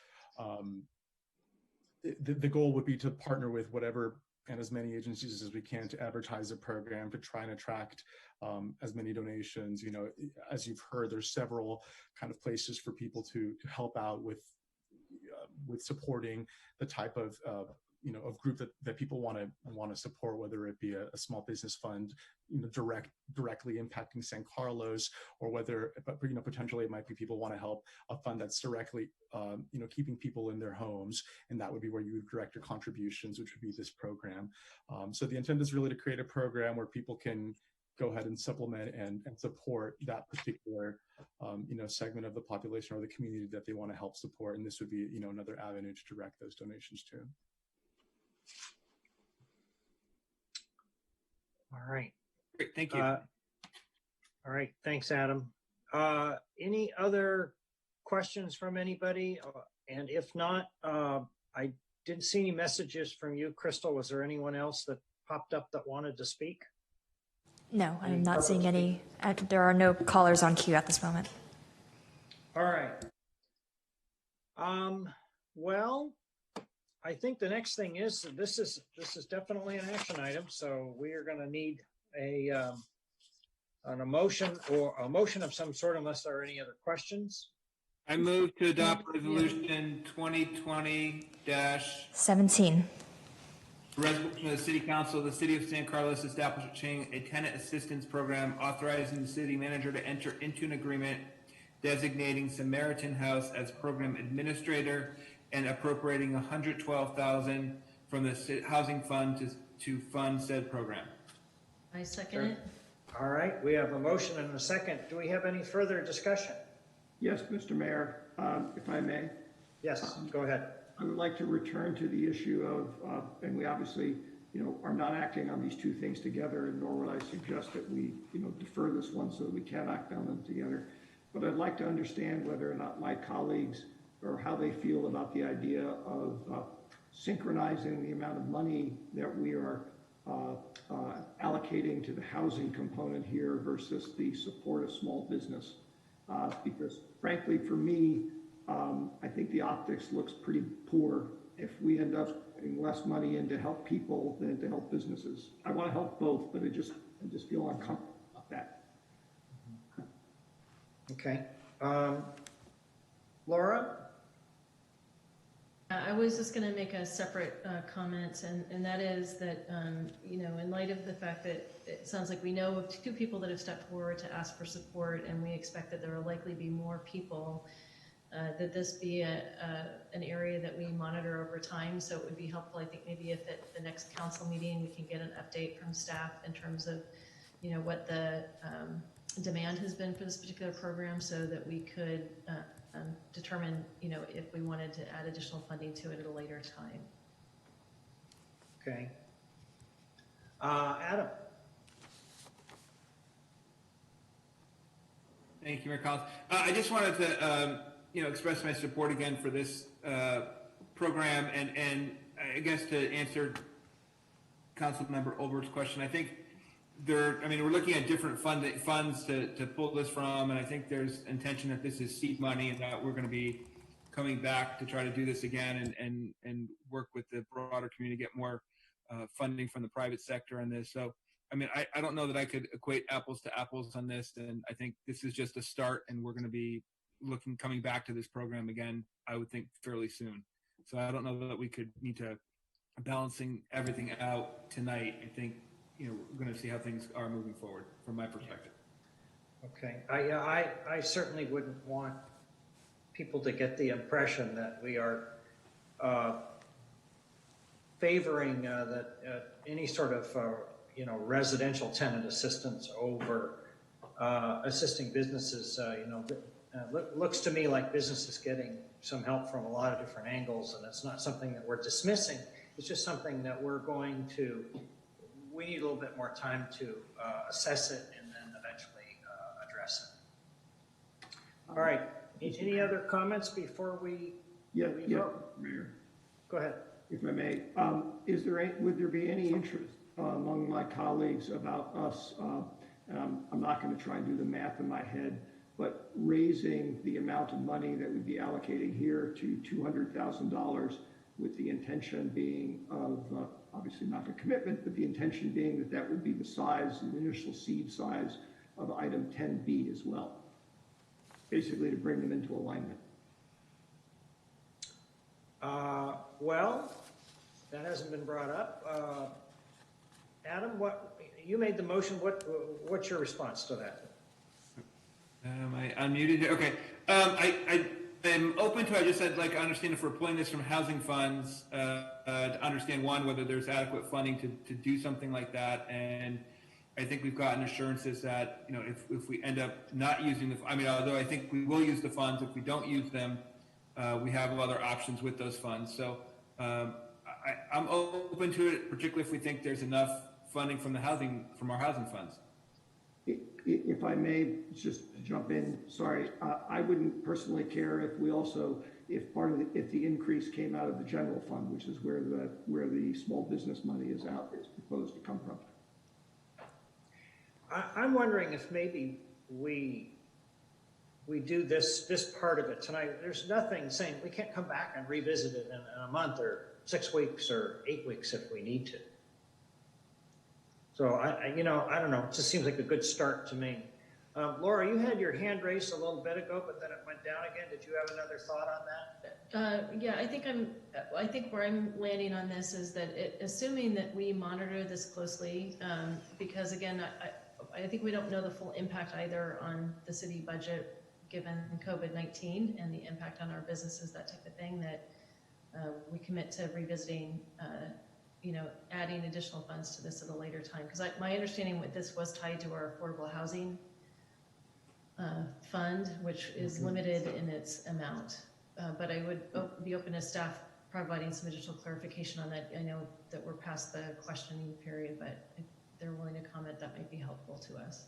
the goal would be to partner with whatever and as many agencies as we can to advertise the program, to try and attract as many donations. As you've heard, there's several kind of places for people to help out with supporting the type of group that people want to support, whether it be a small business fund, directly impacting San Carlos, or whether, potentially it might be people want to help a fund that's directly, keeping people in their homes, and that would be where you would direct your contributions, which would be this program. So the intent is really to create a program where people can go ahead and supplement and support that particular, segment of the population or the community that they want to help support. And this would be, another avenue to direct those donations to. All right. Great, thank you. All right, thanks, Adam. Any other questions from anybody? And if not, I didn't see any messages from you, Crystal. Was there anyone else that popped up that wanted to speak? No, I'm not seeing any. There are no callers on queue at this moment. All right. Well, I think the next thing is this is definitely an action item. So we are going to need an emotion or a motion of some sort, unless there are any other questions. I move to adopt resolution 2020-17. Resolution of the City Council of the City of San Carlos establishing a tenant assistance program, authorizing the city manager to enter into an agreement designating Samaritan House as program administrator and appropriating $112,000 from the housing fund to fund said program. I second it. All right, we have a motion and a second. Do we have any further discussion? Yes, Mr. Mayor, if I may. Yes, go ahead. I would like to return to the issue of, and we obviously, are not acting on these two things together, nor would I suggest that we, defer this one so that we can act on them together. But I'd like to understand whether or not my colleagues, or how they feel about the idea of synchronizing the amount of money that we are allocating to the housing component here versus the support of small business. Because frankly, for me, I think the optics looks pretty poor if we end up putting less money in to help people than to help businesses. I want to help both, but I just feel uncomfortable about that. Okay. Laura? I was just going to make a separate comment, and that is that, you know, in light of the fact that it sounds like we know of 2 people that have stepped forward to ask for support, and we expect that there will likely be more people, that this be an area that we monitor over time. So it would be helpful, I think, maybe if at the next council meeting we can get an update from staff in terms of, you know, what the demand has been for this particular program, so that we could determine, you know, if we wanted to add additional funding to it at a later time. Okay. Adam? Thank you, Mayor Collins. I just wanted to, you know, express my support again for this program, and I guess to answer Councilmember Olbert's question, I think I mean, we're looking at different funds to pull this from, and I think there's intention that this is seed money and that we're going to be coming back to try to do this again and work with the broader community to get more funding from the private sector on this. So, I mean, I don't know that I could equate apples to apples on this, and I think this is just a start, and we're going to be coming back to this program again, I would think, fairly soon. So I don't know that we could need to balancing everything out tonight. I think, you know, we're going to see how things are moving forward from my perspective. Okay. I certainly wouldn't want people to get the impression that we are favoring any sort of you know, residential tenant assistance over assisting businesses. You know, looks to me like business is getting some help from a lot of different angles, and it's not something that we're dismissing. It's just something that we need a little bit more time to assess it and then eventually address it. All right. Any other comments before we vote? Mayor. Go ahead. If I may, would there be any interest among my colleagues about us, and I'm not going to try and do the math in my head, but raising the amount of money that we'd be allocating here to $200,000 with the intention being of, obviously not a commitment, but the intention being that that would be the size, the initial seed size of item 10B as well, basically to bring them into alignment. Well, that hasn't been brought up. Adam, you made the motion. What's your response to that? Am I unmuted? Okay. I'm open to, I just said, like, I understand if we're pulling this from housing funds, to understand, one, whether there's adequate funding to do something like that. And I think we've gotten assurances that, you know, if we end up not using although I think we will use the funds, if we don't use them, we have other options with those funds. So I'm open to it, particularly if we think there's enough funding from our housing funds. If I may just jump in, sorry, I wouldn't personally care if if the increase came out of the general fund, which is where the small business money is proposed to come from. I'm wondering if maybe we do this part of it tonight. There's nothing saying we can't come back and revisit it in a month or 6 weeks or 8 weeks if we need to. So I don't know. It just seems like a good start to me. Laura, you had your hand raised a little bit ago, but then it went down again. Did you have another thought on that? Yeah, I think where I'm landing on this is that assuming that we monitor this closely, because again, I think we don't know the full impact either on the city budget given COVID-19 and the impact on our businesses, that type of thing, that we commit to revisiting, adding additional funds to this at a later time. Because my understanding with this was tied to our affordable housing fund, which is limited in its amount. But I would be open to staff providing some additional clarification on that. I know that we're past the questioning period, but if they're willing to comment, that might be helpful to us.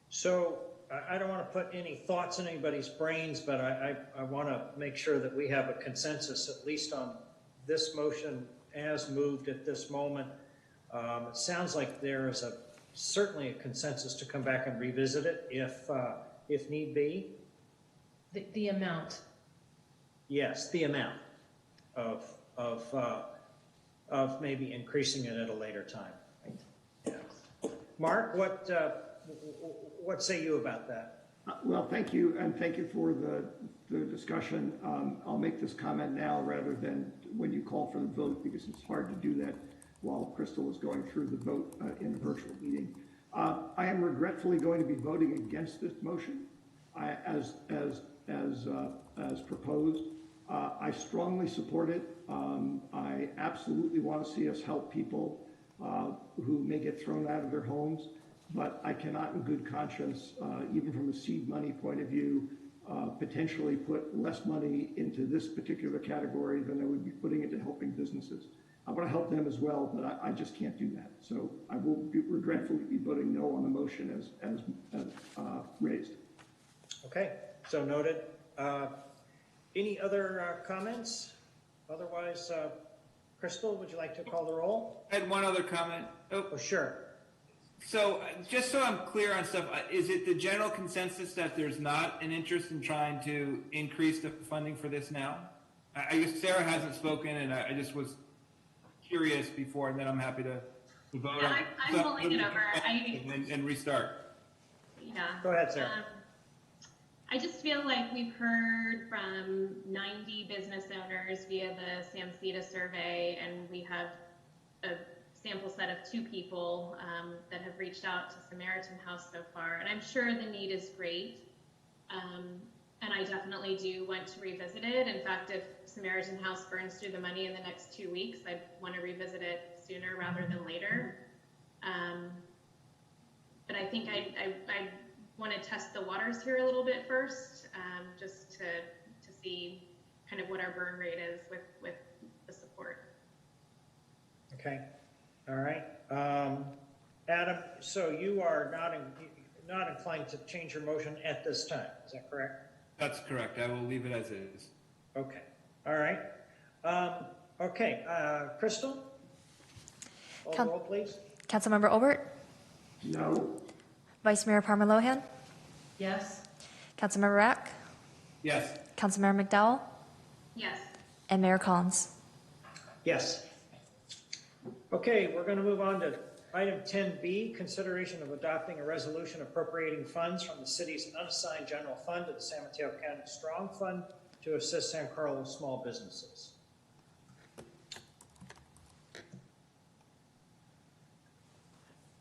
So I don't want to put any thoughts in anybody's brains, but I want to make sure that we have a consensus, at least on this motion as moved at this moment. It sounds like there is certainly a consensus to come back and revisit it if need be. The amount. Yes, the amount of maybe increasing it at a later time. Yeah. Mark, what say you about that? Well, thank you, and thank you for the discussion. I'll make this comment now rather than when you call for the vote, because it's hard to do that while Crystal is going through the vote in a virtual meeting. I am regretfully going to be voting against this motion as proposed. I strongly support it. I absolutely want to see us help people who may get thrown out of their homes, but I cannot in good conscience, even from a seed money point of view, potentially put less money into this particular category than I would be putting into helping businesses. I want to help them as well, but I just can't do that. So I will regretfully be voting no on the motion as raised. Okay, so noted. Any other comments? Otherwise, Crystal, would you like to call the roll? I had one other comment. Oh, sure. So just so I'm clear on stuff, is it the general consensus that there's not an interest in trying to increase the funding for this now? I guess Sarah hasn't spoken, and I just was curious before, and then I'm happy to vote on it. I'm mulling it over. And restart. Yeah. Go ahead, Sarah. I just feel like we've heard from 90 business owners via the SAMCETA survey, and we have a sample set of 2 people that have reached out to Samaritan House so far. And I'm sure the need is great. And I definitely do want to revisit it. In fact, if Samaritan House burns through the money in the next 2 weeks, I want to revisit it sooner rather than later. But I think I want to test the waters here a little bit first, just to see kind of what our burn rate is with the support. Okay. All right. Adam, so you are not inclined to change your motion at this time. Is that correct? That's correct. I will leave it as is. Okay. All right. Okay. Crystal? Call the roll, please. Councilmember Olbert? No. Vice Mayor Parma-Lohan? Yes. Councilmember Rack? Yes. Councilmember McDowell? Yes. And Mayor Collins? Yes. Okay, we're going to move on to item 10B, consideration of adopting a resolution appropriating funds from the city's unassigned general fund to the San Mateo County Strong Fund to assist San Carlos small businesses.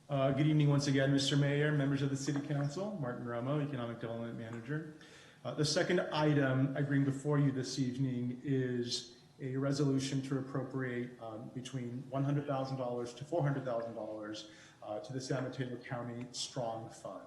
Good evening once again, Mr. Mayor, members of the City Council. Martin Romo, Economic Development Manager. The second item I bring before you this evening is a resolution to appropriate between $100,000 to $400,000 to the San Mateo County Strong Fund.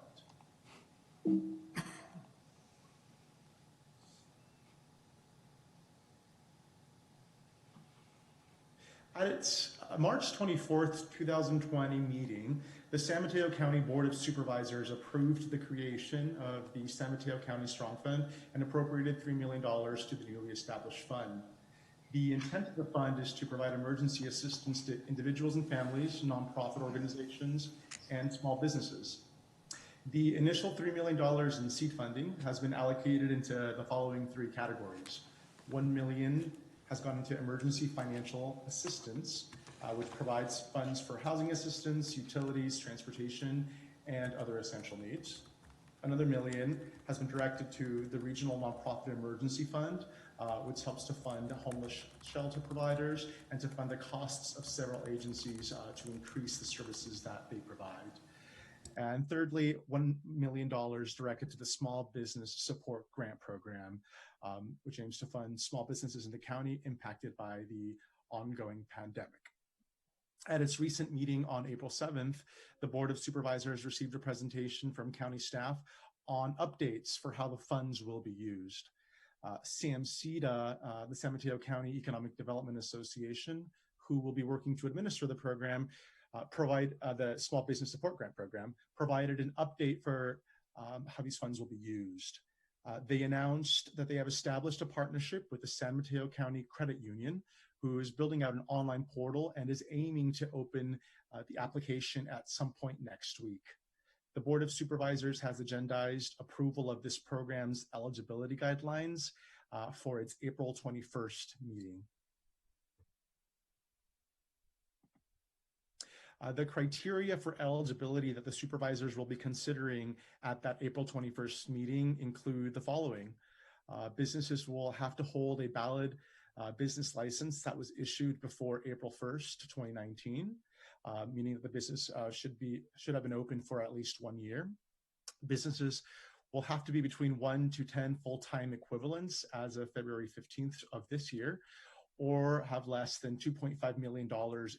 At its March 24th, 2020 meeting, the San Mateo County Board of Supervisors approved the creation of the San Mateo County Strong Fund and appropriated $3 million to the newly established fund. The intent of the fund is to provide emergency assistance to individuals and families, nonprofit organizations, and small businesses. The initial $3 million in seed funding has been allocated into the following 3 categories. $1 million has gone into emergency financial assistance, which provides funds for housing assistance, utilities, transportation, and other essential needs. Another $1 million has been directed to the Regional Nonprofit Emergency Fund, which helps to fund homeless shelter providers and to fund the costs of several agencies to increase the services that they provide. And thirdly, $1 million directed to the Small Business Support Grant Program, which aims to fund small businesses in the county impacted by the ongoing pandemic. At its recent meeting on April 7th, the Board of Supervisors received a presentation from county staff on updates for how the funds will be used. SAMCETA, the San Mateo County Economic Development Association, who will be working to administer the program, the Small Business Support Grant Program, provided an update for how these funds will be used. They announced that they have established a partnership with the San Mateo County Credit Union, who is building out an online portal and is aiming to open the application at some point next week. The Board of Supervisors has agendized approval of this program's eligibility guidelines for its April 21st meeting. The criteria for eligibility that the supervisors will be considering at that April 21st meeting include the following. Businesses will have to hold a valid business license that was issued before April 1st, 2019, meaning that the business should have been open for at least 1 year. Businesses will have to be between 1 to 10 full-time equivalents as of February 15th of this year, or have less than $2.5 million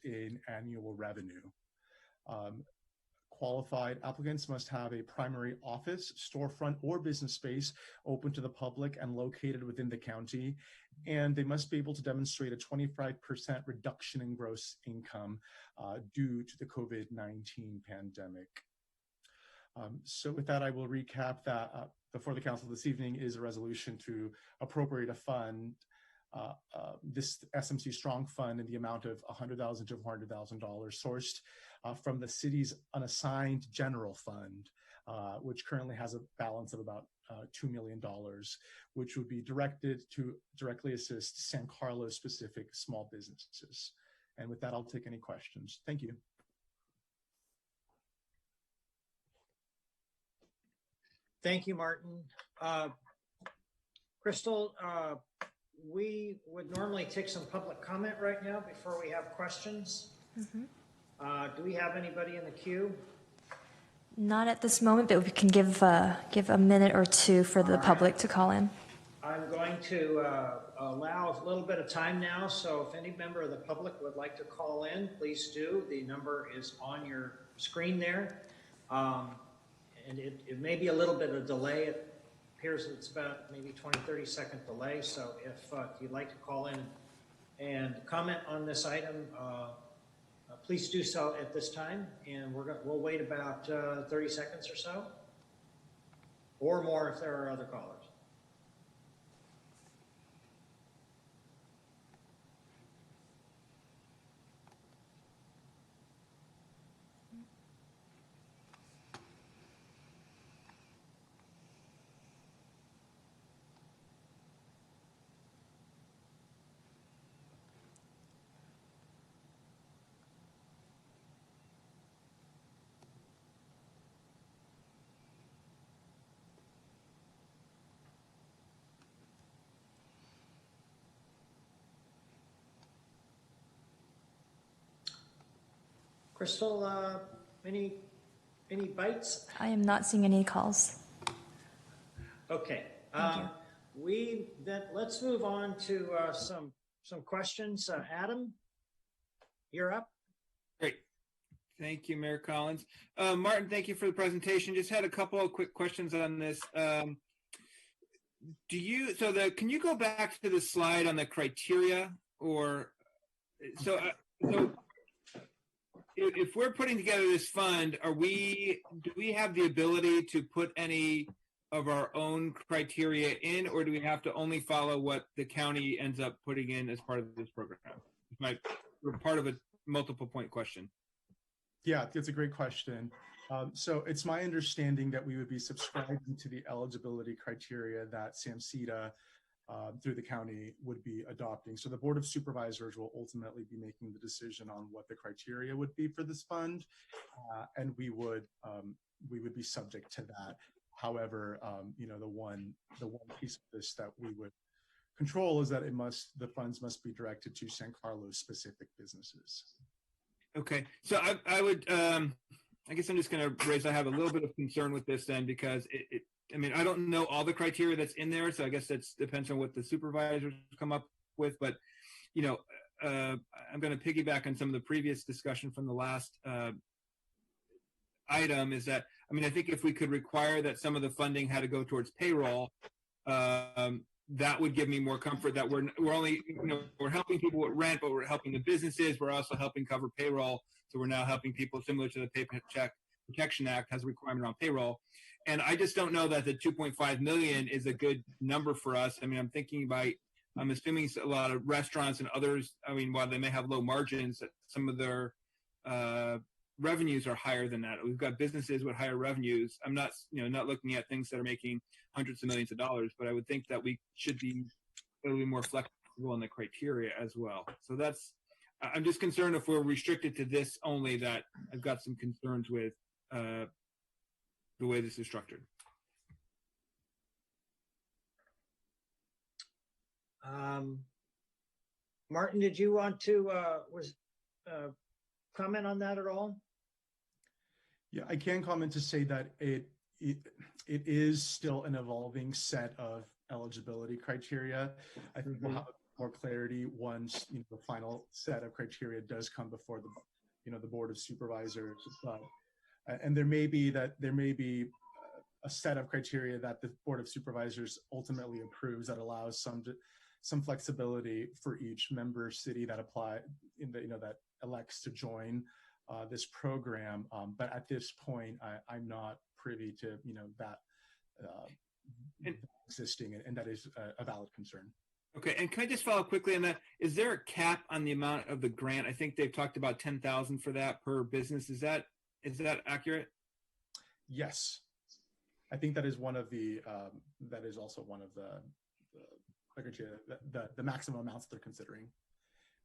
in annual revenue. Qualified applicants must have a primary office, storefront, or business space open to the public and located within the county, and they must be able to demonstrate a 25% reduction in gross income due to the COVID-19 pandemic. So with that, I will recap that before the council this evening is a resolution to appropriate a fund, this SMC Strong Fund, in the amount of $100,000 to $400,000 sourced from the city's unassigned general fund, which currently has a balance of about $2 million, which would be directed to directly assist San Carlos specific small businesses. And with that, I'll take any questions. Thank you. Thank you, Martin. Crystal, we would normally take some public comment right now before we have questions. Do we have anybody in the queue? Not at this moment, but we can give a minute or two for the public to call in. I'm going to allow a little bit of time now, so if any member of the public would like to call in, please do. The number is on your screen there. And it may be a little bit of delay. It appears it's about maybe 20-30 second delay. So if you'd like to call in and comment on this item, please do so at this time. And we'll wait about 30 seconds or so, or more if there are other callers. Crystal, any bites? I am not seeing any calls. Okay. Let's move on to some questions. Adam, you're up. Great. Thank you, Mayor Collins. Martin, thank you for the presentation. Just had a couple of quick questions on this. Can you go back to the slide on the criteria, or if we're putting together this fund, do we have the ability to put any of our own criteria in, or do we have to only follow what the county ends up putting in as part of this program? We're part of a multiple point question. Yeah, that's a great question. So it's my understanding that we would be subscribing to the eligibility criteria that SAMCETA through the county would be adopting. So the Board of Supervisors will ultimately be making the decision on what the criteria would be for this fund, and we would be subject to that. However, the one piece of this that we would control is that the funds must be directed to San Carlos specific businesses. Okay, so I would, I guess I'm just going to raise, I have a little bit of concern with this then, because I don't know all the criteria that's in there, so I guess that depends on what the supervisors come up with. But, I'm going to piggyback on some of the previous discussion from the last item. Is that, I think if we could require that some of the funding had to go towards payroll, that would give me more comfort that we're only, we're helping people with rent, but we're helping the businesses. We're also helping cover payroll. So we're now helping people similar to the paycheck Protection Act has a requirement on payroll. And I just don't know that the 2.5 million is a good number for us. I mean, I'm assuming a lot of restaurants and others, I mean, while they may have low margins, some of their revenues are higher than that. We've got businesses with higher revenues. I'm not, not looking at things that are making hundreds of millions of dollars, but I would think that we should be a little bit more flexible in the criteria as well. So I'm just concerned if we're restricted to this only, that I've got some concerns with the way this is structured. Martin, did you want to comment on that at all? Yeah, I can comment to say that it is still an evolving set of eligibility criteria. I think we'll have more clarity once the final set of criteria does come before the Board of Supervisors. And there may be a set of criteria that the Board of Supervisors ultimately approves that allows some flexibility for each member city that that elects to join this program. But at this point, I'm not privy to that existing, and that is a valid concern. Okay, and can I just follow quickly on that? Is there a cap on the amount of the grant? I think they've talked about $10,000 for that per business. Is that accurate? Yes, I think that is one of the that is also one of the criteria, the maximum amounts they're considering.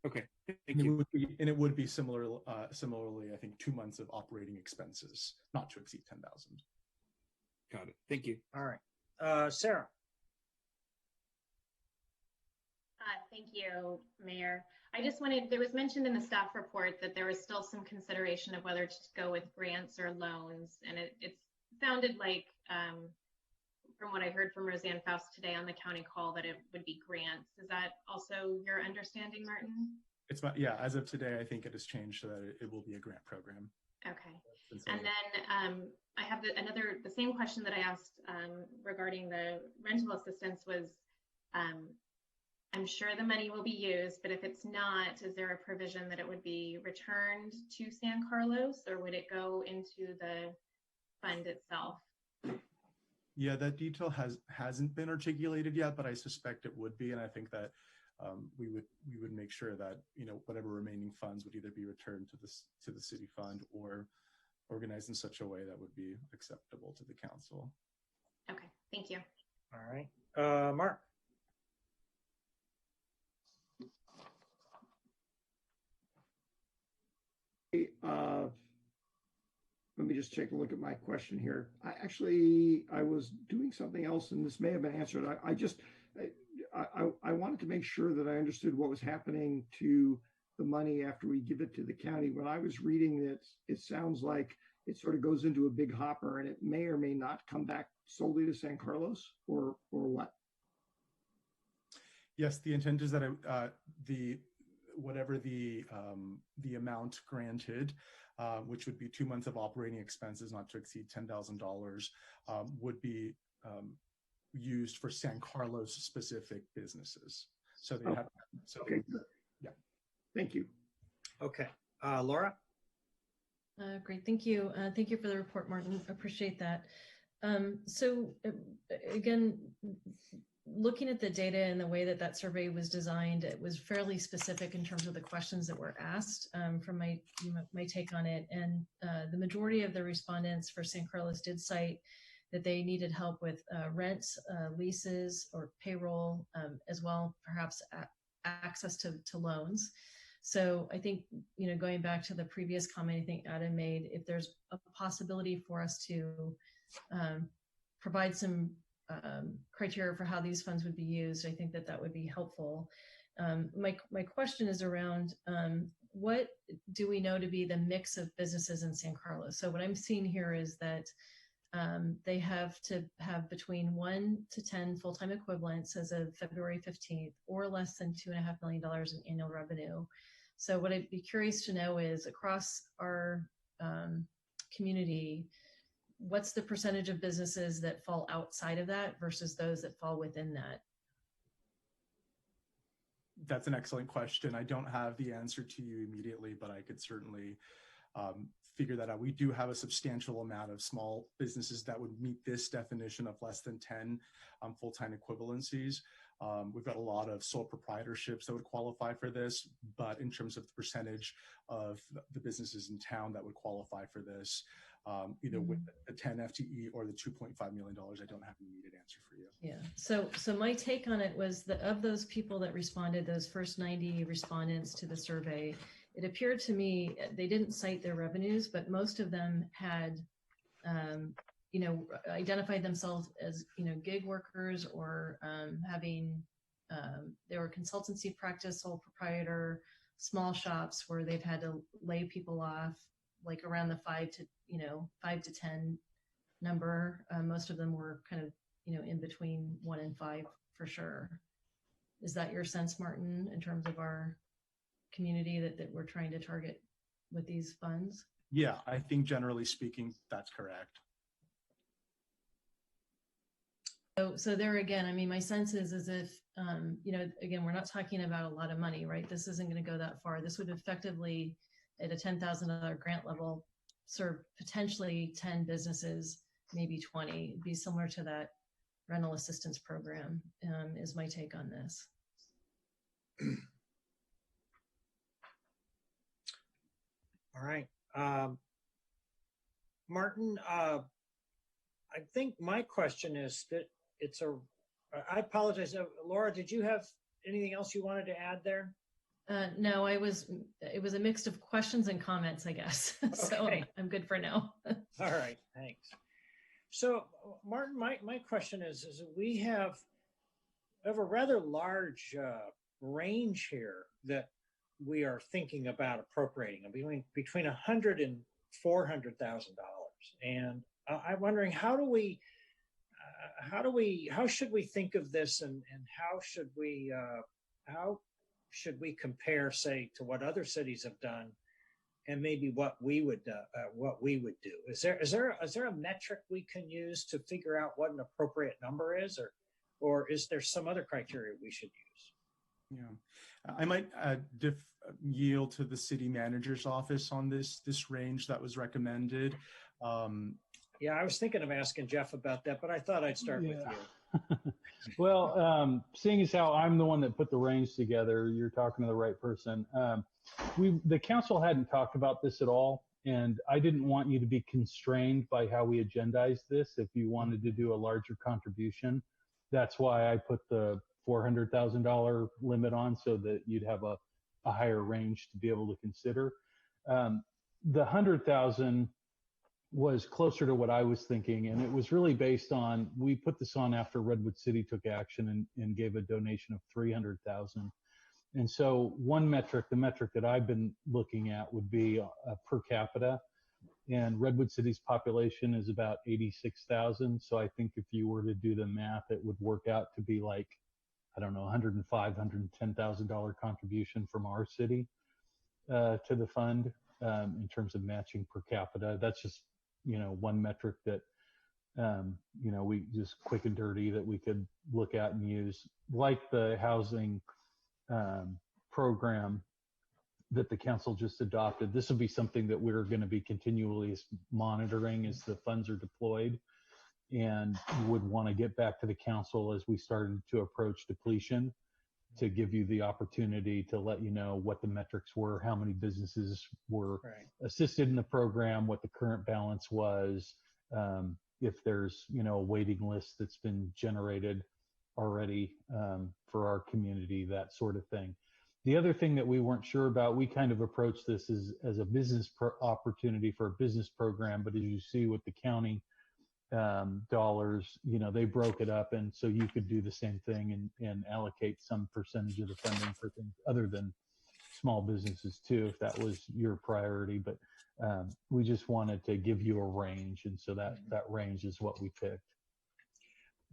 Okay, thank you. It would be similarly, I think 2 months of operating expenses, not to exceed 10,000. Got it. Thank you. All right, Sarah. Thank you, Mayor. There was mentioned in the staff report that there was still some consideration of whether to go with grants or loans. And it sounded like, from what I heard from Roseanne Faust today on the county call, that it would be grants. Is that also your understanding, Martin? As of today, I think it has changed so that it will be a grant program. Okay. And then I have the same question that I asked regarding the rental assistance was, I'm sure the money will be used, but if it's not, is there a provision that it would be returned to San Carlos, or would it go into the fund itself? Yeah, that detail hasn't been articulated yet, but I suspect it would be, and I think that we would make sure that whatever remaining funds would either be returned to the city fund or organized in such a way that would be acceptable to the council. Okay, thank you. All right, Mark. Let me just take a look at my question here. I was doing something else, and this may have been answered. I wanted to make sure that I understood what was happening to the money after we give it to the county. When I was reading it, it sounds like it sort of goes into a big hopper, and it may or may not come back solely to San Carlos, or what? Yes, the intent is that whatever the amount granted, which would be 2 months of operating expenses not to exceed $10,000, would be used for San Carlos specific businesses. So they have. So, okay, good. Yeah. Thank you. Okay, Laura. Great, thank you. Thank you for the report, Martin. Appreciate that. Again, looking at the data and the way that survey was designed, it was fairly specific in terms of the questions that were asked from my take on it. And the majority of the respondents for San Carlos did cite that they needed help with rent, leases, or payroll, as well, perhaps access to loans. So I think, going back to the previous comment I think Adam made, if there's a possibility for us to provide some criteria for how these funds would be used, I think that would be helpful. My question is around what do we know to be the mix of businesses in San Carlos? So what I'm seeing here is that they have to have between 1 to 10 full-time equivalents as of February 15th, or less than $2.5 million in annual revenue. So what I'd be curious to know is, across our community, what's the percentage of businesses that fall outside of that versus those that fall within that? That's an excellent question. I don't have the answer to you immediately, but I could certainly figure that out. We do have a substantial amount of small businesses that would meet this definition of less than 10 full-time equivalencies. We've got a lot of sole proprietorships that would qualify for this, but in terms of the percentage of the businesses in town that would qualify for this, either with the 10 FTE or the $2.5 million, I don't have an immediate answer for you. Yeah. So my take on it was that of those people that responded, those first 90 respondents to the survey, it appeared to me they didn't cite their revenues, but most of them had, identified themselves as, gig workers or having, they were consultancy practice, sole proprietor, small shops where they've had to lay people off, like around the 5 to 10 number. Most of them were kind of, in between 1 and 5 for sure. Is that your sense, Martin, in terms of our community that we're trying to target with these funds? Yeah, I think generally speaking, that's correct. So there again, I mean, my sense is as if, again, we're not talking about a lot of money, right? This isn't going to go that far. This would effectively, at a $10,000 grant level, serve potentially 10 businesses, maybe 20. It'd be similar to that rental assistance program, is my take on this. All right. Martin, I think my question is that I apologize. Laura, did you have anything else you wanted to add there? No, it was a mix of questions and comments, I guess. So Okay. I'm good for now. All right, thanks. So Martin, my question is we have a rather large range here that we are thinking about appropriating between $100,000 and $400,000. And I'm wondering how should we think of this, and how should we compare, say, to what other cities have done, and maybe what we would do? Is there a metric we can use to figure out what an appropriate number is, or is there some other criteria we should use? Yeah, I might yield to the city manager's office on this range that was recommended. Yeah, I was thinking of asking Jeff about that, but I thought I'd start with you. Well, seeing as how I'm the one that put the range together, you're talking to the right person. The council hadn't talked about this at all, and I didn't want you to be constrained by how we agendized this. If you wanted to do a larger contribution, that's why I put the $400,000 limit on, so that you'd have a higher range to be able to consider. The 100,000 was closer to what I was thinking, and it was really based on, we put this on after Redwood City took action and gave a donation of 300,000. And so one metric, the metric that I've been looking at, would be per capita, and Redwood City's population is about 86,000. So I think if you were to do the math, it would work out to be like, I don't know, $110,000 contribution from our city to the fund in terms of matching per capita. That's just, one metric that, we just quick and dirty that we could look at and use, like the housing program that the council just adopted. This will be something that we're going to be continually monitoring as the funds are deployed, and would want to get back to the council as we started to approach depletion, to give you the opportunity to let you know what the metrics were, how many businesses were assisted in the program, what the current balance was, if there's, a waiting list that's been generated already for our community, that sort of thing. The other thing that we weren't sure about, we kind of approached this as a business opportunity for a business program, but as you see with the county dollars, they broke it up, and so you could do the same thing and allocate some percentage of the funding for things other than small businesses too, if that was your priority. But we just wanted to give you a range, and so that range is what we picked.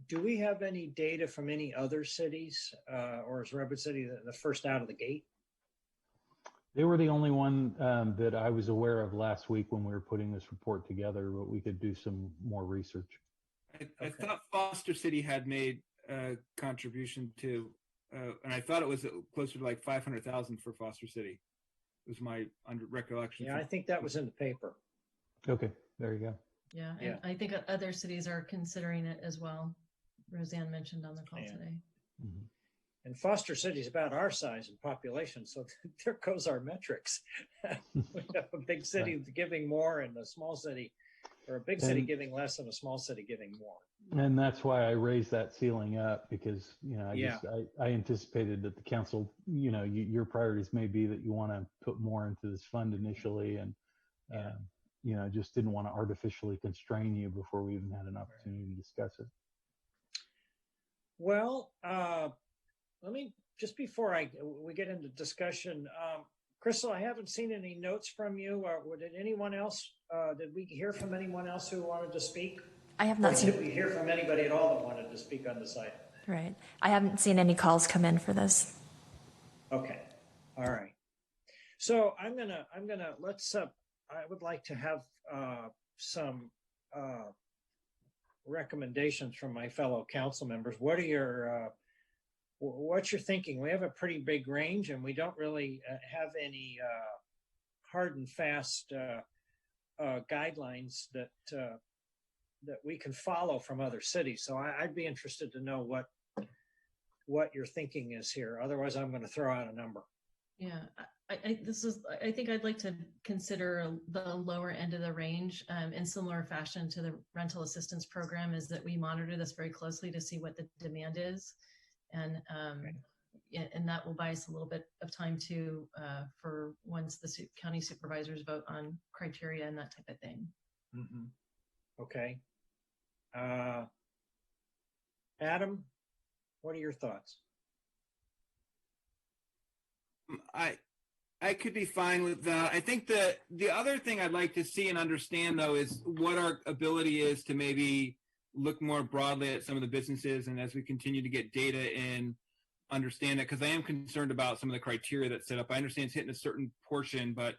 Do we have any data from any other cities, or is Redwood City the first out of the gate? They were the only one that I was aware of last week when we were putting this report together, but we could do some more research. I thought Foster City had made a contribution too, and I thought it was closer to like 500,000 for Foster City. was my recollection. Yeah, I think that was in the paper. Okay, there you go. Yeah, Yeah. and I think other cities are considering it as well. Roseanne mentioned on the call today. And Foster City is about our size and population, so there goes our metrics. We have a big city giving more and a small city, or a big city And- giving less and a small city giving more. And that's why I raised that ceiling up, because, Yeah. I anticipated that the council, your priorities may be that you want to put more into this fund initially, and, just didn't want to artificially constrain you before we even had an opportunity to discuss it. Well, let me, just before we get into discussion, Crystal, I haven't seen any notes from you. Did anyone else, did we hear from anyone else who wanted to speak? I have Or not did seen. we hear from anybody at all that wanted to speak on this item? Right. I haven't seen any calls come in for this. Okay. All right. So let's, I would like to have some recommendations from my fellow council members. What's your thinking? We have a pretty big range and we don't really have any hard and fast guidelines that we can follow from other cities. So I'd be interested to know what your thinking is here. Otherwise, I'm going to throw out a number. Yeah, I think I'd like to consider the lower end of the range in similar fashion to the rental assistance program, is that we monitor this very closely to see what the demand is. And that will buy us a little bit of time too, for once the county supervisors vote on criteria and that type of thing. Mm-hmm. Okay. Adam, what are your thoughts? I could be fine with that. I think that the other thing I'd like to see and understand, though, is what our ability is to maybe look more broadly at some of the businesses, and as we continue to get data in, understand it, because I am concerned about some of the criteria that's set up. I understand it's hitting a certain portion, but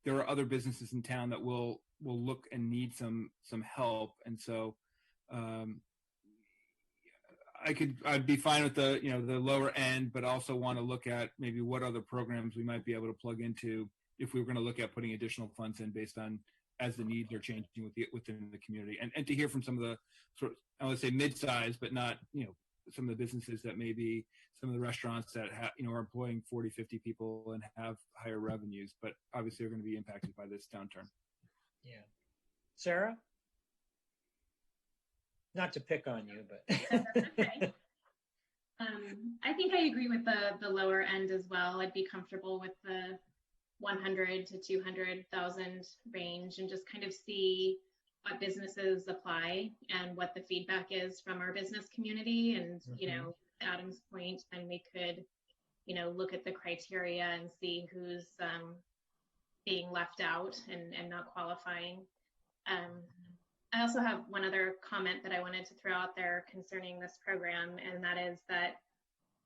there are other businesses in town that will look and need some help, and so I'd be fine with the lower end, but also want to look at maybe what other programs we might be able to plug into if we were going to look at putting additional funds in based on as the needs are changing within the community, and to hear from some of the sort of, I would say mid-size, but not some of the businesses that maybe some of the restaurants that are employing 40, 50 people and have higher revenues, but obviously are going to be impacted by this downturn. Yeah. Sarah? Not to pick on you, but Okay. I think I agree with the lower end as well. I'd be comfortable with the 100 to 200,000 range and just kind of see what businesses apply and what the feedback is from our business community. And, Adam's point, then we could, look at the criteria and see who's being left out and not qualifying. I also have one other comment that I wanted to throw out there concerning this program, and that is that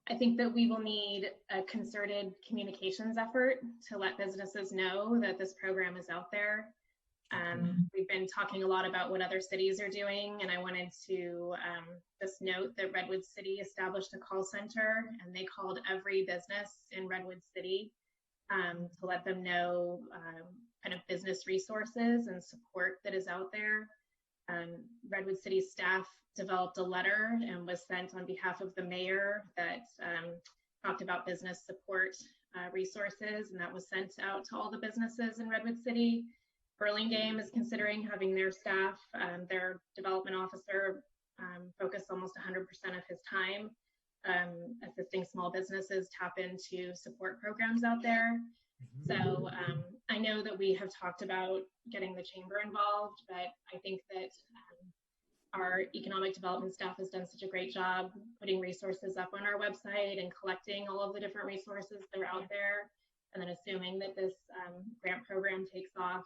I think that we will need a concerted communications effort to let businesses know that this program is out there. We've been talking a lot about what other cities are doing, and I wanted to just note that Redwood City established a call center, and they called every business in Redwood City to let them know kind of business resources and support that is out there. Redwood City staff developed a letter and was sent on behalf of the mayor that talked about business support resources, and that was sent out to all the businesses in Redwood City. Burlingame is considering having their staff, their development officer, focus almost 100% of his time assisting small businesses tap into support programs out there. So I know that we have talked about getting the chamber involved, but I think that our economic development staff has done such a great job putting resources up on our website and collecting all of the different resources that are out there. And then assuming that this grant program takes off,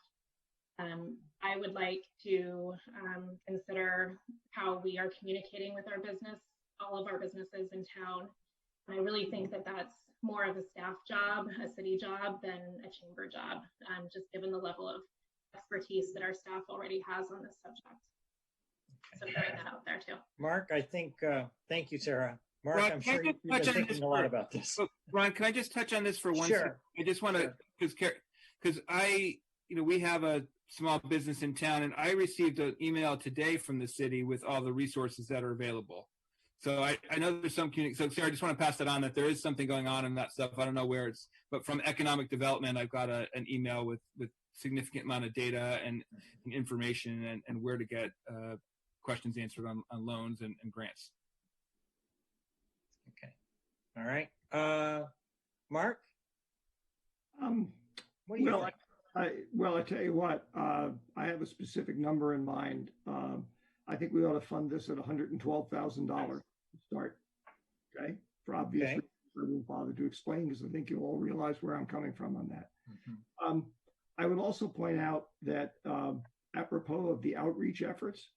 I would like to consider how we are communicating with our business, all of our businesses in town. And I really think that that's more of a staff job, a city job, than a chamber job, just given the level of expertise that our staff already has on this subject. So throwing that out there too. Mark, I think, thank you, Sarah. Mark, Ron, I'm sure you've been thinking a lot about this. Ron, can I just touch on this for 1 Sure. second? I just want to because we have a small business in town, and I received an email today from the city with all the resources that are available. So I know there's some community. So Sarah, I just want to pass that on, that there is something going on in that stuff. I don't know where it's, but from economic development, I've got an email with significant amount of data and information and where to get questions answered on loans and grants. Okay. All right. Mark? What do you think? I tell you what, I have a specific number in mind. I think we ought to fund this at $112,000 to start. Okay, for obvious reasons I won't bother to explain, because I think you all realize where I'm coming from on that. Mm-hmm. I would also point out that apropos of the outreach efforts,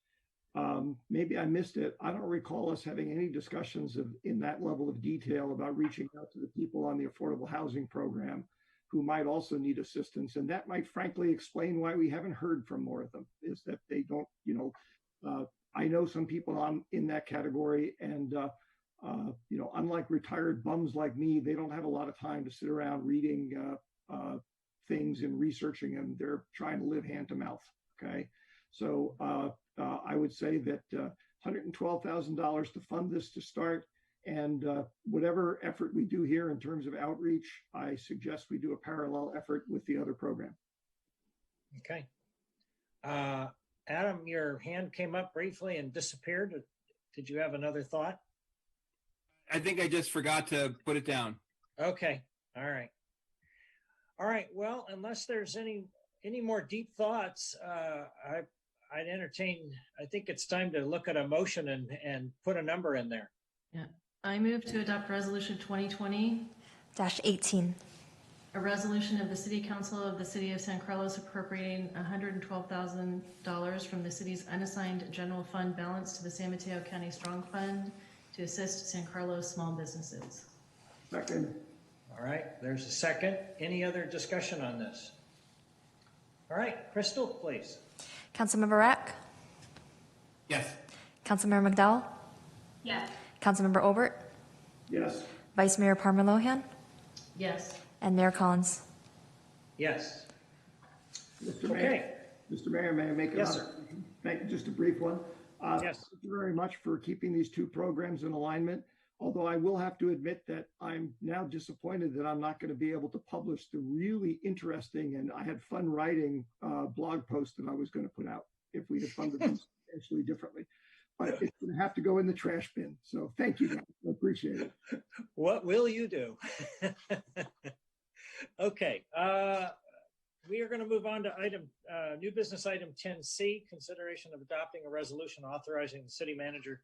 maybe I missed it. I don't recall us having any discussions in that level of detail about reaching out to the people on the affordable housing program who might also need assistance. And that might frankly explain why we haven't heard from more of them, is that they don't, I know some people in that category, and unlike retired bums like me, they don't have a lot of time to sit around reading things and researching them. They're trying to live hand to mouth. Okay. So I would say that $112,000 to fund this to start, and whatever effort we do here in terms of outreach, I suggest we do a parallel effort with the other program. Okay. Adam, your hand came up briefly and disappeared. Did you have another thought? I think I just forgot to put it down. Okay. All right. All right. Well, unless there's any more deep thoughts, I'd entertain, I think it's time to look at a motion and put a number in there. Yeah. I move to adopt resolution 2020-18. A resolution of the City Council of the City of San Carlos appropriating $112,000 from the city's unassigned general fund balance to the San Mateo County Strong Fund to assist San Carlos small businesses. Second. All right, there's a second. Any other discussion on this? All right, Crystal, please. Councilmember Rack? Yes. Councilmember McDowell? Yes. Councilmember Olbert? Yes. Vice Mayor Parmer Lohan? Yes. And Mayor Collins? Yes. Mr. Mayor, Mr. Mayor, may I make just a brief one? Yes. Thank you very much for keeping these two programs in alignment. Although I will have to admit that I'm now disappointed that I'm not going to be able to publish the really interesting and I had fun writing blog post that I was going to put out if we had funded them substantially differently. But it's going to have to go in the trash bin. So thank you, guys. I appreciate it. What will you do? Okay. We are going to move on to new business item 10C, consideration of adopting a resolution authorizing the city manager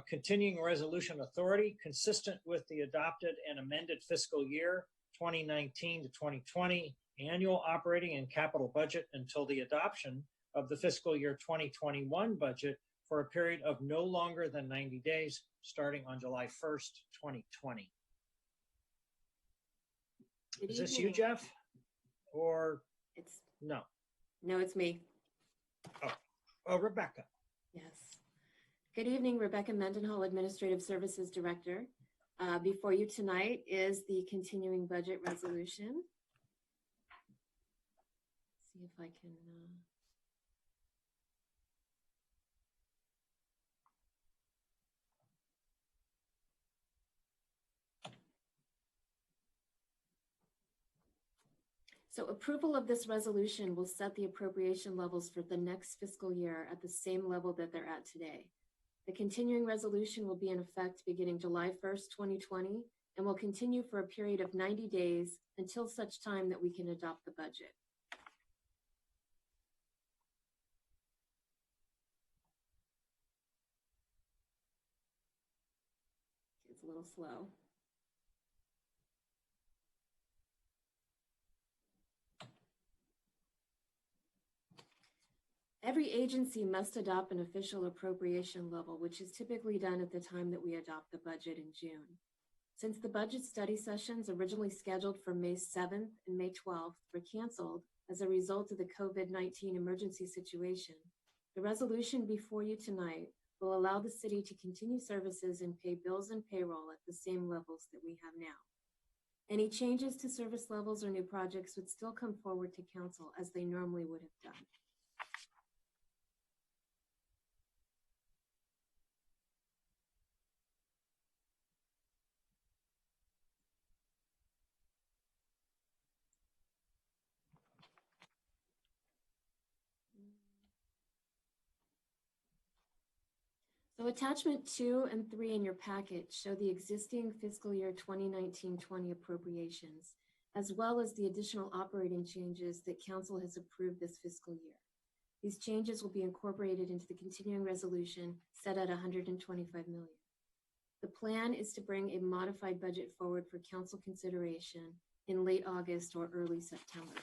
continuing resolution authority consistent with the adopted and amended fiscal year 2019 to 2020 annual operating and capital budget until the adoption of the fiscal year 2021 budget for a period of no longer than 90 days, starting on July 1st, 2020. Is this you, Jeff? Or it's no? No, it's me. Oh, Rebecca. Yes. Good evening, Rebecca Mendenhall, Administrative Services Director. Before you tonight is the continuing budget resolution. See if I can. So approval of this resolution will set the appropriation levels for the next fiscal year at the same level that they're at today. The continuing resolution will be in effect beginning July 1st, 2020, and will continue for a period of 90 days until such time that we can adopt the budget. It's a little slow. Every agency must adopt an official appropriation level, which is typically done at the time that we adopt the budget in June. Since the budget study sessions originally scheduled for May 7th and May 12th were canceled as a result of the COVID-19 emergency situation, the resolution before you tonight will allow the city to continue services and pay bills and payroll at the same levels that we have now. Any changes to service levels or new projects would still come forward to council as they normally would have done. So attachment 2 and 3 in your packet show the existing fiscal year 2019-20 appropriations, as well as the additional operating changes that council has approved this fiscal year. These changes will be incorporated into the continuing resolution set at $125 million. The plan is to bring a modified budget forward for council consideration in late August or early September.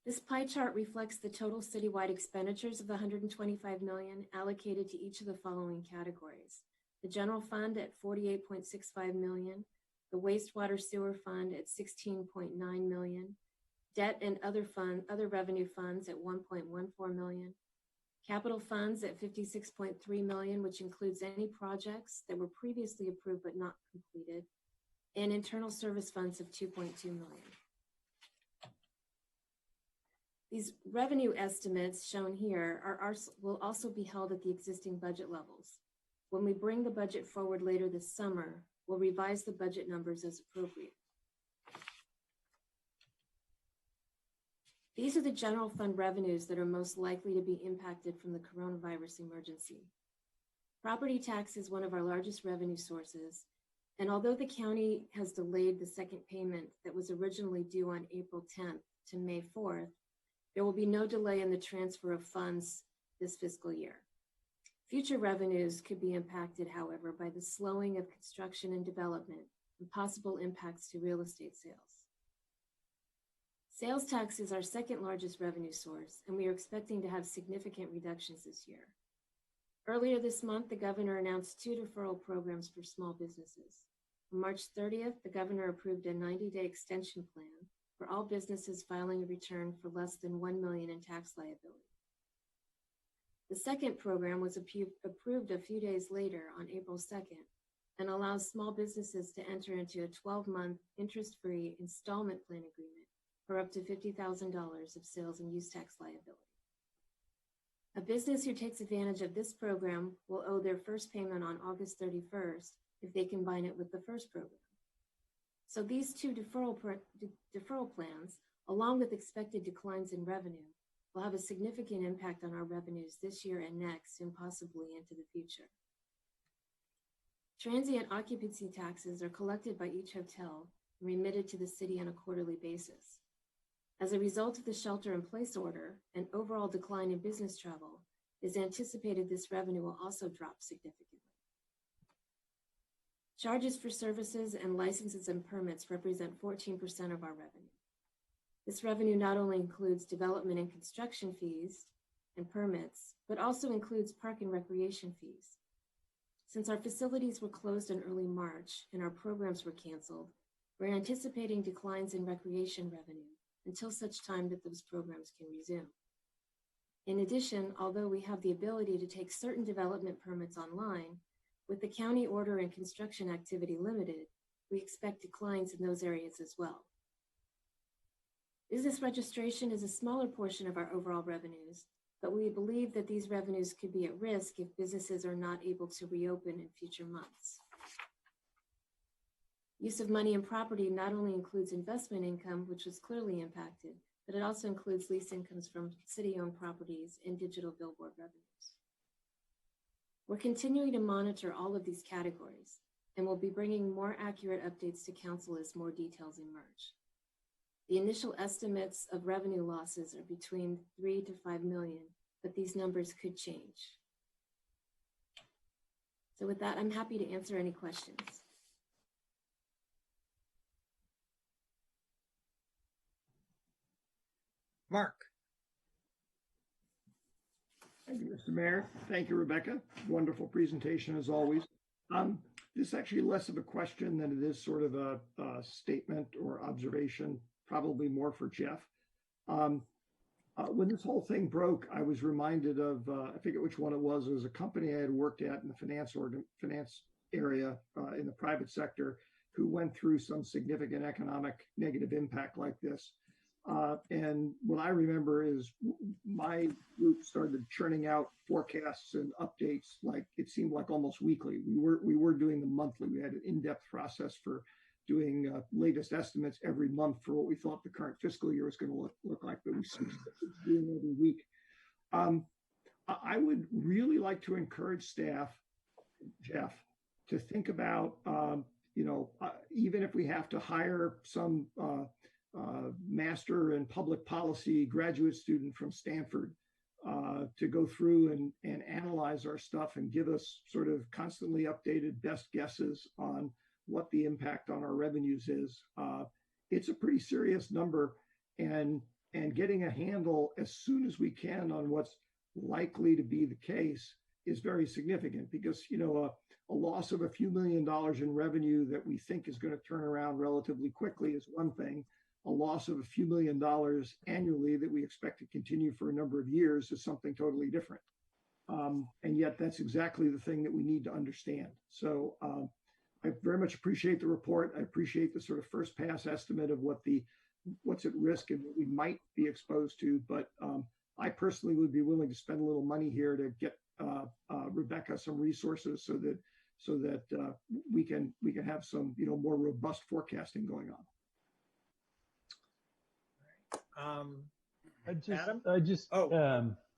This pie chart reflects the total citywide expenditures of the $125 million allocated to each of the following categories. The general fund at $48.65 million, the wastewater sewer fund at $16.9 million, debt and other revenue funds at $1.14 million, capital funds at $56.3 million, which includes any projects that were previously approved but not completed, and internal service funds of $2.2 million. These revenue estimates shown here will also be held at the existing budget levels. When we bring the budget forward later this summer, we'll revise the budget numbers as appropriate. These are the general fund revenues that are most likely to be impacted from the coronavirus emergency. Property tax is one of our largest revenue sources, and although the county has delayed the second payment that was originally due on April 10th to May 4th, there will be no delay in the transfer of funds this fiscal year. Future revenues could be impacted, however, by the slowing of construction and development and possible impacts to real estate sales. Sales tax is our second largest revenue source, and we are expecting to have significant reductions this year. Earlier this month, the governor announced 2 deferral programs for small businesses. On March 30th, the governor approved a 90-day extension plan for all businesses filing a return for less than $1 million in tax liability. The second program was approved a few days later on April 2nd and allows small businesses to enter into a 12-month interest-free installment plan agreement for up to $50,000 of sales and use tax liability. A business who takes advantage of this program will owe their first payment on August 31st if they combine it with the first program. So these 2 deferral plans, along with expected declines in revenue, will have a significant impact on our revenues this year and next, and possibly into the future. Transient occupancy taxes are collected by each hotel and remitted to the city on a quarterly basis. As a result of the shelter-in-place order, an overall decline in business travel, it is anticipated this revenue will also drop significantly. Charges for services and licenses and permits represent 14% of our revenue. This revenue not only includes development and construction fees and permits, but also includes park and recreation fees. Since our facilities were closed in early March and our programs were canceled, we're anticipating declines in recreation revenue until such time that those programs can resume. In addition, although we have the ability to take certain development permits online, with the county order and construction activity limited, we expect declines in those areas as well. Business registration is a smaller portion of our overall revenues, but we believe that these revenues could be at risk if businesses are not able to reopen in future months. Use of money and property not only includes investment income, which was clearly impacted, but it also includes lease incomes from city-owned properties and digital billboard revenues. We're continuing to monitor all of these categories, and we'll be bringing more accurate updates to council as more details emerge. The initial estimates of revenue losses are between 3 to 5 million, but these numbers could change. So with that, I'm happy to answer any questions. Mark. Thank you, Mr. Mayor. Thank you, Rebecca. Wonderful presentation as always. this is actually less of a question than it is sort of a statement or observation, probably more for Jeff. When this whole thing broke, I was reminded of, I forget which one it was. It was a company I had worked at in the finance area in the private sector who went through some significant economic negative impact like this. And what I remember is my group started churning out forecasts and updates, like it seemed like almost weekly. We were doing them monthly. We had an in-depth process for doing latest estimates every month for what we thought the current fiscal year was going to look like, but we started doing it every week. I would really like to encourage staff, Jeff, to think about, even if we have to hire some master in public policy graduate student from Stanford to go through and analyze our stuff and give us sort of constantly updated best guesses on what the impact on our revenues is. It's a pretty serious number, and getting a handle as soon as we can on what's likely to be the case is very significant, because a loss of a few $1 million in revenue that we think is going to turn around relatively quickly is one thing. A loss of a few $1 million annually that we expect to continue for a number of years is something totally different. And yet that's exactly the thing that we need to understand. So I very much appreciate the report. I appreciate the sort of first pass estimate of what's at risk and what we might be exposed to. But I personally would be willing to spend a little money here to get Rebecca some resources so that we can have some more robust forecasting going on. I just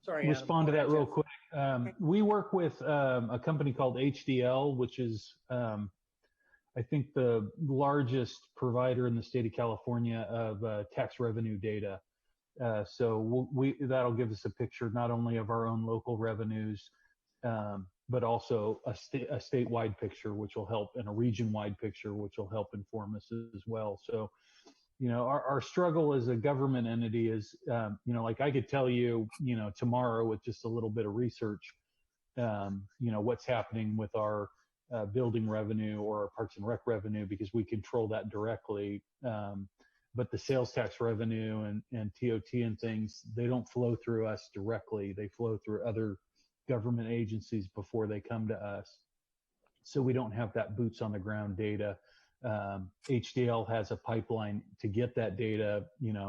sorry, respond Adam. to that real quick. We work with a company called HDL, which is I think the largest provider in the state of California of tax revenue data. So that'll give us a picture not only of our own local revenues, but also a statewide picture, which will help, and a region-wide picture, which will help inform us as well. So, our struggle as a government entity is, like I could tell you, tomorrow with just a little bit of research, what's happening with our building revenue or our Parks and Rec revenue, because we control that directly. But the sales tax revenue and TOT and things, they don't flow through us directly. They flow through other government agencies before they come to us. So we don't have that boots on the ground data. HDL has a pipeline to get that data,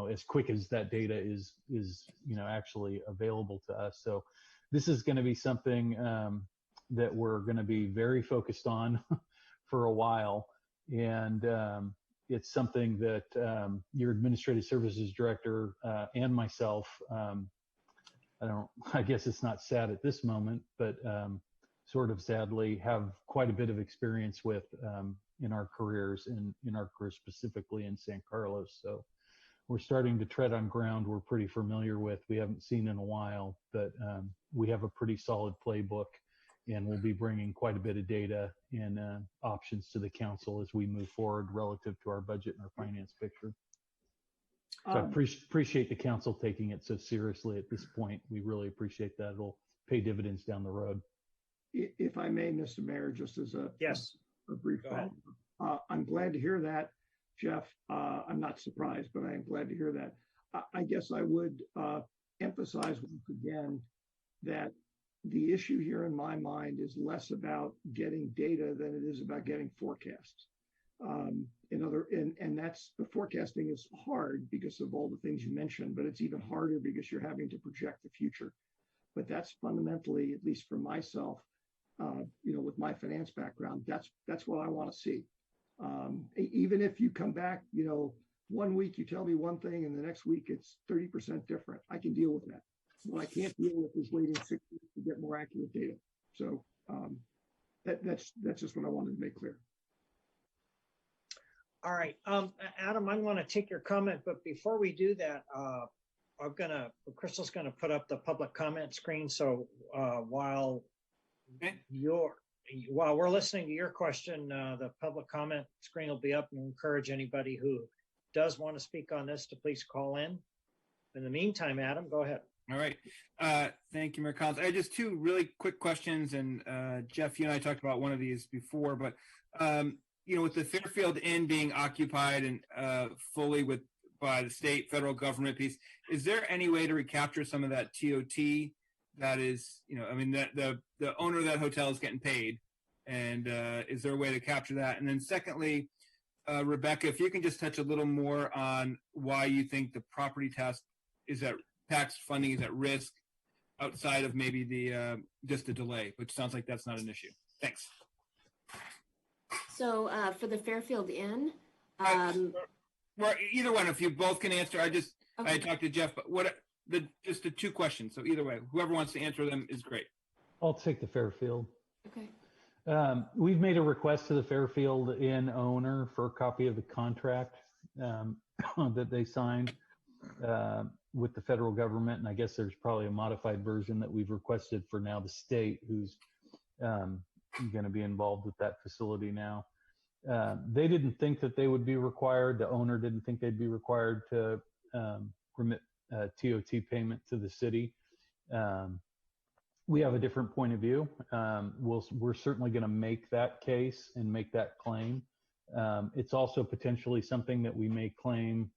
as quick as that data is actually available to us. So this is going to be something that we're going to be very focused on for a while. And it's something that your administrative services director and myself, I guess it's not sad at this moment, but sort of sadly have quite a bit of experience with in our careers, in our career specifically in San Carlos. So we're starting to tread on ground we're pretty familiar with, we haven't seen in a while, but we have a pretty solid playbook, and we'll be bringing quite a bit of data and options to the council as we move forward relative to our budget and our finance picture. So I appreciate the council taking it so seriously at this point. We really appreciate that. It'll pay dividends down the road. If I may, Mr. Mayor, just as a brief follow-up. I'm glad to hear that, Jeff. I'm not surprised, but I am glad to hear that. I guess I would emphasize once again that the issue here in my mind is less about getting data than it is about getting forecasts. And that's, the forecasting is hard because of all the things you mentioned, but it's even harder because you're having to project the future. But that's fundamentally, at least for myself, with my finance background, that's what I want to see. Even if you come back, 1 week you tell me one thing and the next week it's 30% different, I can deal with that. What I can't deal with is waiting 6 weeks to get more accurate data. So that's just what I wanted to make clear. All right, Adam, I'm going to take your comment, but before we do that, Crystal's going to put up the public comment screen. So while we're listening to your question, the public comment screen will be up, and encourage anybody who does want to speak on this to please call in. In the meantime, Adam, go ahead. All right. Thank you, Mayor Collins. I had just two really quick questions, and Jeff, you and I talked about one of these before, but with the Fairfield Inn being occupied and fully by the state, federal government piece, is there any way to recapture some of that TOT that is, the owner of that hotel is getting paid, and is there a way to capture that? And then secondly, Rebecca, if you can just touch a little more on why you think the property tax funding is at risk outside of maybe the just a delay, which sounds like that's not an issue. Thanks. So for the Fairfield Inn, well, either one, if you both can answer. I talked to Jeff, but just the two questions. So either way, whoever wants to answer them is great. I'll take the Fairfield. Okay. We've made a request to the Fairfield Inn owner for a copy of the contract that they signed with the federal government, and I guess there's probably a modified version that we've requested for now the state, who's going to be involved with that facility now. They didn't think that they would be required. The owner didn't think they'd be required to remit TOT payment to the city. We have a different point of view. We're certainly going to make that case and make that claim. It's also potentially something that we may claim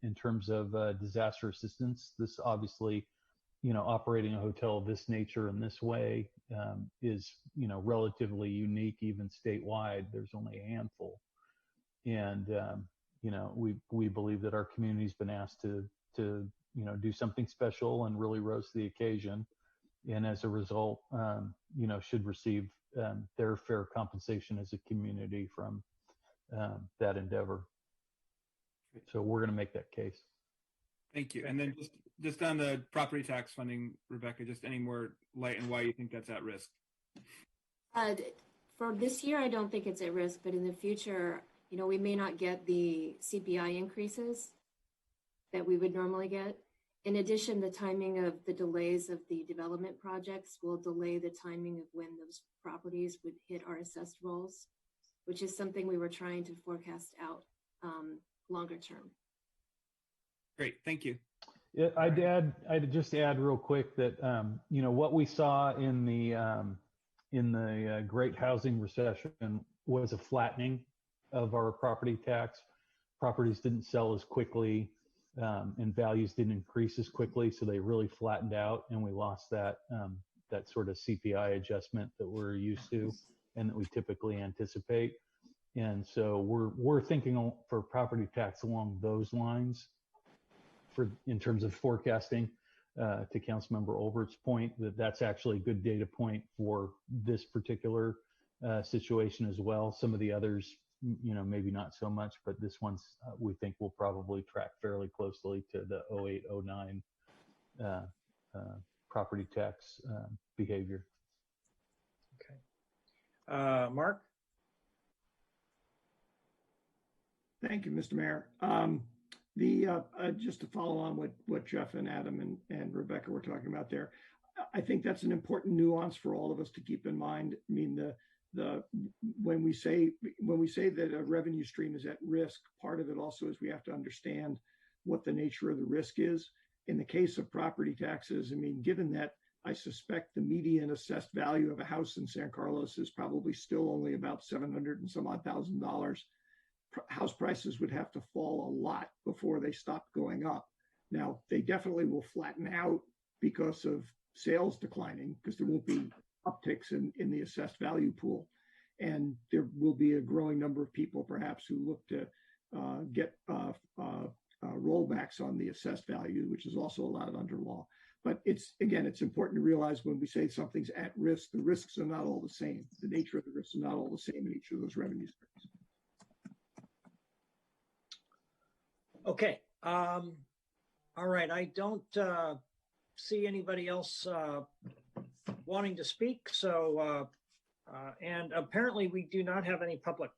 in terms of disaster assistance. This obviously, operating a hotel of this nature in this way is, relatively unique, even statewide. There's only a handful. And, we believe that our community's been asked to do something special and really rose to the occasion. And as a result, should receive their fair compensation as a community from that endeavor. So we're going to make that case. Thank you. And then just on the property tax funding, Rebecca, just any more light on why you think that's at risk? For this year, I don't think it's at risk, but in the future, we may not get the CPI increases that we would normally get. In addition, the timing of the delays of the development projects will delay the timing of when those properties would hit our assessed rolls, which is something we were trying to forecast out longer term. Great, thank you. Yeah, I'd just add real quick that what we saw in the great housing recession was a flattening of our property tax. Properties didn't sell as quickly, and values didn't increase as quickly, so they really flattened out, and we lost that sort of CPI adjustment that we're used to and that we typically anticipate. And so we're thinking for property tax along those lines in terms of forecasting, to Councilmember Olbert's point, that's actually a good data point for this particular situation as well. Some of the others, maybe not so much, but this one's we think will probably track fairly closely to the 08-09 property tax behavior. Okay. Mark? Thank you, Mr. Mayor. Just to follow on what Jeff and Adam and Rebecca were talking about there, I think that's an important nuance for all of us to keep in mind. I mean, when we say that a revenue stream is at risk, part of it also is we have to understand what the nature of the risk is. In the case of property taxes, I mean, given that I suspect the median assessed value of a house in San Carlos is probably still only about $700 and some odd thousand, house prices would have to fall a lot before they stop going up. Now, they definitely will flatten out because of sales declining, because there won't be upticks in the assessed value pool. And there will be a growing number of people perhaps who look to get rollbacks on the assessed value, which is also allowed under law. But it's important to realize when we say something's at risk, the risks are not all the same. The nature of the risks are not all the same in each of those revenue streams. Okay. All right. I don't see anybody else wanting to speak. So, and apparently we do not have any public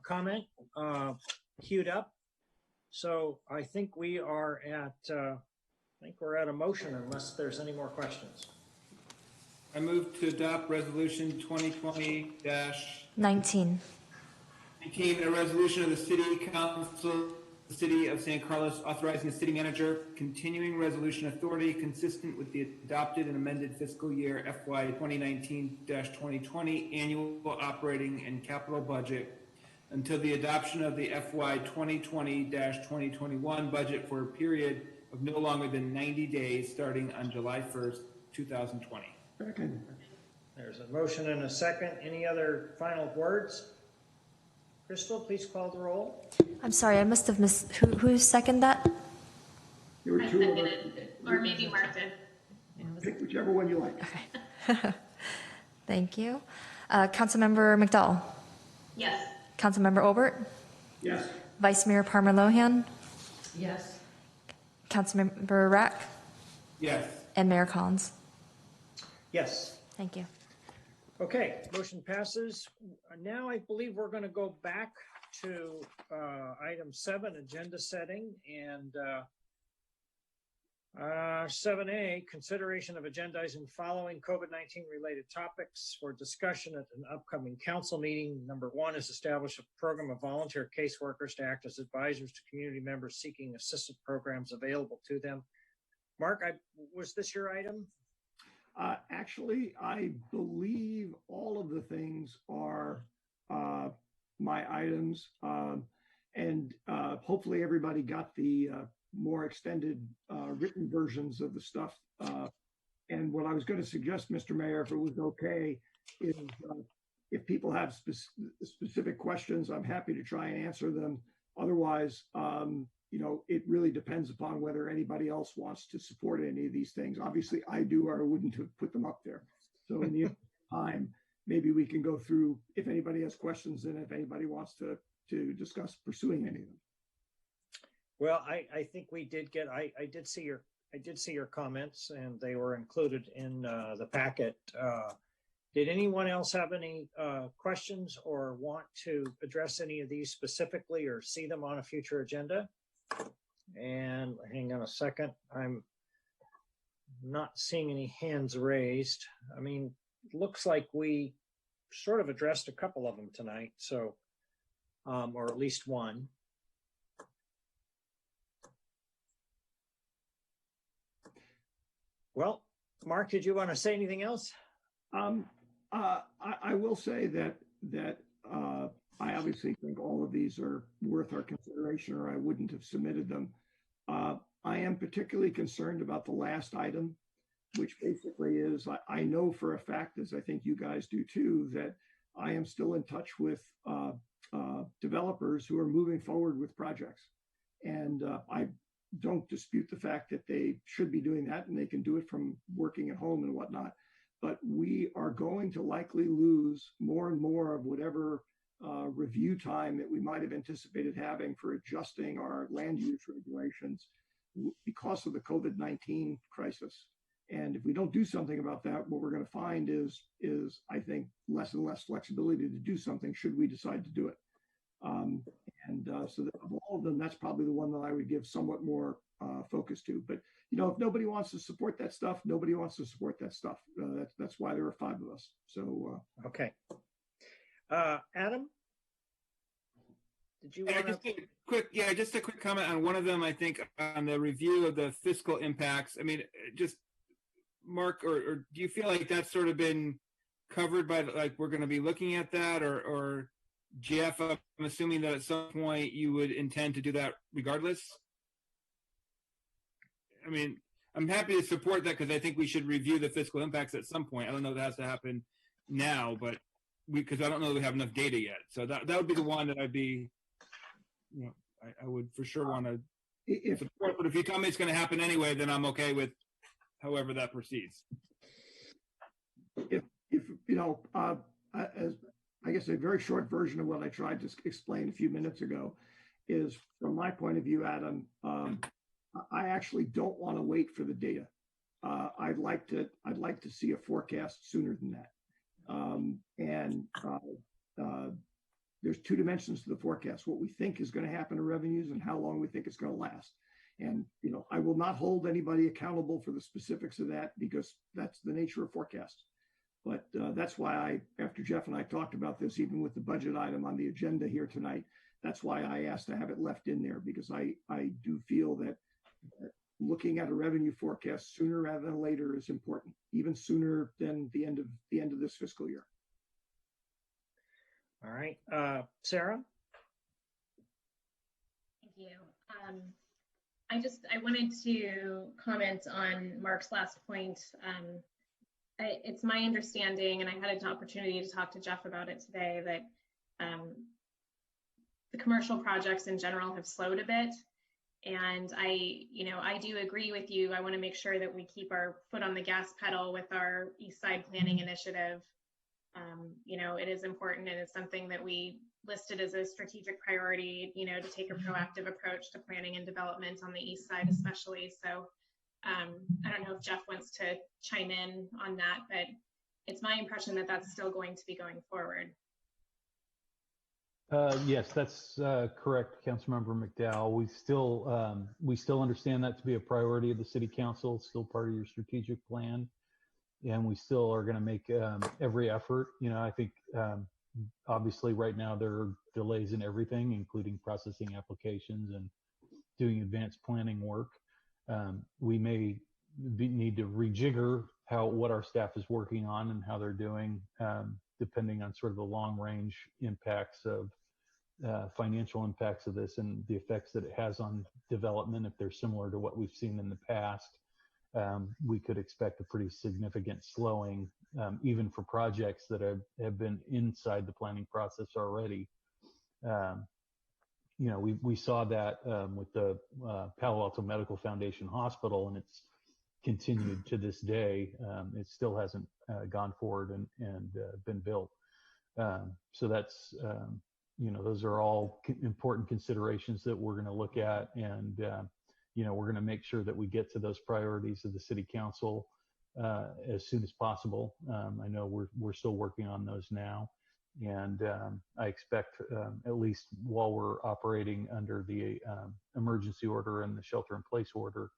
comment queued up. So I think we are at, we're at a motion unless there's any more questions. I move to adopt resolution 2020-19, 19. a resolution of the City Council the City of San Carlos authorizing the city manager continuing resolution authority consistent with the adopted and amended fiscal year FY 2019-2020 annual operating and capital budget until the adoption of the FY 2020-2021 budget for a period of no longer than 90 days starting on July 1st, 2020. Second. There's a motion and a second. Any other final words? Crystal, please call the roll. I'm sorry, I must have missed. Who seconded that? There were I two of seconded us. it, or maybe Mark did. Pick whichever one you like. Thank you. Councilmember McDowell? Yes. Councilmember Olbert? Yes. Vice Mayor Palmer Lohan? Yes. Councilmember Rack? Yes. And Mayor Collins? Yes. Thank you. Okay, motion passes. Now I believe we're going to go back to item 7, agenda setting, and 7A, consideration of agendizing following COVID-19 related topics for discussion at an upcoming council meeting. Number 1 is establish a program of volunteer caseworkers to act as advisors to community members seeking assistance programs available to them. Mark, was this your item? Actually, I believe all of the things are my items, and hopefully everybody got the more extended written versions of the stuff. And what I was going to suggest, Mr. Mayor, if it was okay, is if people have specific questions, I'm happy to try and answer them. Otherwise, it really depends upon whether anybody else wants to support any of these things. Obviously, I do, or I wouldn't have put them up there. So in the time, maybe we can go through if anybody has questions and if anybody wants to discuss pursuing any of them. Well, I think we did get. I did see your comments, and they were included in the packet. Did anyone else have any questions or want to address any of these specifically or see them on a future agenda? And hang on a second. I'm not seeing any hands raised. I mean, it looks like we sort of addressed a couple of them tonight, so, or at least one. Well, Mark, did you want to say anything else? I will say that I obviously think all of these are worth our consideration, or I wouldn't have submitted them. I am particularly concerned about the last item, which basically is, I know for a fact, as I think you guys do too, that I am still in touch with developers who are moving forward with projects. And I don't dispute the fact that they should be doing that, and they can do it from working at home and whatnot. But we are going to likely lose more and more of whatever review time that we might have anticipated having for adjusting our land use regulations because of the COVID-19 crisis. And if we don't do something about that, what we're going to find is I think less and less flexibility to do something should we decide to do it. So that of all of them, that's probably the one that I would give somewhat more focus to. But if nobody wants to support that stuff, nobody wants to support that stuff. That's why there are 5 of us. So okay. Adam, did you want to? Just a quick comment on one of them. I think on the review of the fiscal impacts. I mean, just Mark, or do you feel like that's sort of been covered by, like, we're going to be looking at that, or Jeff, I'm assuming that at some point you would intend to do that regardless? I mean, I'm happy to support that because I think we should review the fiscal impacts at some point. I don't know if that has to happen now, but because I don't know that we have enough data yet. So that would be the one that I'd be, I would for sure want to support. But if you tell me it's going to happen anyway, then I'm okay with however that proceeds. If as I guess a very short version of what I tried to explain a few minutes ago is, from my point of view, Adam, I actually don't want to wait for the data. I'd like to see a forecast sooner than that. There's 2 dimensions to the forecast: what we think is going to happen to revenues and how long we think it's going to last. And I will not hold anybody accountable for the specifics of that, because that's the nature of forecasts. But that's why after Jeff and I talked about this, even with the budget item on the agenda here tonight, That's why I asked to have it left in there, because I do feel that looking at a revenue forecast sooner rather than later is important, even sooner than the end of this fiscal year. All right, Sarah? Thank you. I wanted to comment on Mark's last point. It's my understanding, and I had an opportunity to talk to Jeff about it today, that the commercial projects in general have slowed a bit. And I do agree with you. I want to make sure that we keep our foot on the gas pedal with our East Side Planning Initiative. It is important, and it's something that we listed as a strategic priority, to take a proactive approach to planning and development on the East Side especially. So I don't know if Jeff wants to chime in on that, but it's my impression that that's still going to be going forward. Yes, that's correct, Councilmember McDowell. We still understand that to be a priority of the City Council, still part of your strategic plan, and we still are going to make every effort. I think obviously right now there are delays in everything, including processing applications and doing advanced planning work. We may need to rejigger what our staff is working on and how they're doing, depending on sort of the long range impacts of financial impacts of this and the effects that it has on development. If they're similar to what we've seen in the past, we could expect a pretty significant slowing, even for projects that have been inside the planning process already. We saw that with the Palo Alto Medical Foundation Hospital, and it's continued to this day. It still hasn't gone forward and been built. So that's, those are all important considerations that we're going to look at, and we're going to make sure that we get to those priorities of the City Council as soon as possible. I know we're still working on those now, and I expect at least while we're operating under the emergency order and the shelter-in-place order,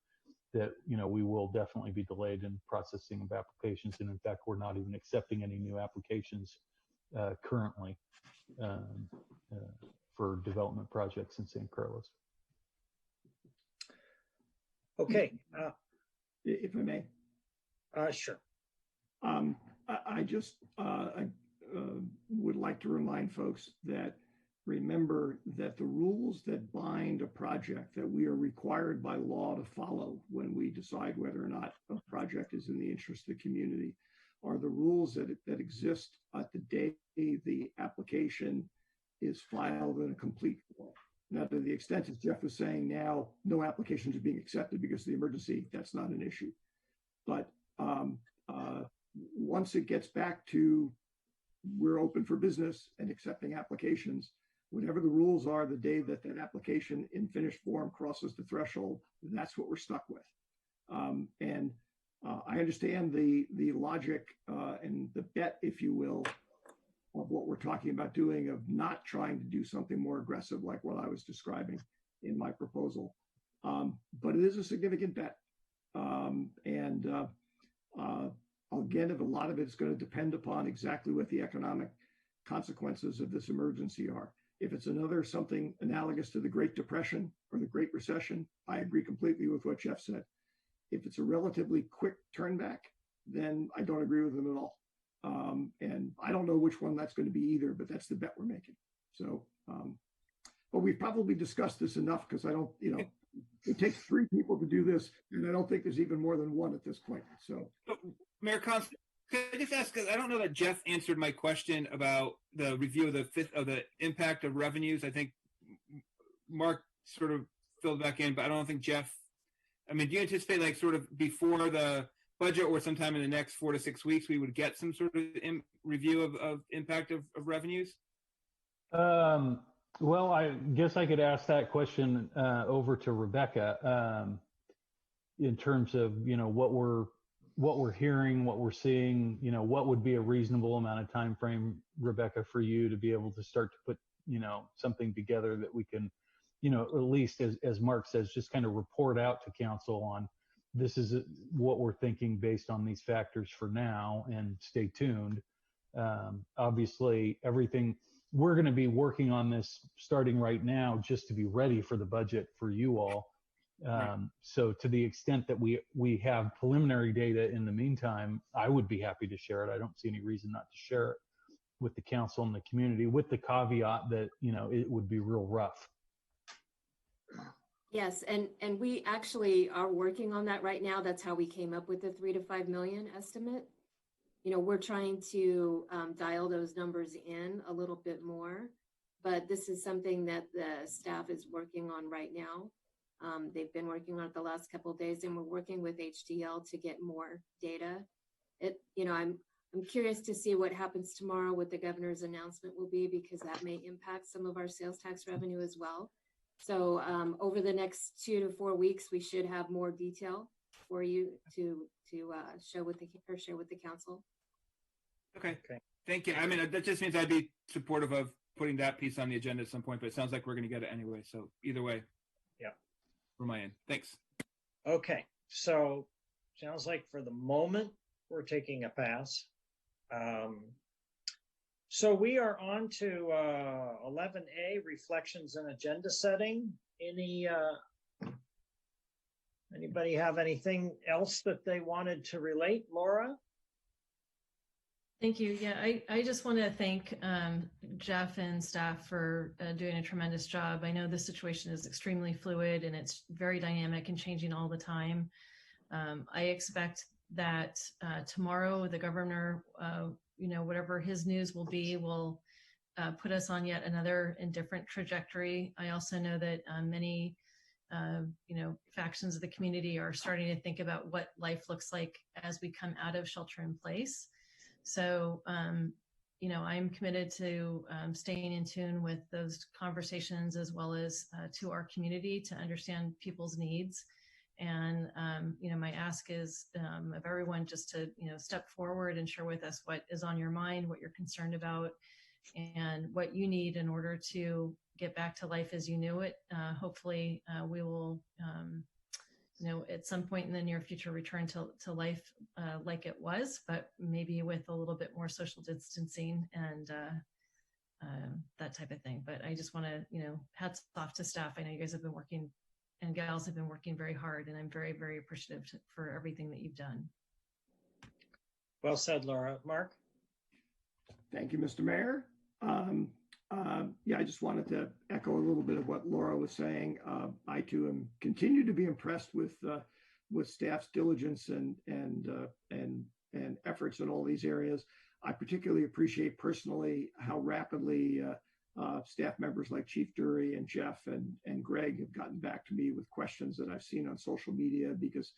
that we will definitely be delayed in processing of applications, and in fact, we're not even accepting any new applications currently for development projects in San Carlos. Okay. If I may. Sure. I just would like to remind folks that remember that the rules that bind a project that we are required by law to follow when we decide whether or not a project is in the interest of the community are the rules that exist at the day the application is filed in a complete form. Now, to the extent, as Jeff was saying, now no applications are being accepted because of the emergency, that's not an issue. But once it gets back to we're open for business and accepting applications, whatever the rules are the day that that application in finished form crosses the threshold, that's what we're stuck with. I understand the logic and the bet, if you will, of what we're talking about doing, of not trying to do something more aggressive like what I was describing in my proposal. But it is a significant bet. Again, if a lot of it is going to depend upon exactly what the economic consequences of this emergency are. If it's another something analogous to the Great Depression or the Great Recession, I agree completely with what Jeff said. If it's a relatively quick turn back, then I don't agree with them at all. And I don't know which one that's going to be either, but that's the bet we're making. So, but we've probably discussed this enough, because I don't, it takes 3 people to do this, and I don't think there's even more than 1 at this point. So, Mayor Cons, could I just ask, because I don't know that Jeff answered my question about the review of the impact of revenues. I think Mark sort of filled back in, but I don't think Jeff. I mean, do you anticipate, like, sort of before the budget or sometime in the next 4 to 6 weeks, we would get some sort of review of impact of revenues? Well, I guess I could ask that question over to Rebecca in terms of, what we're hearing, what we're seeing, what would be a reasonable amount of time frame, Rebecca, for you to be able to start to put, something together that we can, at least as Mark says, just kind of report out to council on, this is what we're thinking based on these factors for now, and stay tuned. Obviously, everything we're going to be working on this starting right now just to be ready for the budget for you all. So to the extent that we have preliminary data in the meantime, I would be happy to share it. I don't see any reason not to share it with the council and the community, with the caveat that, you know, it would be real rough. Yes, and we actually are working on that right now. That's how we came up with the 3 to 5 million estimate. You know, we're trying to dial those numbers in a little bit more, but this is something that the staff is working on right now. They've been working on it the last couple of days, and we're working with HDL to get more data. You know, I'm curious to see what happens tomorrow, what the governor's announcement will be, because that may impact some of our sales tax revenue as well. So over the next 2 to 4 weeks, we should have more detail for you to share with the council. Okay. Thank you. I mean, that just means I'd be supportive of putting that piece on the agenda at some point, but it sounds like we're going to get it anyway. So either way. Yeah. From my end. Thanks. Okay. So sounds like for the moment, we're taking a pass. So we are on to 11A, reflections and agenda setting. Anybody have anything else that they wanted to relate? Laura? Thank you. Yeah, I just want to thank Jeff and staff for doing a tremendous job. I know the situation is extremely fluid and it's very dynamic and changing all the time. I expect that tomorrow the governor, you know, whatever his news will be, will put us on yet another and different trajectory. I also know that many, you know, factions of the community are starting to think about what life looks like as we come out of shelter in place. So, you know, I'm committed to staying in tune with those conversations as well as to our community to understand people's needs. And, you know, my ask is of everyone just to, you know, step forward and share with us what is on your mind, what you're concerned about, and what you need in order to get back to life as you knew it. Hopefully, we will, you know, at some point in the near future, return to life like it was, but maybe with a little bit more social distancing and that type of thing. But I just want to, you know, hats off to staff. I know you guys have been working and gals have been working very hard, and I'm very, very appreciative for everything that you've done. Well said, Laura. Mark? Thank you, Mr. Mayor. Yeah, I just wanted to echo a little bit of what Laura was saying. I too am continue to be impressed with staff's diligence and efforts in all these areas. I particularly appreciate personally how rapidly staff members like Chief Dury and Jeff and Greg have gotten back to me with questions that I've seen on social media, because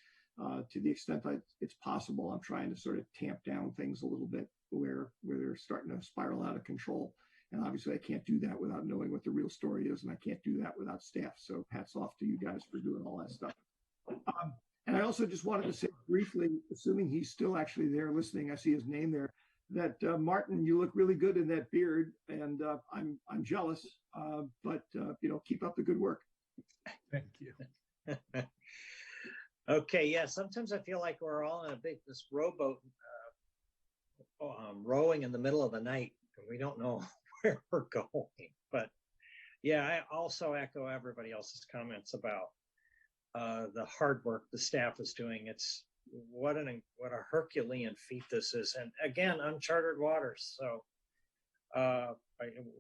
to the extent it's possible, I'm trying to sort of tamp down things a little bit where they're starting to spiral out of control. And obviously I can't do that without knowing what the real story is, and I can't do that without staff. So hats off to you guys for doing all that stuff. And I also just wanted to say briefly, assuming he's still actually there listening, I see his name there, that Martin, you look really good in that beard, and I'm jealous, but you know, keep up the good work. Thank you. Okay, yeah, sometimes I feel like we're all in this rowboat rowing in the middle of the night, and we don't know where we're going. But yeah, I also echo everybody else's comments about the hard work the staff is doing. It's what a Herculean feat this is, and again, uncharted waters. So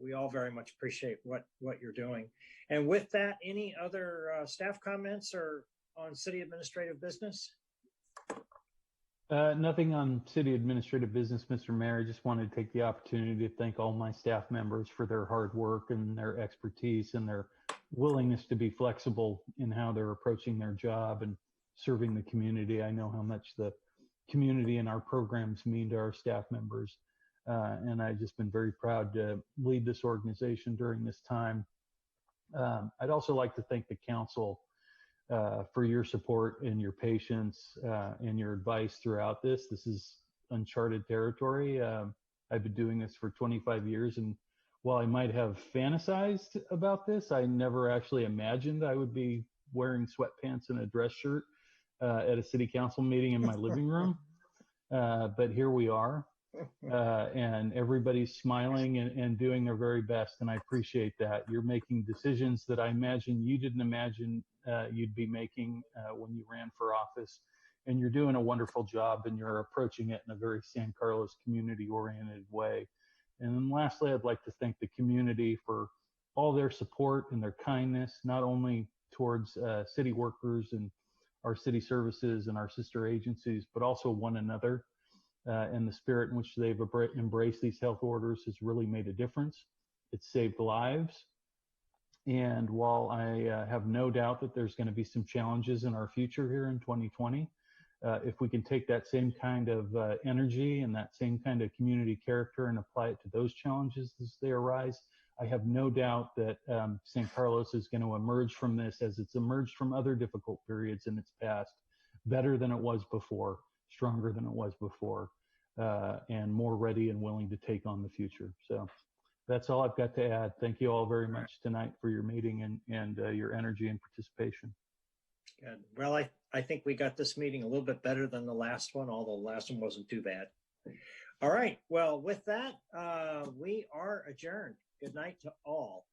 we all very much appreciate what you're doing. And with that, any other staff comments or on city administrative business? Nothing on city administrative business, Mr. Mayor. I just wanted to take the opportunity to thank all my staff members for their hard work and their expertise and their willingness to be flexible in how they're approaching their job and serving the community. I know how much the community and our programs mean to our staff members. And I've just been very proud to lead this organization during this time. I'd also like to thank the council for your support and your patience and your advice throughout this. This is uncharted territory. I've been doing this for 25 years, and while I might have fantasized about this, I never actually imagined I would be wearing sweatpants and a dress shirt at a city council meeting in my living room. But here we are. and everybody's smiling and doing their very best. And I appreciate that. You're making decisions that I imagine you didn't imagine you'd be making when you ran for office. And you're doing a wonderful job, and you're approaching it in a very San Carlos community-oriented way. And then lastly, I'd like to thank the community for all their support and their kindness, not only towards city workers and our city services and our sister agencies, but also one another. And the spirit in which they've embraced these health orders has really made a difference. It's saved lives. And while I have no doubt that there's going to be some challenges in our future here in 2020, if we can take that same kind of energy and that same kind of community character and apply it to those challenges as they arise, I have no doubt that San Carlos is going to emerge from this, as it's emerged from other difficult periods in its past, better than it was before, stronger than it was before, and more ready and willing to take on the future. So that's all I've got to add. Thank you all very much tonight for your meeting and your energy and participation. Good. Well, I think we got this meeting a little bit better than the last one, although the last one wasn't too bad. All right. Well, with that, we are adjourned. Good night to all.